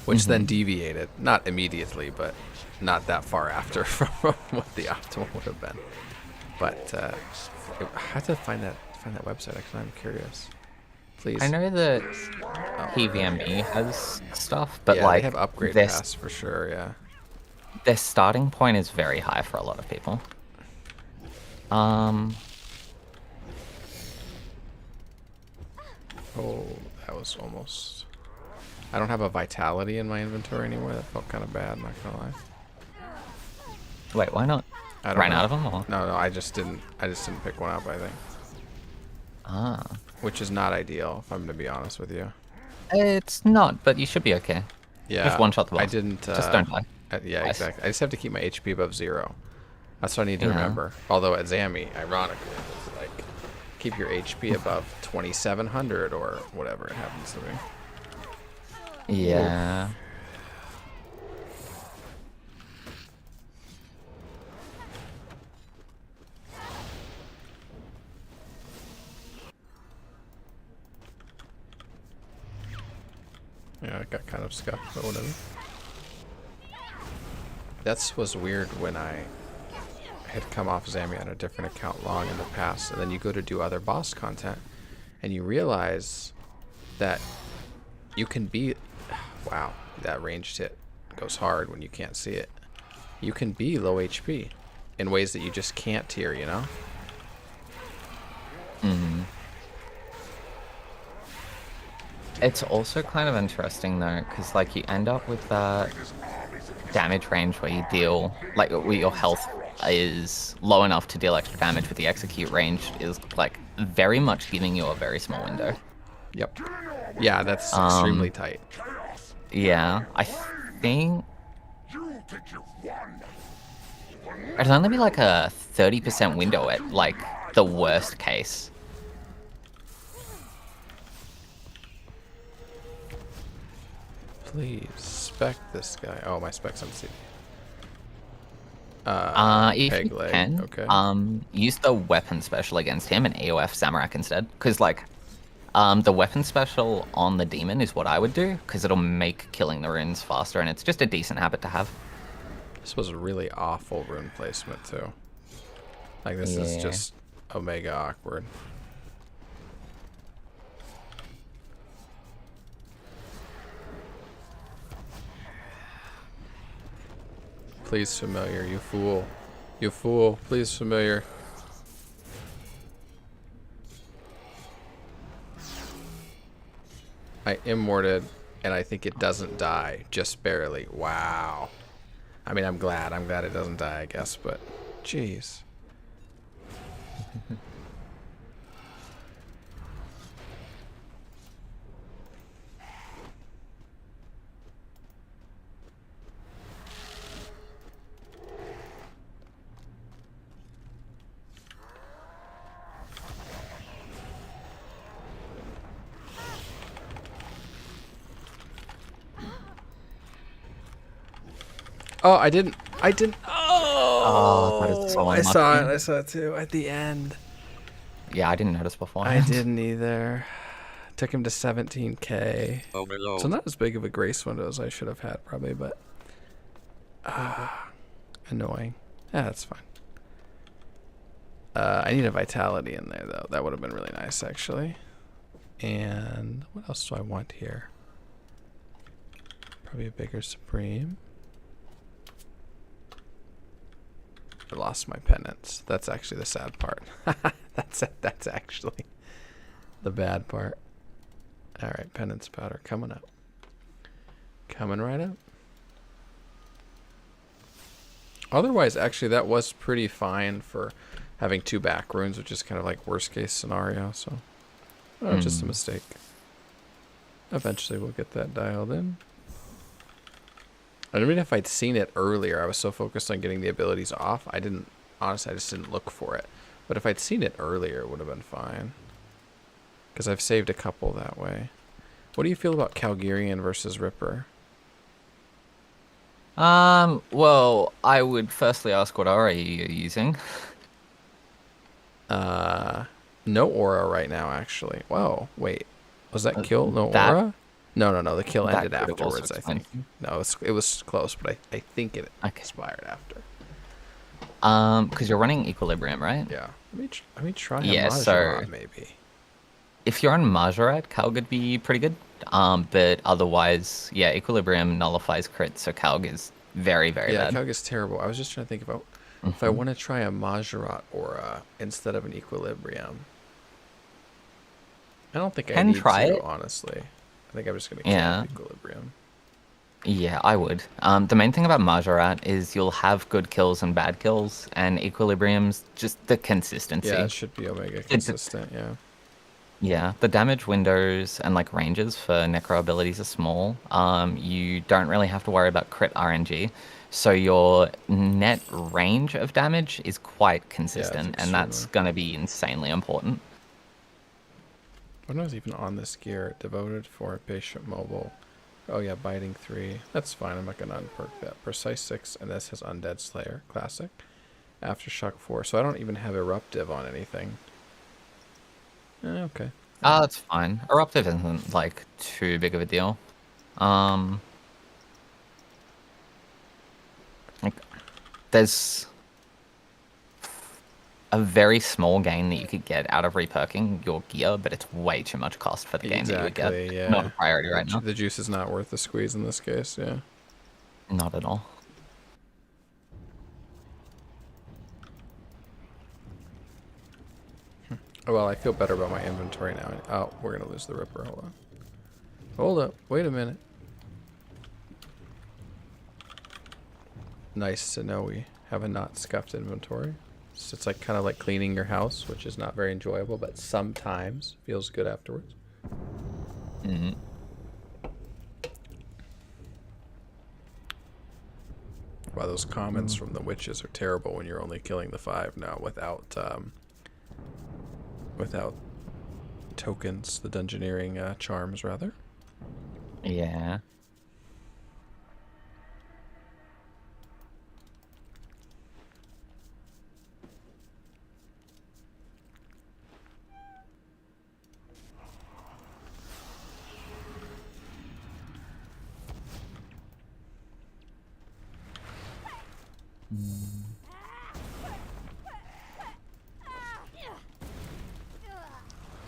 which then deviated, not immediately, but not that far after from what the optimal would have been. But I have to find that website. Actually, I'm curious. Please. I know that PVME has stuff, but Yeah, like they have upgrade their, pass for sure. Yeah. their starting point is very high for a lot of people. Oh, that was almost. I don't have a vitality in my inventory anymore. That felt kind of bad. Not gonna lie. Wait, why not? I don't Ran know. out of them, or? No, I just didn't. I just didn't pick one up. I think, Ah, which is not ideal, if I'm to be honest with you. it's not, but you should be okay. Yeah. Just one shot the boss. I didn't. Just don't die. Yeah, Nice. exactly. I just have to keep my HP above 0. That's what I need to Yeah. remember. Although at Zammy, ironically, it's like keep your HP above 2,700 or whatever it happens to be. Yeah. Yeah, it got kind of scuffed, but whatever. That was weird when I had come off Zammy on a different account long in the past, and then you go to do other boss content, and you realize that you can be... Wow, that ranged hit goes hard when you can't see it. You can be low HP in ways that you just can't tier, you know? It's also kind of interesting though, because like you end up with that damage range where you deal, like where your health is low enough to deal extra damage, but the execute range is like very much giving you a very small window. Yep. Yeah, that's extremely tight. Yeah, I think You think you've won? it'd only be like a 30% window at like the worst case. Please, spec this guy. Oh, my spec's on CD. If Peg you leg, can, okay. use the weapon special against him and AOF Zamorak instead, because like, the weapon special on the demon is what I would do, because it'll make killing the runes faster, and it's just a decent habit to have. This was a really awful rune placement, too. Like, this is Yeah. just omega awkward. Please, familiar, you fool. You fool. Please, familiar. I immorted, and I think it doesn't die. Just barely. Wow. I mean, I'm glad. I'm glad it doesn't die, I guess, but... Jeez. Oh, I didn't. Oh, that is so I saw it. unlucky. I saw it too at the end. Yeah, I didn't notice before. I didn't either. Took him to 17k. Oh my lord. So not as big of a grace window as I should have had, probably, but annoying. Yeah, that's fine. I need a vitality in there though. That would have been really nice actually. And what else do I want here? Probably a bigger supreme. I lost my penance. That's actually the sad part. That's actually the bad part. All right, penance powder coming up. Coming right up. Otherwise, actually, that was pretty fine for having 2 back runes, which is kind of like worst case scenario. So, just a mistake. Eventually, we'll get that dialed in. I mean, if I'd seen it earlier, I was so focused on getting the abilities off, I just didn't look for it. But if I'd seen it earlier, it would have been fine. Because I've saved a couple that way. What do you feel about Calgarian versus Ripper? Well, I would firstly ask what aura you're using. No aura right now, actually. Whoa, wait. Was that kill? No that- aura? No. The kill that ended could have also afterwards, I think. explained. No, it was close, but I think it Okay. expired after. Because you're running Equilibrium, right? Yeah. Let me try a Yeah, so- Majoran, maybe. If you're on Majorat, Calg would be pretty good. But otherwise, yeah, Equilibrium nullifies crit, so Calg is very, very Yeah, bad. Calg is terrible. I was just trying to think about if I want to try a Majorat aura instead of an Equilibrium. I don't think I Can need try to, it. honestly. I think I'm just going to Yeah. keep Equilibrium. Yeah, I would. The main thing about Majorat is you'll have good kills and bad kills, and Equilibrium's just the consistency. Yeah, it should be Omega consistent, yeah. Yeah, the damage windows and like ranges for necro abilities are small. You don't really have to worry about crit RNG, so your net range of damage is quite consistent, and that's extremely. going to be insanely important. When I was even on this gear, devoted for patient mobile. Oh yeah, biting 3. That's fine. I'm not gonna unperk that. Precise 6, and this has Undead Slayer, classic. Aftershock 4. So I don't even have eruptive on anything. Okay. That's fine. Eruptive isn't like too big of a deal. Like, there's a very small gain that you could get out of reperking your gear, but it's way too much cost for the gain that you would get. Exactly, yeah. Not a priority right now. The juice is not worth the squeeze in this case, yeah. Not at all. Oh, well, I feel better about my inventory now. Oh, we're gonna lose the Ripper. Hold on. Hold up. Wait a minute. Nice to know we have a not scuffed inventory. So it's like kind of like cleaning your house, which is not very enjoyable, but sometimes feels good afterwards. Mm-hmm. Wow, those comments from the witches are terrible when you're only killing the 5 now without tokens, the dungeoneering charms rather. Yeah.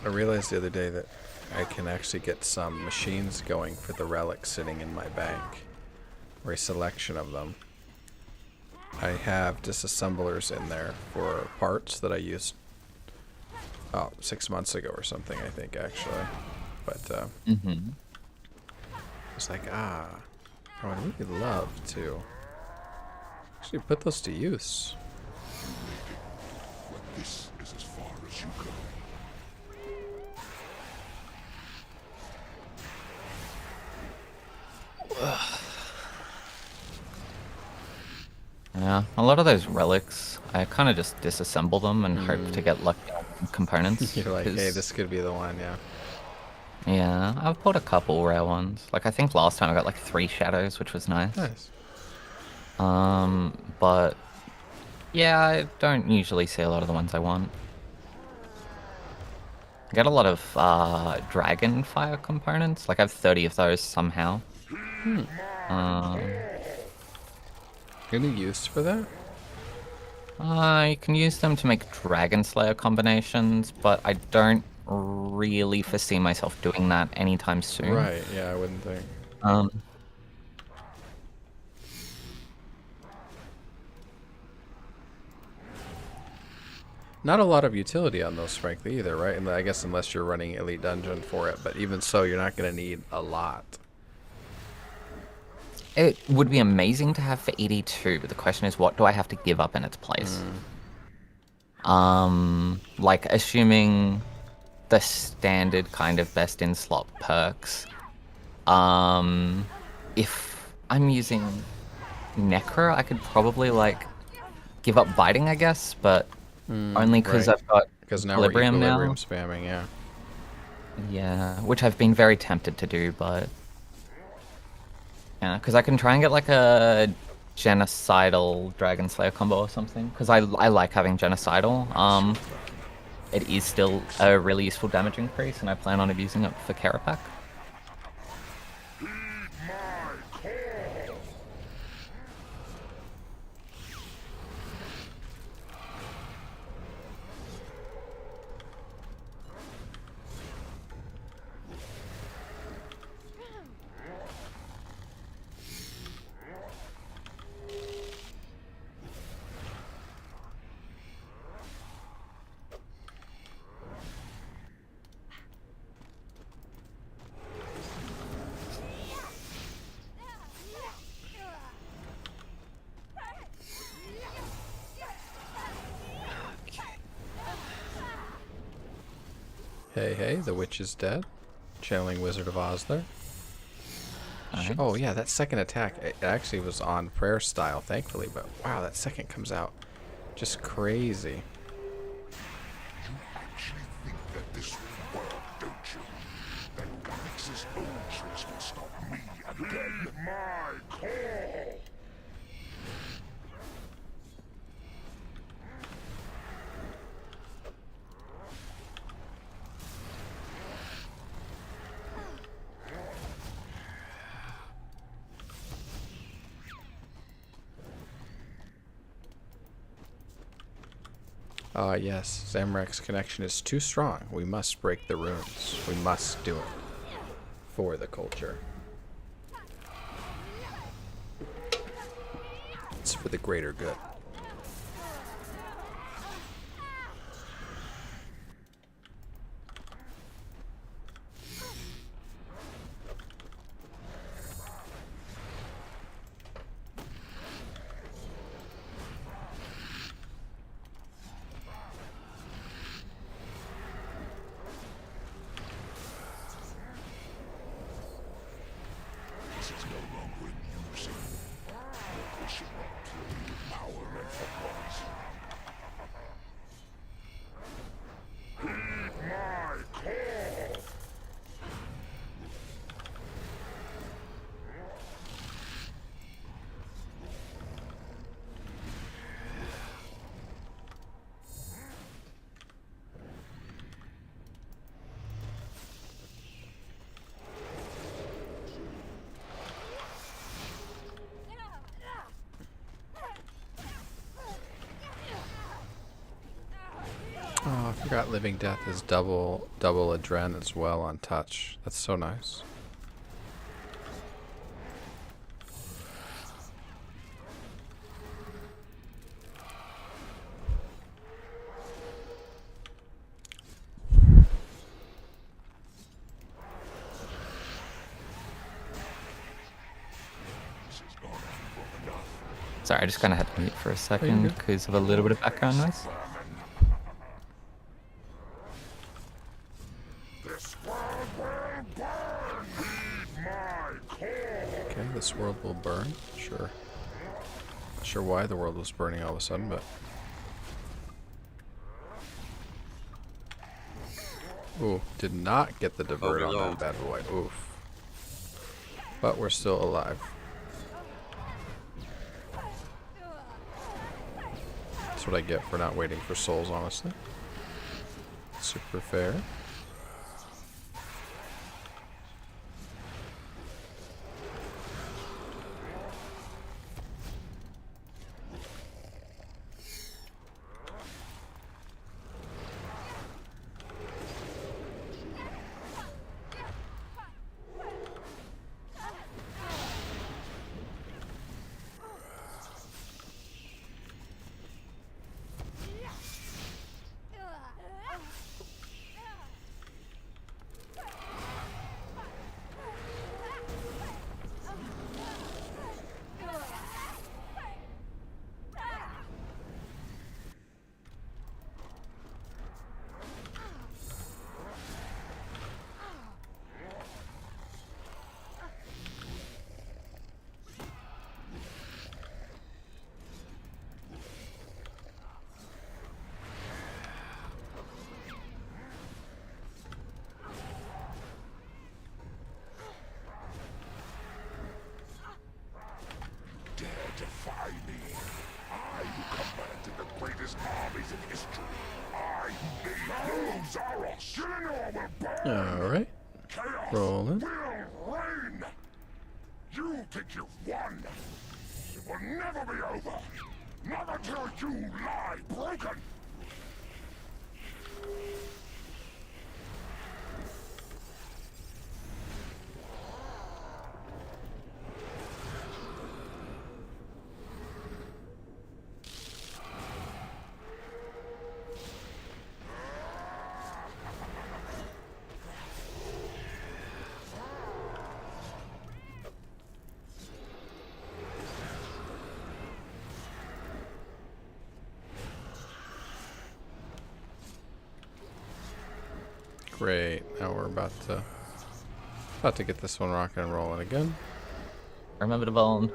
I realized the other day that I can actually get some machines going for the relics sitting in my bank, or a selection of them. I have disassemblers in there for parts that I used 6 months ago or something, I think, actually. But it's like, I would really love to actually put those to use. This is as far as you go. Yeah, a lot of those relics, I kind of just disassemble them and hope to get lucky on components. You're like, hey, 'cause- this could be the one, yeah. Yeah, I've bought a couple rare ones. Like, I think last time I got like 3 shadows, which was nice. Nice. But yeah, I don't usually see a lot of the ones I want. I get a lot of dragon fire components. Like, I have 30 of those somehow. Any use for that? I can use them to make Dragon Slayer combinations, but I don't really foresee myself doing that anytime soon. Right, yeah, I wouldn't think. Um, Not a lot of utility on those, frankly, either, right? And I guess unless you're running Elite Dungeon for it, but even so, you're not going to need a lot. it would be amazing to have for ED2, but the question is, what do I have to give up in its place? Like assuming the standard kind of best in slot perks. If I'm using Necro, I could probably like give up biting, I guess, but only because right. I've got Because now we're equilibrium now. spamming, yeah. Yeah, which I've been very tempted to do, but yeah, because I can try and get like a genocidal Dragon Slayer combo or something. Because I like having genocidal. It is still a really useful damage increase, and I plan on abusing it for Karapak. Heed my call. Hey, hey, the witch is dead. Channeling Wizard of Oz there. Nice. Oh, yeah, that second attack, it actually was on prayer style, thankfully, but wow, that second comes out just crazy. You actually think that this will work, don't you? That Galaxy's own tricks will stop me again. Heed my call. Ah, yes, Zamorak's connection is too strong. We must break the runes. We must do it. For the culture. It's for the greater good. This is no longer in use. Pushing up to power and uprising. Heed my call. Oh, I forgot Living Death is double adren as well on touch. That's so nice. Sorry, I just kind of had to mute for a you're second good. because of a little bit of background noise. This world will burn. Heed my call. Okay, this world will burn. Sure. Not sure why the world was burning all of a sudden, but... Ooh, did not get the divert on that bad boy. Oof. But we're still alive. That's what I get for not waiting for souls, honestly. Super fair. armies in history. I who made low Zaros. Gillinor will burn. All right. Chaos Rolling. will reign. You think you've won. It will never be over. Not until you lie broken. Great. Now we're about to get this one rocking and rolling again. Remember the bone.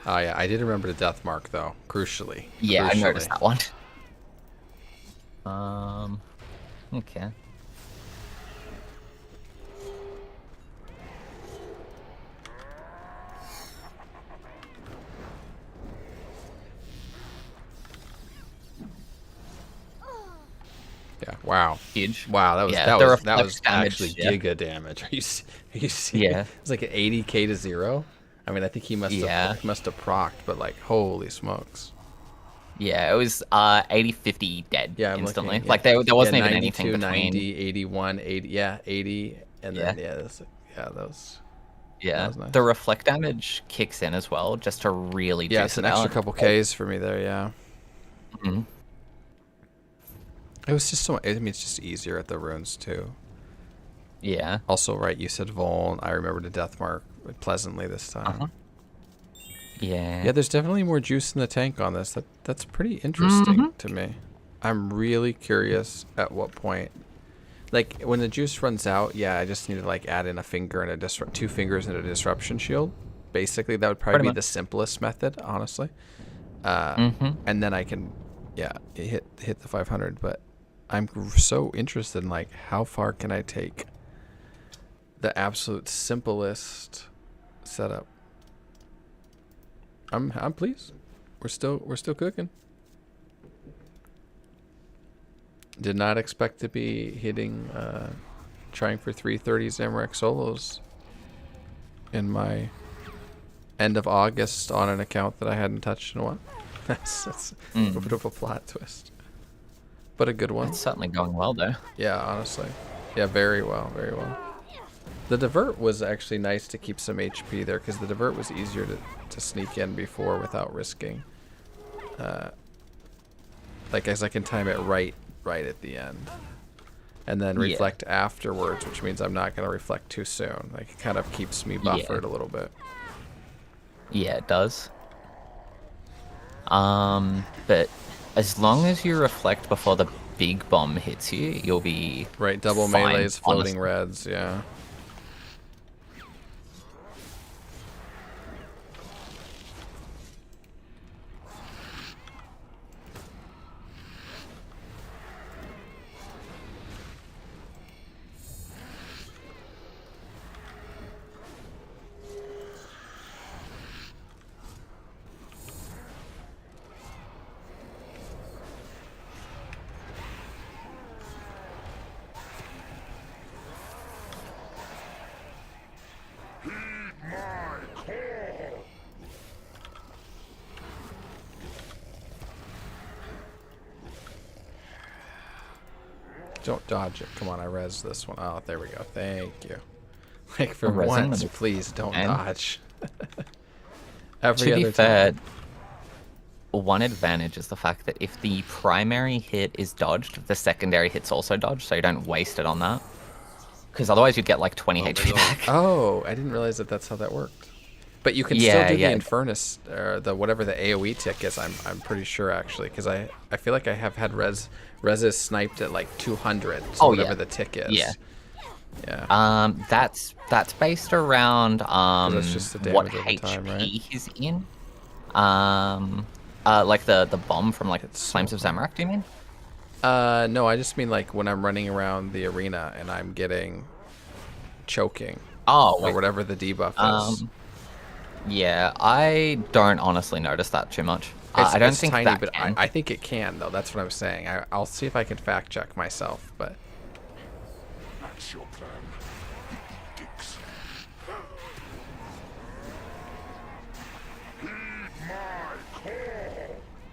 Oh yeah, I did remember the death mark though. Crucially. Yeah, I Crucially. noticed that one. Okay. Yeah. Wow. Huge. Wow. That was Yeah, that the was that reflex was damage, actually yeah. giga damage. Are you seeing? Yeah. It was like an 80k to 0. I mean, I think he must have procced, but like, holy smokes. Yeah, it was 80, 50 dead Yeah, I'm instantly. looking, yeah. Like there wasn't Yeah, even anything 92, between. 90, 81, 80. Yeah, 80, and then Yeah. that was. Yeah, That was nice. the reflect damage kicks in as well, just to really Yeah, juice it's an it extra out. couple Ks for me there. Yeah. Mhm. It was just so. I mean, it's just easier at the runes too. Yeah. Also, right? You said Voln. I remember the death mark pleasantly this time. Uh-huh. Yeah. Yeah, there's definitely more juice in the tank on this. That's pretty interesting to me. I'm really curious at what point, like when the juice runs out. Yeah, I just need to like add in a finger and a 2 fingers and a disruption shield. Basically, that would probably Pretty be much. the simplest method, honestly. Mm-hmm. And then I can, yeah, hit the 500. But I'm so interested in like how far can I take the absolute simplest setup. I'm pleased. We're still cooking. Did not expect to be hitting trying for 330 Zamorak solos in my end of August on an account that I hadn't touched in a while. That's a bit of a plot twist. But a good one. It's certainly going well though. Yeah, honestly. Yeah, very well, very well. The divert was actually nice to keep some HP there because the divert was easier to sneak in before without risking. Like as I can time it right at the end. And then reflect afterwards, which means I'm not going to reflect too soon. Like it kind of keeps me buffered a little bit. Yeah, it does. But as long as you reflect before the big bomb hits you, you'll be Right, double fine, melees, floating honestly. reds, yeah. Heed my call. Don't dodge it. Come on, I res this one. Oh, there we go. Thank you. Like for Resin once, with please don't and- dodge. Every To be other fair, time. one advantage is the fact that if the primary hit is dodged, the secondary hit's also dodged, so you don't waste it on that. Because otherwise you'd get like 20 HP back. Oh, I didn't realize that that's how that worked. But you can Yeah, still do yeah. the Infernus or the whatever the AOE tick is. I'm pretty sure actually because I feel like I have had reses sniped at like 200. So Oh, whatever yeah. the tick is. Yeah. Yeah. That's based around that's just the what damage over time, HP right? he's in. Like the bomb from like It's Flames so of Zamorak, do you mean? No, I just mean like when I'm running around the arena and I'm getting choking Oh, or wait. whatever the debuff is. Yeah, I don't honestly notice that too much. I don't it's think tiny, that but can. I think it can though. That's what I'm saying. I'll see if I can fact check myself, but That's your plan. The edicts. Heed my call.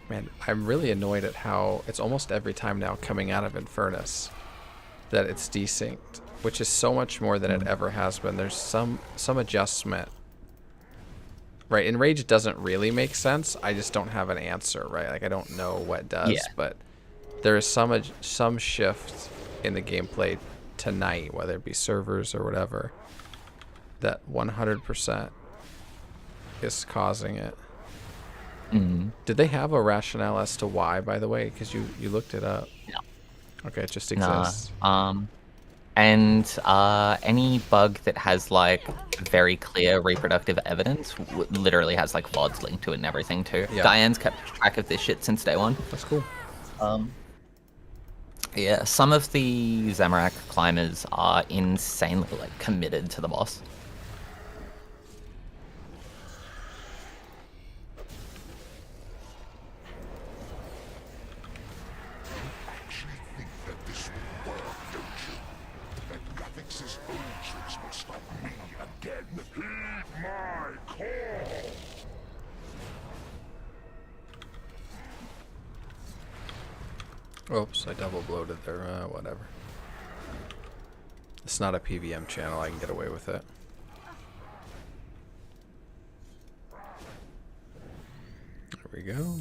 man, I'm really annoyed at how it's almost every time now coming out of Infernus that it's desynced, which is so much more than it ever has been. There's some adjustment. Right, enrage doesn't really make sense. I just don't have an answer, right? Like I don't know what does, Yeah. but there is some shift in the gameplay tonight, whether it be servers or whatever, that 100% is causing it. Did they have a rationale as to why, by the way? Because you looked it up. No. Okay, it just Nah. exists. And any bug that has like very clear reproductive evidence literally has like VODs linked to it and everything too. Yeah. Diane's kept track of this shit since day one. That's cool. Yeah, some of the Zamorak climbers are insanely like committed to the boss. Actually think that this will work, don't you? That Guthix's old tricks will stop me again. Heed my call. Oops, I double bloated there. Whatever. It's not a PVM channel. I can get away with it. There we go.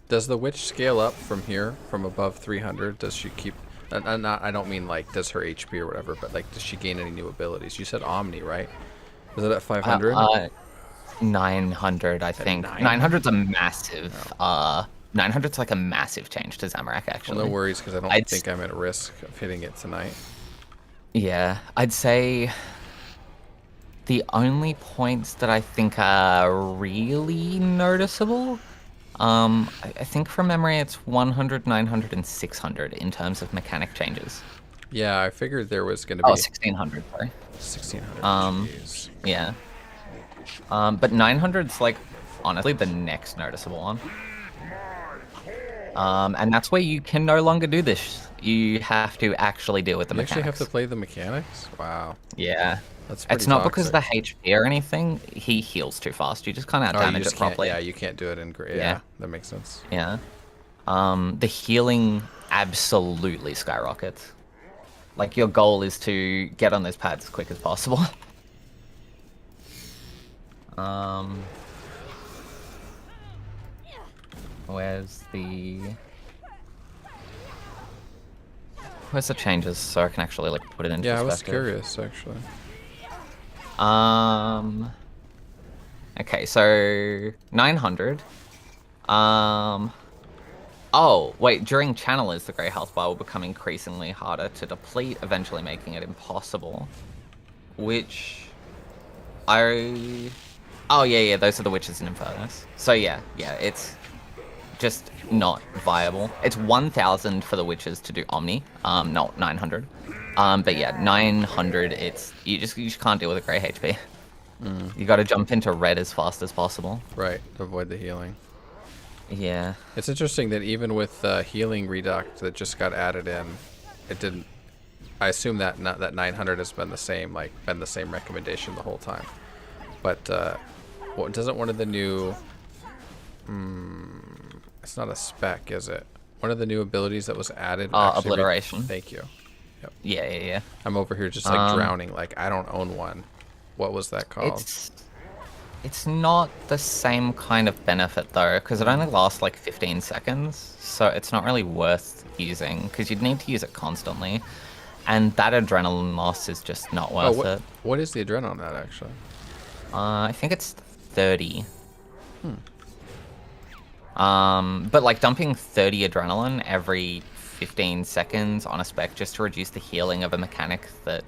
Does the witch scale up from here, from above 300? Does she keep... I don't mean like, does her HP or whatever, but like, does she gain any new abilities? You said Omni, right? Is it at 500? 900, I think. 900's a massive. 900's like a massive change to Zamorak, actually. Well, no worries, because I don't think I'm at risk of hitting it tonight. Yeah, I'd say the only points that I think are really noticeable, I think from memory it's 100, 900, and 600 in terms of mechanic changes. Yeah, I figured there was going to be... 1600, sorry. 1600. Jeez. Yeah. But 900's like honestly the next noticeable one. And that's where you can no longer do this. You have to actually deal with the You mechanics. actually have to play the mechanics? Wow. Yeah. That's pretty It's not because of the toxic. HP or anything. He heals too fast. You just can't Oh, you damage just it can't, properly. yeah, you can't do it in... Yeah, Yeah. that makes sense. Yeah. The healing absolutely skyrockets. Like, your goal is to get on those pads as quick as possible. Where's the changes so I can actually like put it into Yeah, I was perspective? curious, actually. Okay, so 900. Oh, wait, during channelers, the grey health bar will become increasingly harder to deplete, eventually making it impossible. Which oh yeah, those are the witches in Infernus. So yeah, it's just not viable. It's 1000 for the witches to do Omni, not 900. But yeah, 900, you just can't deal with a grey HP. You gotta jump into red as fast as possible. Right, to avoid the healing. Yeah. It's interesting that even with healing reduct that just got added in, it didn't... I assume that that 900 has been the same recommendation the whole time. But doesn't one of the new... it's not a spec, is it? One of the new abilities that was added... Obliteration. Thank you. Yep. Yeah. I'm over here just like drowning, like I don't own one. What was that called? It's not the same kind of benefit though, because it only lasts like 15 seconds, so it's not really worth using, because you'd need to use it constantly, and that adrenaline loss is just not worth it. What is the adrenaline on that, actually? I think it's 30. But like dumping 30 adrenaline every 15 seconds on a spec just to reduce the healing of a mechanic that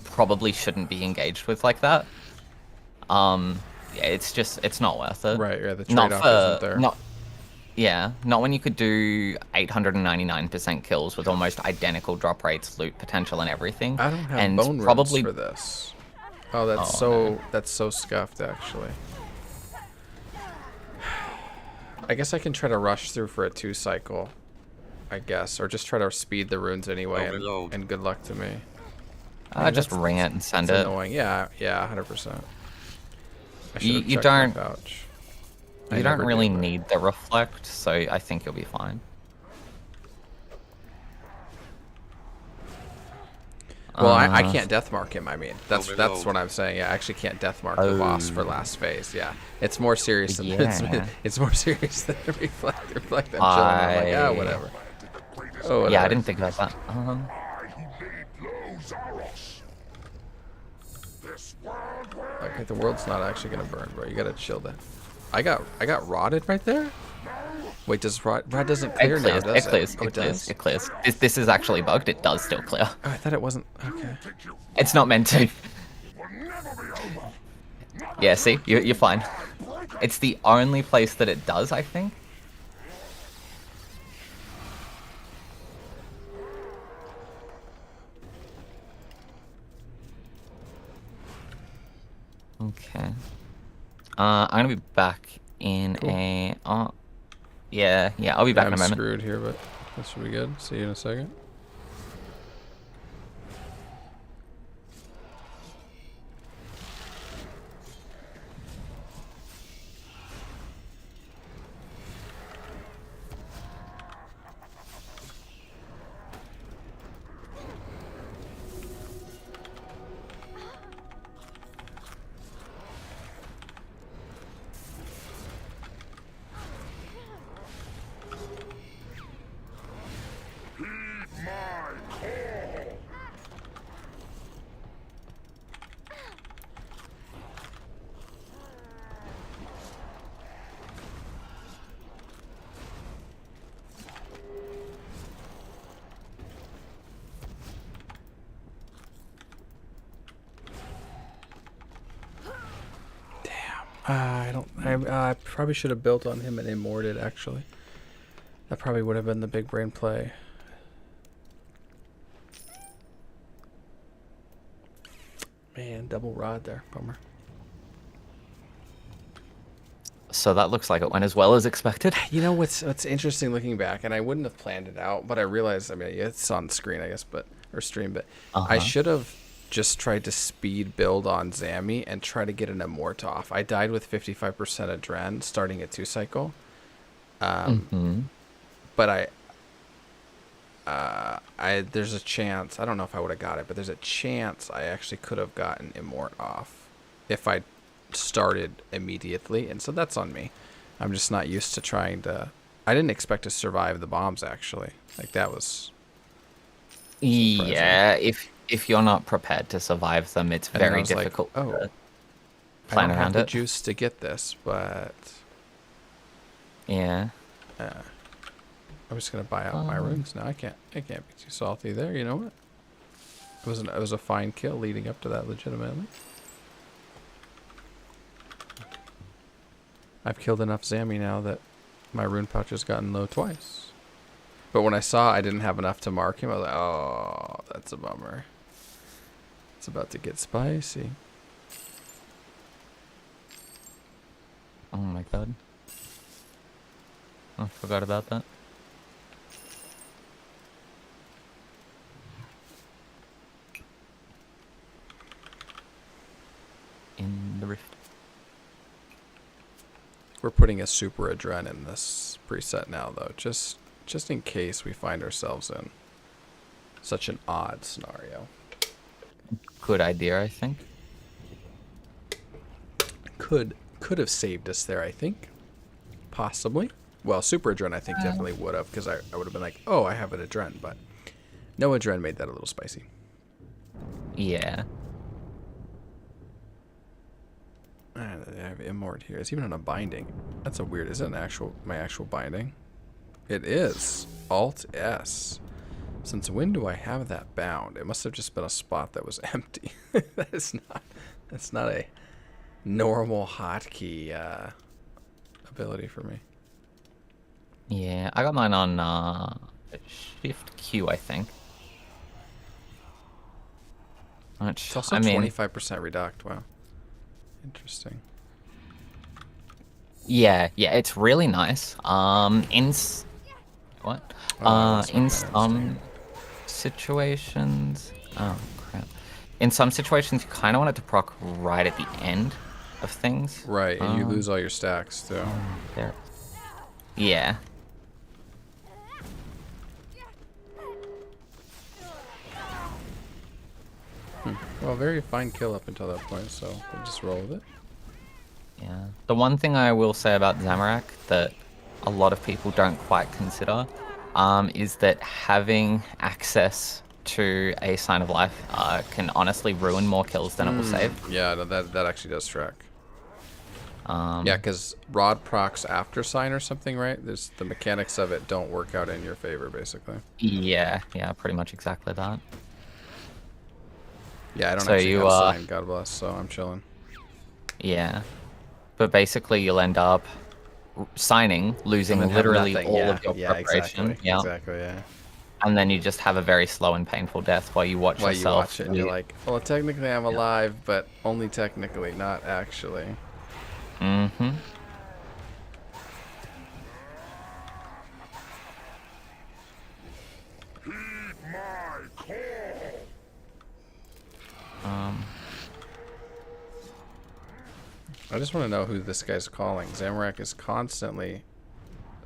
probably shouldn't be engaged with like that. Yeah, it's not worth it. Right, yeah, the trade-off isn't there. Not when you could do 899% kills with almost identical drop rates, loot potential, and everything. I don't have and bone probably runes for this. Oh, Oh, no. that's so scuffed actually. I guess I can try to rush through for a 2 cycle, I guess, or just try to speed the runes anyway, Overload. and good luck to me. Man, Just ring it and send that's it. annoying. Yeah, yeah, 100%. I should have You checked my don't pouch. I you don't never really do, but... need the reflect, so I think you'll be fine. Well, I can't death mark him. I mean, that's Overload. what I'm saying. Yeah, I actually can't death mark the boss for Oh. last phase. Yeah, it's more serious than Yeah. it's more serious than the reflect. Reflect. I'm chilling. I'm like, whatever. Oh, whatever. Yeah, I didn't think about that. I who laid low Zaros. This world will Okay, the world's not actually gonna burn, bro. You gotta chill that. I got rotted right there. Wait, does rot doesn't clear It now? clears. Does It clears. Oh, It it clears. does. It clears. This is actually bugged. It does still clear. Oh, I thought it wasn't. Okay. It's not meant to. never be over. Yeah, see? You're fine. It's the only place that it does, I think. Okay. I'm gonna be back in Cool. a... yeah, I'll be back in a I'm moment. screwed here, but that should be good. See you in a second. My call. I don't. I probably should have built on him and immorted. Actually, that probably would have been the big brain play. Man, double rod there. Bummer. So that looks like it went as well as expected. You know what's interesting looking back, and I wouldn't have planned it out, but I realized. I mean, it's on screen, I guess, or stream, but I should have just tried to speed build on Zammy and try to get an immort off. I died with 55% adren starting at 2 cycle. But there's a chance, I don't know if I would have got it, but there's a chance I actually could have gotten immort off if I started immediately, and so that's on me. I'm just not used to trying to... I didn't expect to survive the bombs, actually. Like, that was surprising. Yeah, if you're not prepared to survive them, it's And then I very was like, difficult oh, to I plan don't have around the it. juice to get this, but Yeah. I'm just gonna buy out my runes now. I can't be too salty there. You know what? It was a fine kill leading up to that, legitimately. I've killed enough Zammy now that my rune pouch has gotten low twice. But when I saw I didn't have enough to mark him, I was like, oh, that's a bummer. It's about to get spicy. Oh my god. I forgot about that. In the rift. We're putting a super adren in this preset now, though, just in case we find ourselves in such an odd scenario. Good idea, I think. Could have saved us there, I think. Possibly. Well, super adren, I think, definitely would have, because I would have been like, oh, I have an adren, but no adren made that a little spicy. Yeah. And I have immort here. It's even on a binding. That's a weird. Is it my actual binding? It is. Alt S. Since when do I have that bound? It must have just been a spot that was empty. That's not a normal hotkey ability for me. Yeah, I got mine on Shift Q, I think. Which, It's also I mean, 25% reduct. Wow. Interesting. yeah, it's really nice. What? Oh, I lost my In pen on some stream. situations, oh crap. In some situations, you kind of want it to proc right at the end of things. Right, and you lose all your stacks too. There. Yeah. Well, very fine kill up until that point, so we'll just roll with it. Yeah. The one thing I will say about Zamorak that a lot of people don't quite consider is that having access to a Sign of Life can honestly ruin more kills than it will save. Yeah, no, that actually does track. Um, Yeah, because Rod procs after sign or something, right? There's the mechanics of it don't work out in your favor, basically. yeah, pretty much exactly that. Yeah, I don't So actually you, have sign, God bless, so I'm chilling. yeah. But basically you'll end up signing, losing And then have literally nothing. all Yeah, of your yeah, preparation. exactly. Exactly, yeah. And then you just have a very slow and painful death while you watch While you yourself. watch it and you're like, well, technically I'm alive, but only technically, not actually. Mm-hmm. Heed my call. I just want to know who this guy's calling. Zamorak is constantly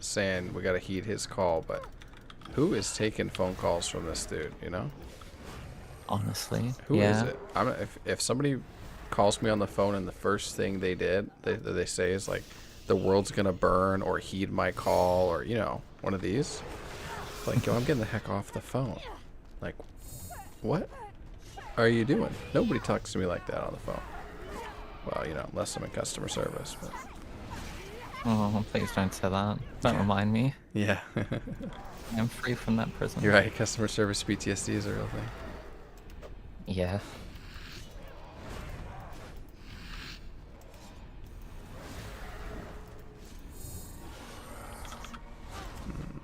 saying we gotta heed his call, but who is taking phone calls from this dude, you know? Honestly. Who is it? If somebody calls me on the phone and the first thing they say is like, the world's gonna burn, or heed my call, or, you know, one of these. Like, yo, I'm getting the heck off the phone. Like, what are you doing? Nobody talks to me like that on the phone. Well, you know, unless I'm in customer service. But Oh, please don't say that. Don't remind me. yeah. I'm free from that prison. You're right, customer service PTSD is a real thing. Yeah.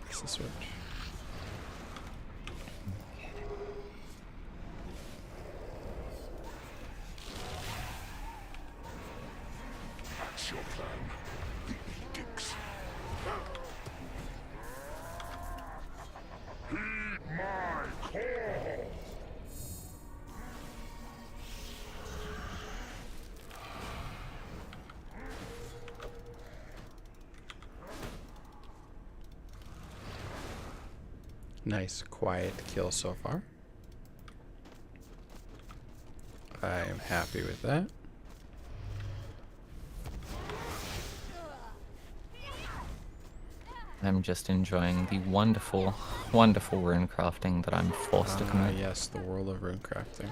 It's the switch. That's your plan. The edicts. Heed my call. Nice, quiet kill so far. I am happy with that. I'm just enjoying the wonderful, wonderful rune crafting that I'm forced to commit. Yes, the world of rune crafting.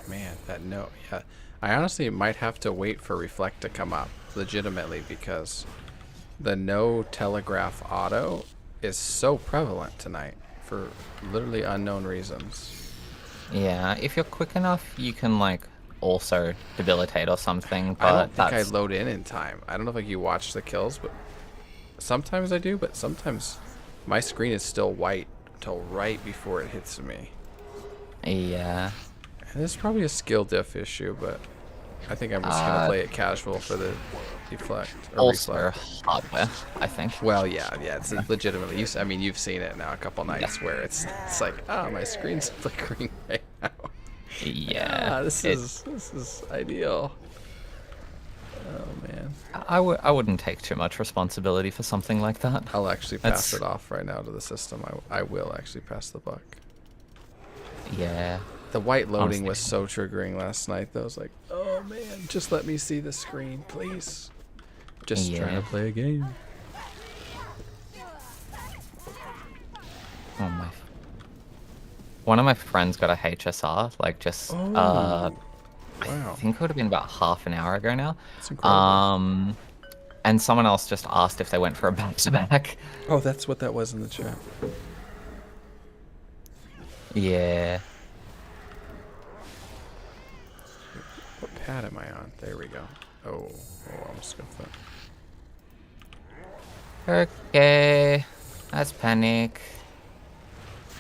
Man, that note, yeah. I honestly might have to wait for Reflect to come up, legitimately, because the no telegraph auto is so prevalent tonight for literally unknown reasons. Yeah, if you're quick enough, you can, like, also debilitate or something, but I don't think I that's... load in time. I don't know if like you watch the kills, but sometimes I do, but sometimes my screen is still white until right before it hits me. Yeah. And this is probably a skill diff issue, but I think I'm just gonna play it casual for the deflect or Also reflect. hardware, I think. Well, yeah, it's legitimately. I mean, you've seen it now a couple nights where it's like, oh, my screen's flickering right now. Yeah. This is ideal. Oh man. I wouldn't take too much responsibility for something like that. I'll actually pass That's- it off right now to the system. I will actually pass the buck. Yeah. The white loading Honestly. was so triggering last night, though. I was like, oh man, just let me see the screen, please. Just trying Yeah. to play a game. Oh my. One of my friends got a HSR, like just Oh, I wow. think it would have been about half an hour ago now. That's incredible. And someone else just asked if they went for a back-to-back. Oh, that's what that was in the chat. Yeah. What pad am I on? There we go. Oh, almost got that. Okay. That's panic.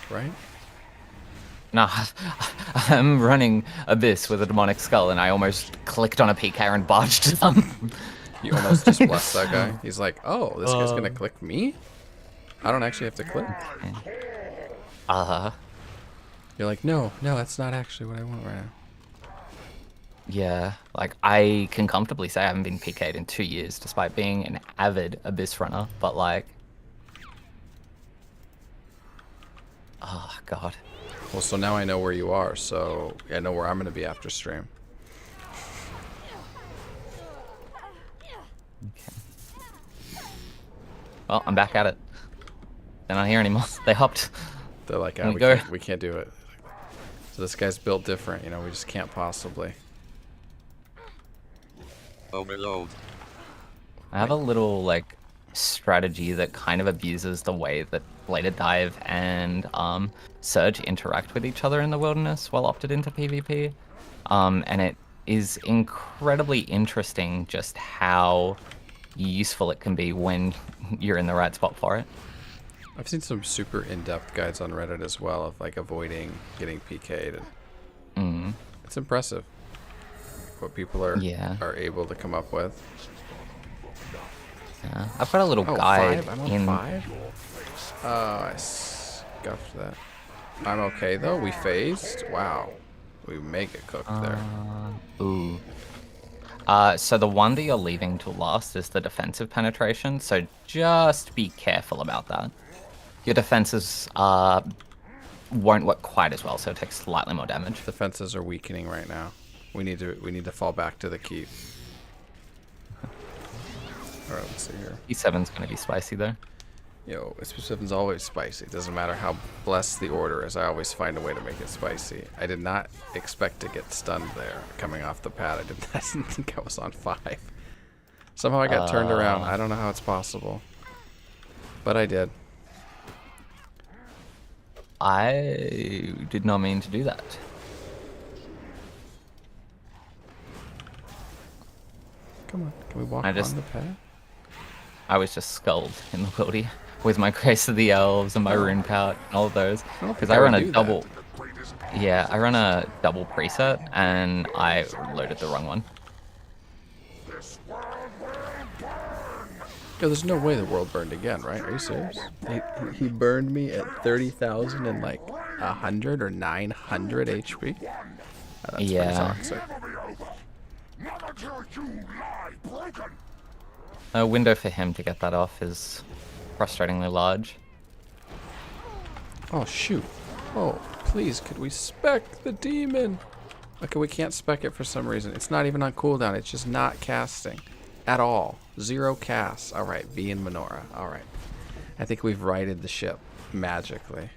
Right? Nah, I'm running Abyss with a demonic skull, and I almost clicked on a PK and barged them. You almost just blessed that guy. He's like, oh, this guy's gonna click me? I don't actually have to click. You're like, no, that's not actually what I want right now. Yeah, like, I can comfortably say I haven't been PK'd in 2 years, despite being an avid Abyss runner, but like... Oh, God. Well, so now I know where you are, so I know where I'm gonna be after stream. Okay. Well, I'm back at it. They're not here anymore. They hopped. They're like, Here oh, we go. we can't do it. So this guy's built different, you know, we just can't possibly. Overload. I have a little, like, strategy that kind of abuses the way that Bladed Dive and Surge interact with each other in the wilderness while opted into PvP. And it is incredibly interesting just how useful it can be when you're in the right spot for it. I've seen some super in-depth guides on Reddit as well of like avoiding getting PK'd. And it's impressive what people are able to come up with. Yeah. I've got a little Oh, guide 5? I'm on in 5? Oh, I scuffed that. I'm okay though. We phased. Wow. We mega cooked there. Ooh. So the one that you're leaving to last is the defensive penetration, so just be careful about that. Your defenses won't work quite as well, so it takes slightly more damage. Defenses are weakening right now. We need to fall back to the keep. Alright, let's see here. E7's gonna be spicy though. Yo, SP7's always spicy. Doesn't matter how blessed the order is, I always find a way to make it spicy. I did not expect to get stunned there coming off the pad. I didn't think I was on 5. Somehow I got turned around. I don't know how it's possible. But I did. I did not mean to do that. Come on, can we walk I on just- the pad? I was just sculled in the wildy with my Grace of the Elves and my Rune Pout and all of those. don't Because think I I run would a do double... that. Yeah, I run a double preset and I loaded the wrong one. Yo, there's no way the world burned again, right? Are you serious? He burned me at 30,000 and like 100 or 900 HP? Oh, that's pretty Yeah. toxic. Not until you lie broken. A window for him to get that off is frustratingly large. Oh, shoot. Oh, please, could we spec the demon? Okay, we can't spec it for some reason. It's not even on cooldown. It's just not casting at all. 0 casts. All right, B and Menorah. All right. I think we've righted the ship magically.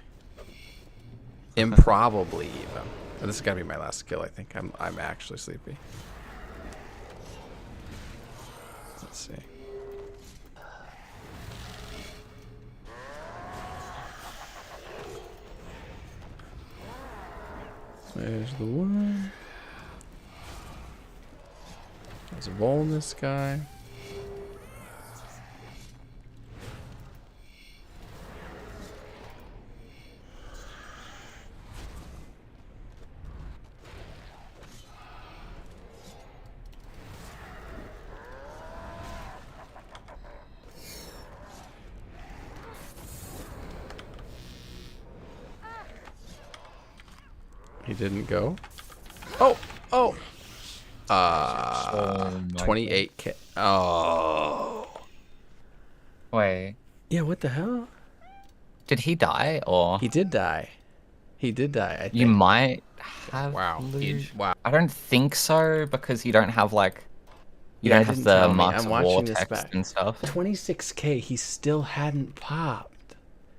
Improbably even. Oh, this has got to be my last kill, I think. I'm actually sleepy. Let's see. There's the one. There's a bowl in this guy. He didn't go. Oh, oh. 28k. Oh. Wait, Yeah, what the hell? did he die or He did die. He did die, I think. you might have Wow. loot? Wow. I don't think so because you don't have like you Yeah, don't it have didn't the tell me. marks I'm of war watching this text back. and stuff. 26k, he still hadn't popped.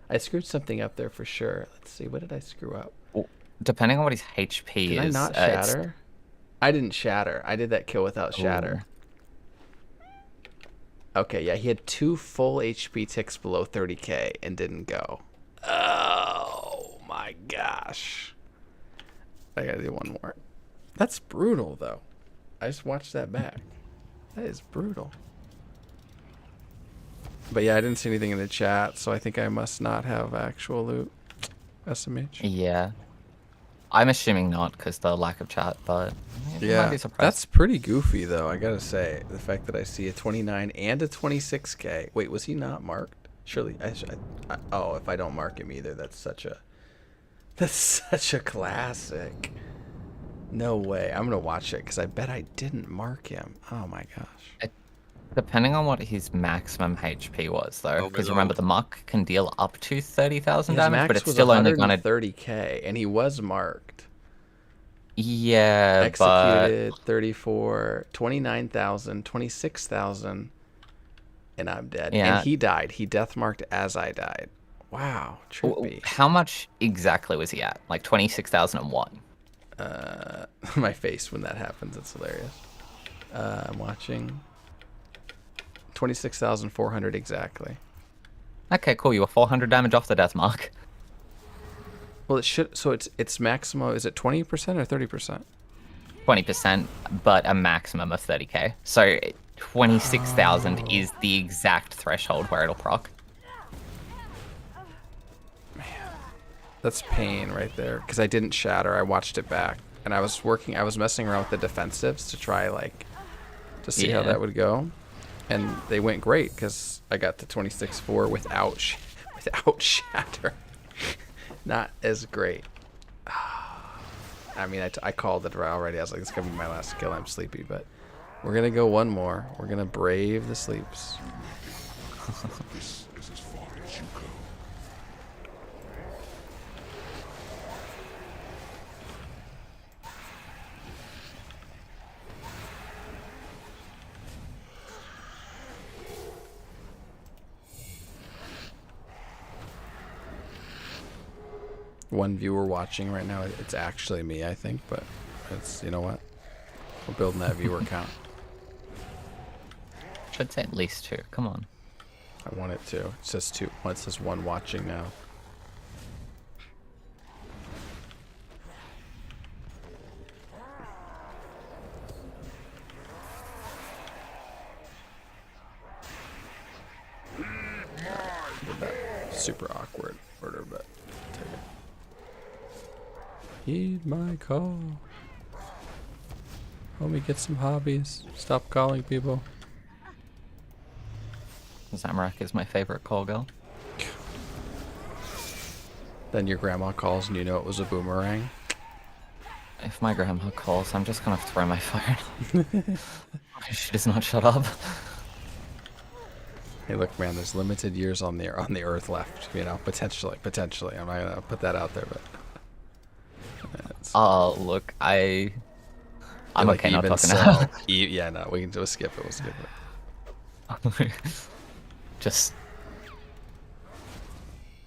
I screwed something up there for sure. Let's see, what did I screw up? Well, depending on what his HP Did I is, not it's- shatter? I didn't shatter. I did that kill without shatter. Okay, yeah, he had 2 full HP ticks below 30k and didn't go. Oh my gosh. I gotta do one more. That's brutal though. I just watched that back. That is brutal. But yeah, I didn't see anything in the chat, so I think I must not have actual loot. SMH. Yeah. I'm assuming not because the lack of chat, but you might Yeah, be surprised. that's pretty goofy though. I gotta say, the fact that I see a 29 and a 26k. Wait, was he not marked? Surely, oh, if I don't mark him either, that's such a classic. No way. I'm gonna watch it because I bet I didn't mark him. Oh my gosh. Depending on what his maximum HP was, though, Oh, because no. remember the muck can deal up to 30,000 His damage, max but it's was still only gonna. 130k, and he was marked. Yeah, Executed 34, 29,000, 26,000, and I'm dead. Yeah. And he died. He death marked as I died. Wow, but trippy. how much exactly was he at? Like 26,001. My face when that happens, it's hilarious. I'm watching 26,400 exactly. Okay, cool. You were 400 damage off the death mark. Well, it should. So it's maximo. Is it 20% or 30%? 20%, but a maximum of 30k. So 26,000 is the exact threshold where it'll proc. That's pain right there. Because I didn't shatter. I watched it back, and I was messing around with the defensives to try to see how that would go, and they went great because I got to 26.4 without shatter. Not as great. I mean, I called it already. I was like, it's gonna be my last kill. I'm sleepy, but we're gonna go one more. We're gonna brave the sleeps. This is as far as you go. One viewer watching right now. It's actually me, I think, but it's, you know what? We're building that viewer count. Should say at least 2. Come on. I want it to. It says 2. It says 1 watching now. Did that super awkward order, but I'll take it. Heed my call. Homie, get some hobbies. Stop calling people. Zamorak is my favorite call girl. Then your grandma calls and you know it was a boomerang. If my grandma calls, I'm just gonna throw my phone. She does not shut up. Hey, look, man. There's limited years on the Earth left. You know, potentially. I'm not gonna put that out there, but. Oh, look, I'm like, okay not even talking so, now. yeah, no, we can just skip it. We'll skip it. Just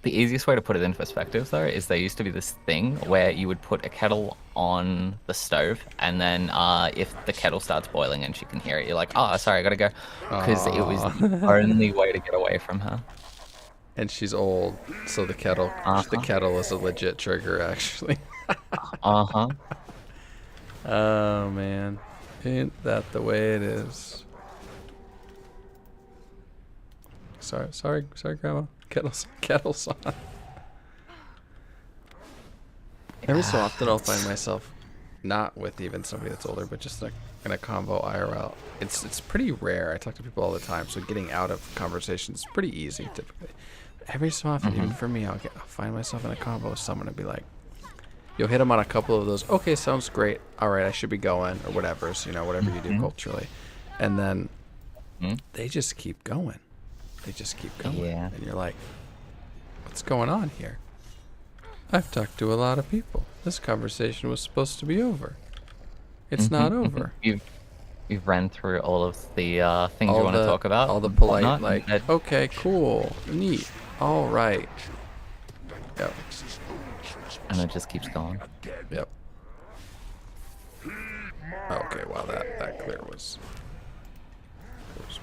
the easiest way to put it in perspective, though, is there used to be this thing where you would put a kettle on the stove, and then if the kettle starts boiling and she can hear it, you're like, oh, sorry, I gotta go, because it was the only way to get away from her. And she's old, so the kettle is a legit trigger, actually. Uh-huh. Oh man, ain't that the way it is? Sorry, Grandma. Kettle's on. Every so often, I'll find myself not with even somebody that's older, but just in a convo IRL. It's pretty rare. I talk to people all the time, so getting out of conversations is pretty easy typically. Every so often, even for me, I'll find myself in a convo with someone and be like, you'll hit them on a couple of those. Okay, sounds great. All right, I should be going, or whatever. So, you know, whatever you do culturally, and then they just keep going. They just keep going, and you're like, what's going on here? I've talked to a lot of people. This conversation was supposed to be over. It's not over. You've ran through all of the things you want to talk about. All the polite, whatnot, like, okay, cool, neat, all right. Yep. And it just keeps going. Yep. Okay, wow, that clear was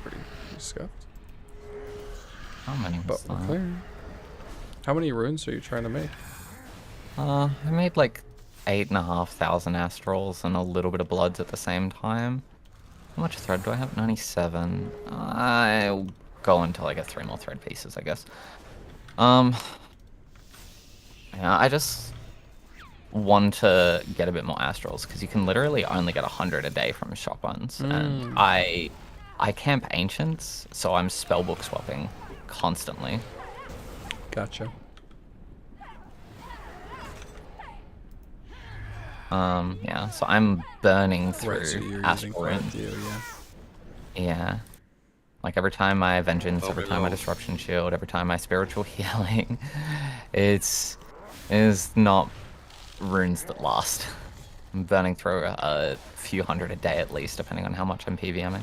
pretty scuffed. How many was But we're that? clearing. How many runes are you trying to make? I made like 8,500 astrals and a little bit of bloods at the same time. How much thread do I have? 97. go until I get 3 more thread pieces, I guess. Yeah, I just want to get a bit more astrals because you can literally only get 100 a day from shotguns, and I camp ancients, so I'm spellbook swapping constantly. Gotcha. Yeah, so I'm burning through Right, so you're using astral runes. you, yeah. Yeah. Like every time my vengeance, every time my below. disruption shield, every time my spiritual healing, it's not runes that last. I'm burning through a few hundred a day at least, depending on how much I'm PVMing.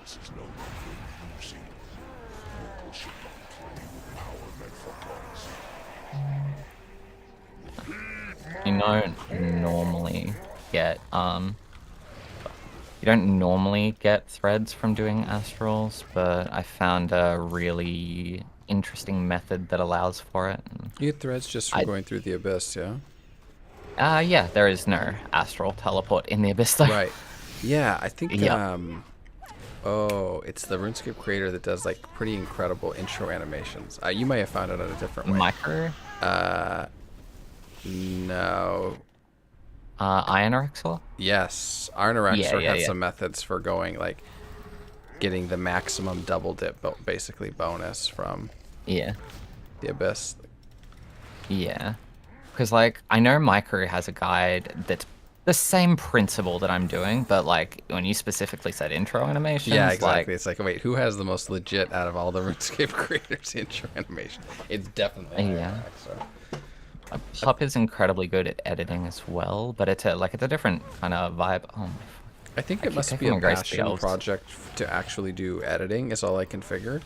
This is no longer losing. Mortal should not play with power meant for gods. You don't normally get you don't normally get threads from doing astrals, but I found a really interesting method that allows for it. You get threads just from going through the abyss, yeah? Yeah, there is no astral teleport in the abyss though. Right. Yeah, I think Yeah. oh, it's the RuneScape creator that does like pretty incredible intro animations. You may have found it in a different way. Micro? No. Iron Rexor? Yes, Arnorexor Yeah, had yeah. some methods for going like getting the maximum double dip, basically bonus from Yeah. the abyss. Yeah. Because, like, I know Micro has a guide that's the same principle that I'm doing, but, like, when you specifically said intro animations, Yeah, exactly. like, It's like, wait, who has the most legit out of all the RuneScape creators intro animation? It's definitely Yeah. Arnorexor. Pup is incredibly good at editing as well, but it's a different kind of vibe. Oh my. I think I it keep must be taking a my grace passion spells. project to actually do editing is all I can figure.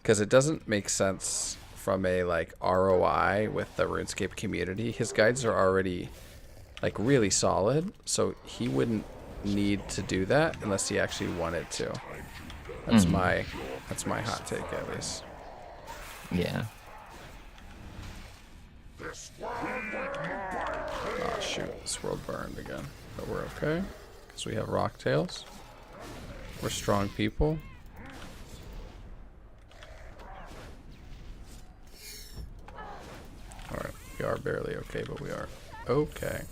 Because it doesn't make sense from a like ROI with the RuneScape community. His guides are already like really solid, so he wouldn't need to do that unless he actually wanted to. That's my hot take at least. Yeah. Oh shoot, this world burned again. But we're okay. Because we have rock tails. We're strong people. Alright, we are barely okay, but we are okay.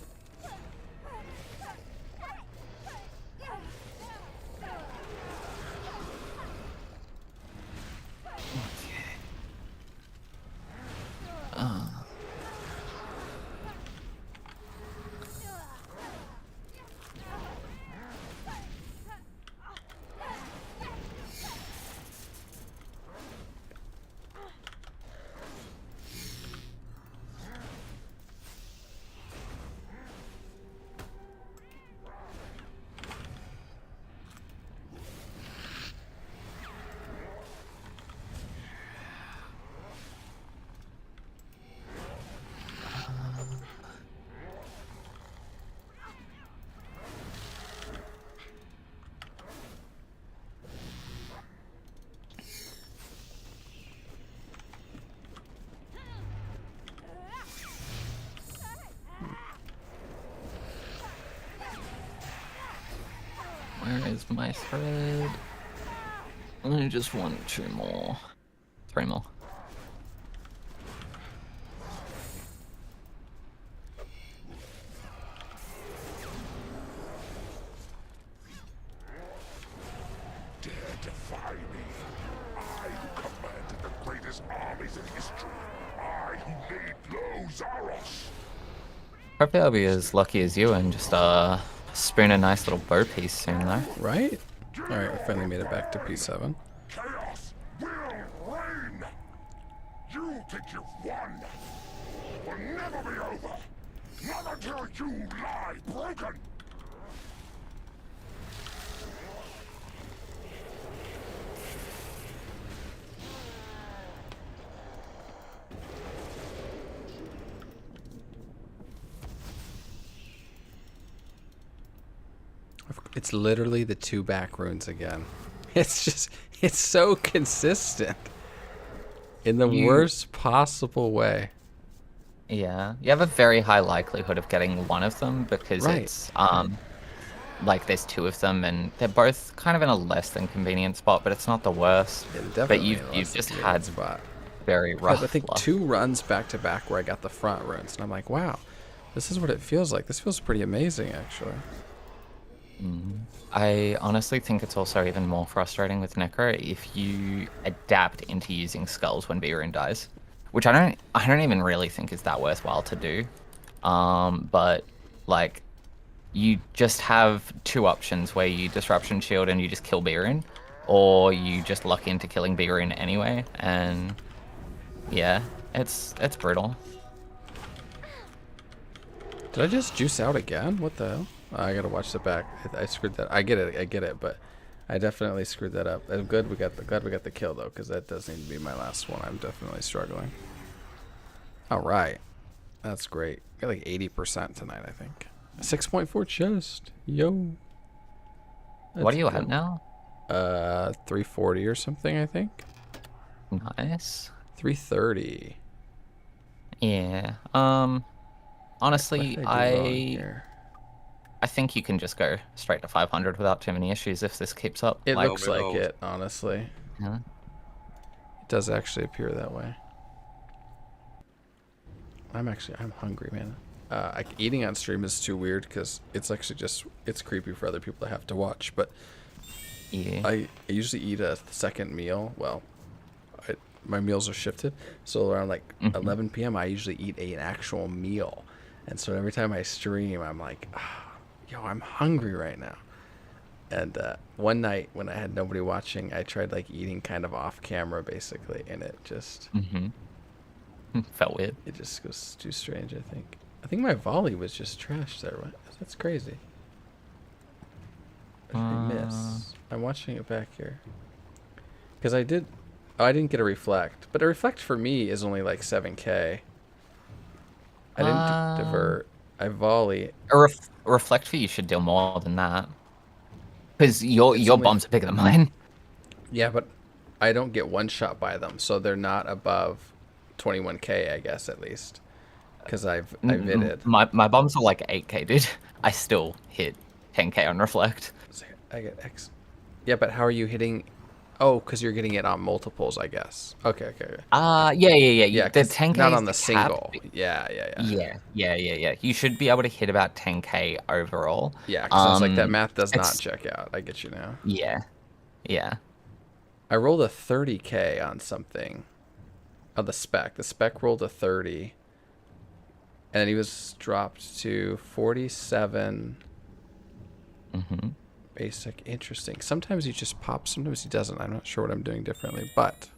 Where is my thread? I just want 2 more. 3 more. Dare defy me. I who commanded the greatest armies in history. I who laid low Zaros. Hope I'll be as lucky as you and just spoon a nice little bow piece soon though. Right? Alright, we finally made it back to P7. Chaos will reign. You think you've won. Will never be over. Not until you lie broken. It's literally the 2 back runes again. It's so consistent. In the worst possible way. Yeah, you have a very high likelihood of getting one of them because Right. it's like there's two of them and they're both kind of in a less than convenient spot, but it's not the worst. Yeah, But definitely in a you've less just convenient had spot. very I've had, I rough think, luck. 2 runs back to back where I got the front runes, and I'm like, wow, this is what it feels like. This feels pretty amazing, actually. I honestly think it's also even more frustrating with Necro if you adapt into using skulls when Beerun dies, which I don't even really think is that worthwhile to do. But like you just have two options where you disruption shield and you just kill Beerun, or you just luck into killing Beerun anyway, and yeah, it's brutal. Did I just juice out again? What the hell? Oh, I gotta watch the back. I screwed that. I get it, but I definitely screwed that up. I'm glad we got the kill though, because that does need to be my last one. I'm definitely struggling. All right, that's great. Got like 80% tonight, I think. 6.4 chest. Yo. What are you Let's at now? 340 or something, I think. Nice. 330. Yeah. What Honestly, did I do wrong here? I think you can just go straight to 500 without too many issues if this keeps up. It Like, looks like it, honestly. yeah. It does actually appear that way. I'm hungry, man. Eating on stream is too weird because it's actually it's creepy for other people to have to watch. But Yeah. I usually eat a second meal. Well, my meals are shifted, so around like 11 p.m. I usually eat an actual meal, and so every time I stream, I'm like, yo, I'm hungry right now. And one night when I had nobody watching, I tried like eating kind of off camera, basically, and it just Felt weird. it just goes too strange. I think my volley was just trash there. That's crazy. What did I miss? I'm watching it back here because I didn't get a reflect, but a reflect for me is only like 7k. I didn't divert. I volley. A reflect for you should deal more than that. Because your only bombs are bigger than mine. Yeah, but I don't get one shot by them, so they're not above 21k, I guess, at least. Because I vitted. My bombs are like 8k, dude. I still hit 10k on reflect. I get X. Yeah, but how are you hitting? Oh, because you're getting it on multiples, I guess. Okay. Yeah. The 'Cause 10k not is on the cap. single. Yeah. Yeah. You should be able to hit about 10k overall. Yeah, because I was like, that math does not check out. I get you now. Yeah. I rolled a 30k on something. Oh, the spec. The spec rolled a 30. And then he was dropped to 47. Basic. Interesting. Sometimes he just pops. Sometimes he doesn't. I'm not sure what I'm doing differently. But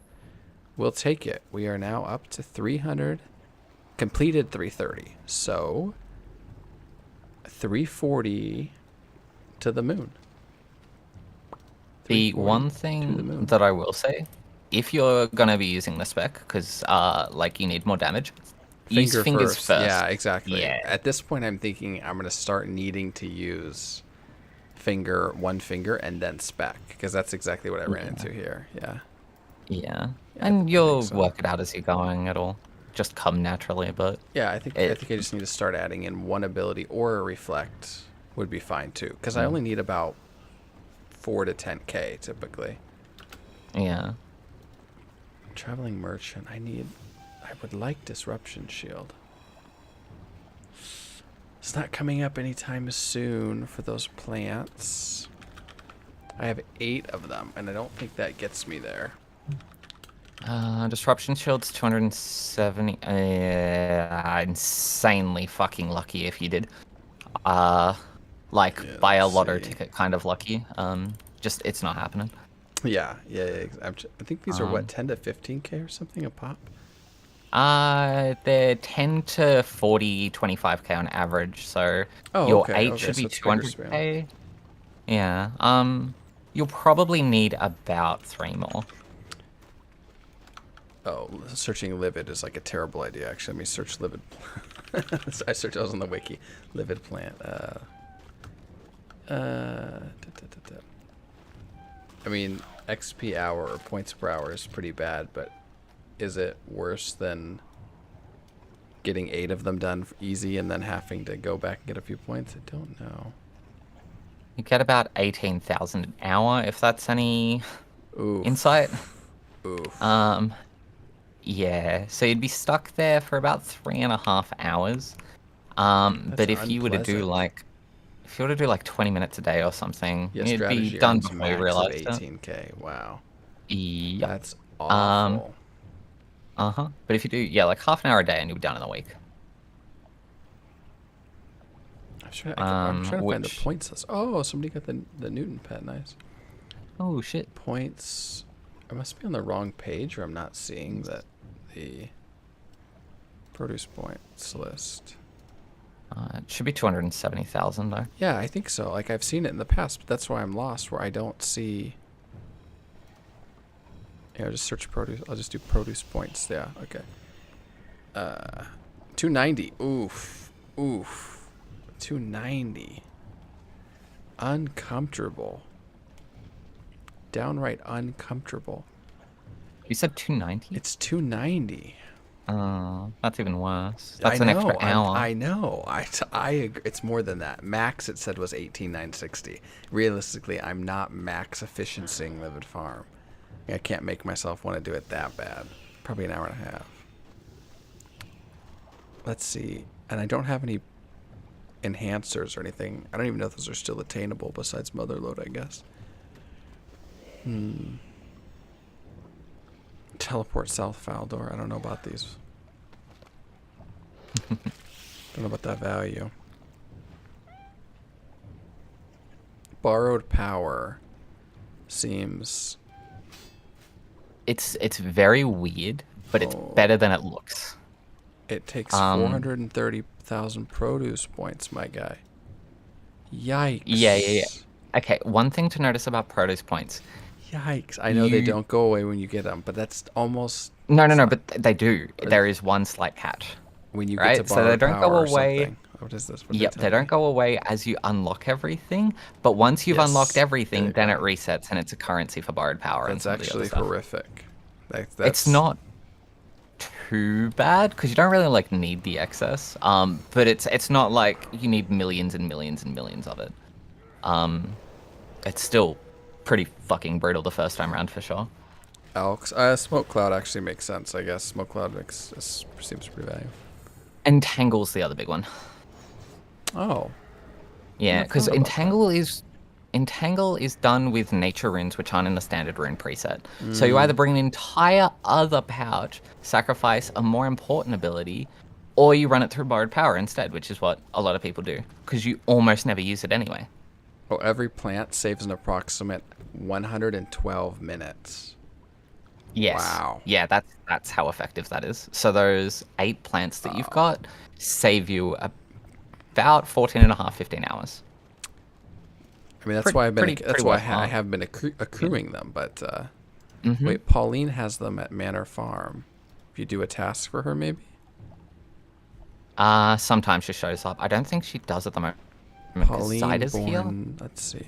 we'll take it. We are now up to 300. Completed 330. So 340 to the moon. The one thing that I will say, if you're gonna be using the spec, because like you need more damage, use fingers first. Yeah, exactly. Yeah. At this point, I'm thinking I'm gonna start needing to use one finger, and then spec, because that's exactly what I ran into here. Yeah, and you'll work it out as you're going. It'll just come naturally, but yeah, I think I just need to start adding in one ability or a reflect would be fine too, because I only need about 4 to 10k typically. Yeah. Traveling merchant. I would like disruption shield. It's not coming up anytime soon for those plants. I have 8 of them, and I don't think that gets me there. Disruption shield's 270. Insanely fucking lucky if you did. Like buy a lotto ticket kind of lucky. Just it's not happening. Yeah. I think these are what, 10 to 15k or something a pop. They're 10 to 40, 25k on average. So your 8 should be 200k. Yeah. You'll probably need about 3 more. Oh, searching livid is like a terrible idea. Actually, let me search livid. I was on the wiki. Livid plant. I mean, XP hour or points per hour is pretty bad, but is it worse than getting 8 of them done easy and then having to go back and get a few points? I don't know. You get about 18,000 an hour, if that's any Oof. insight. Oof. Yeah, so you'd be stuck there for about 3.5 hours. But if you were to do unpleasant. if you were to do like 20 minutes a day or something, Yeah, you'd be strategy done earns before you max of realized it. 18k. Wow. Yep. That's awful. But if you do, yeah, like half an hour a day and you'll be done in a week. I'm trying to find the Which... points list. Oh, somebody got the Newton pet. Nice. Oh, shit. Points. I must be on the wrong page, or I'm not seeing that the produce points list. It should be 270,000 though. Yeah, I think so. Like, I've seen it in the past, but that's why I'm lost, where I don't see... Yeah, I'll just search produce. I'll just do produce points. Yeah, okay. 290. Oof. Oof. 290. Uncomfortable. Downright uncomfortable. You said 290? It's 290. That's even worse. That's I an know, extra hour. I know. I agree. It's more than that. Max, it said, was 18,960. Realistically, I'm not max efficiencying Livid Farm. I can't make myself want to do it that bad. Probably an hour and a half. Let's see. And I don't have any enhancers or anything. I don't even know if those are still attainable besides Motherload, I guess. Teleport South Faldor. I don't know about these. Don't know about that value. Borrowed Power seems... It's very weird, but it's better than it looks. It takes 430,000 produce points, my guy. Yikes. Yeah. Okay, one thing to notice about produce points. Yikes. I know they don't go away when you get them, but that's almost... No, but they do. There is one slight catch. When you right? get to So they borrowed don't power go or away. something. What is this? What Yep, they don't go away as you unlock everything, but once you've unlocked everything, then it resets and it's a currency for borrowed power. That's and actually horrific. That's... It's not too bad because you don't really like need the excess, but it's not like you need millions and millions and millions of it. It's still pretty fucking brutal the first time around for sure. Elks. Smoke Cloud actually makes sense, I guess. Smoke Cloud seems pretty valuable. Entangle's the other big one. Oh. Yeah, because Entangle is done with nature runes, which aren't in the standard rune preset. So you either bring an entire other pouch, sacrifice a more important ability, or you run it through borrowed power instead, which is what a lot of people do, because you almost never use it anyway. Oh, every plant saves an approximate 112 minutes. Yes. Wow. Yeah, that's how effective that is. So those 8 plants that you've got save you about 14 and a half, 15 hours. I mean, that's why I have been accruing them. But wait, Pauline has them at Manor Farm. If you do a task for her, maybe. Sometimes she shows up. I don't think she does at the moment. Pauline Zyda's here. Let's see.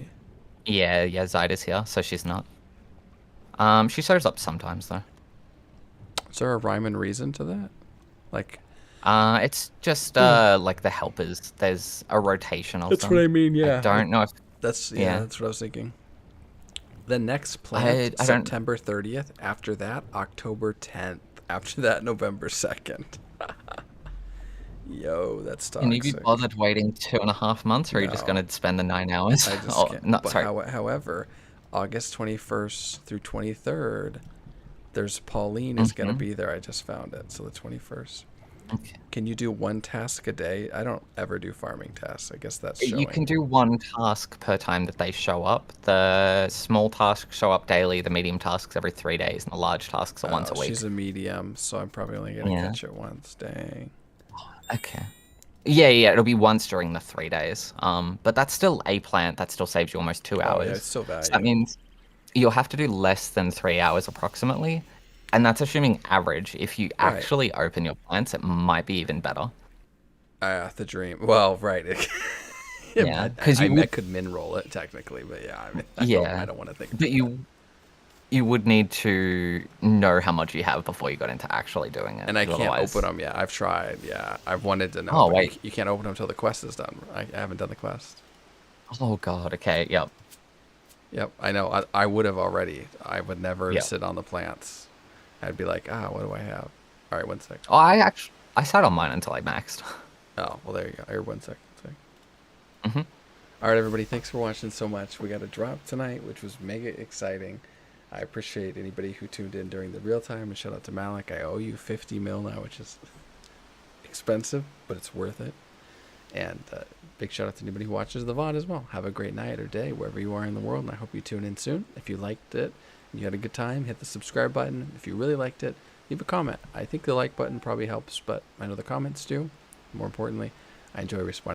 Yeah, Zyda's here, so she's not. She shows up sometimes though. Is there a rhyme and reason to that? Like, it's just like the helpers. There's a rotation of them. That's what I mean. Yeah. I don't know if that's what I was thinking. The next plant, September 30th. After that, October 10th. After that, November 2nd. Yo, that's toxic. Can you be bothered waiting 2.5 months, or are you just going to spend the 9 hours? I just can't. No, sorry. However, August 21st through 23rd, there's Pauline is going to be there. I just found it. So the 21st. Okay. Can you do one task a day? I don't ever do farming tasks. I guess that's showing. You can do one task per time that they show up. The small tasks show up daily, the medium tasks every 3 days, and the large tasks are once a week. She's a medium, so I'm probably only going to catch it once. Dang. Okay. Yeah, it'll be once during the 3 days. But that's still a plant. That still saves you almost 2 hours. Yeah, it's still valuable. So that means you'll have to do less than 3 hours approximately. And that's assuming average. If you actually open your plants, it might be even better. The dream. Well, right. Yeah, because I could min roll it technically, but yeah, I mean, I don't want to think about but you you would need to know how much you have before you got into actually doing it. And I 'cause can't otherwise- open them yet. I've tried. Yeah, I've wanted to know. Oh, but wait. You can't open them until the quest is done. I haven't done the quest. Oh god. Okay. Yep. Yep, I know. I would have already. I would never Yeah. sit on the plants. I'd be like, what do I have? All right, 1 sec. Oh, I sat on mine until I maxed. Oh, well, there you go. Here, 1 sec. 1 sec. hmm All right, everybody. Thanks for watching so much. We got a drop tonight, which was mega exciting. I appreciate anybody who tuned in during the real time. And shout out to Malik. I owe you 50 mil now, which is expensive, but it's worth it. And big shout out to anybody who watches the VOD as well. Have a great night or day wherever you are in the world, and I hope you tune in soon. If you liked it and you had a good time, hit the subscribe button. If you really liked it, leave a comment. I think the like button probably helps, but I know the comments do. More importantly, I enjoy responding.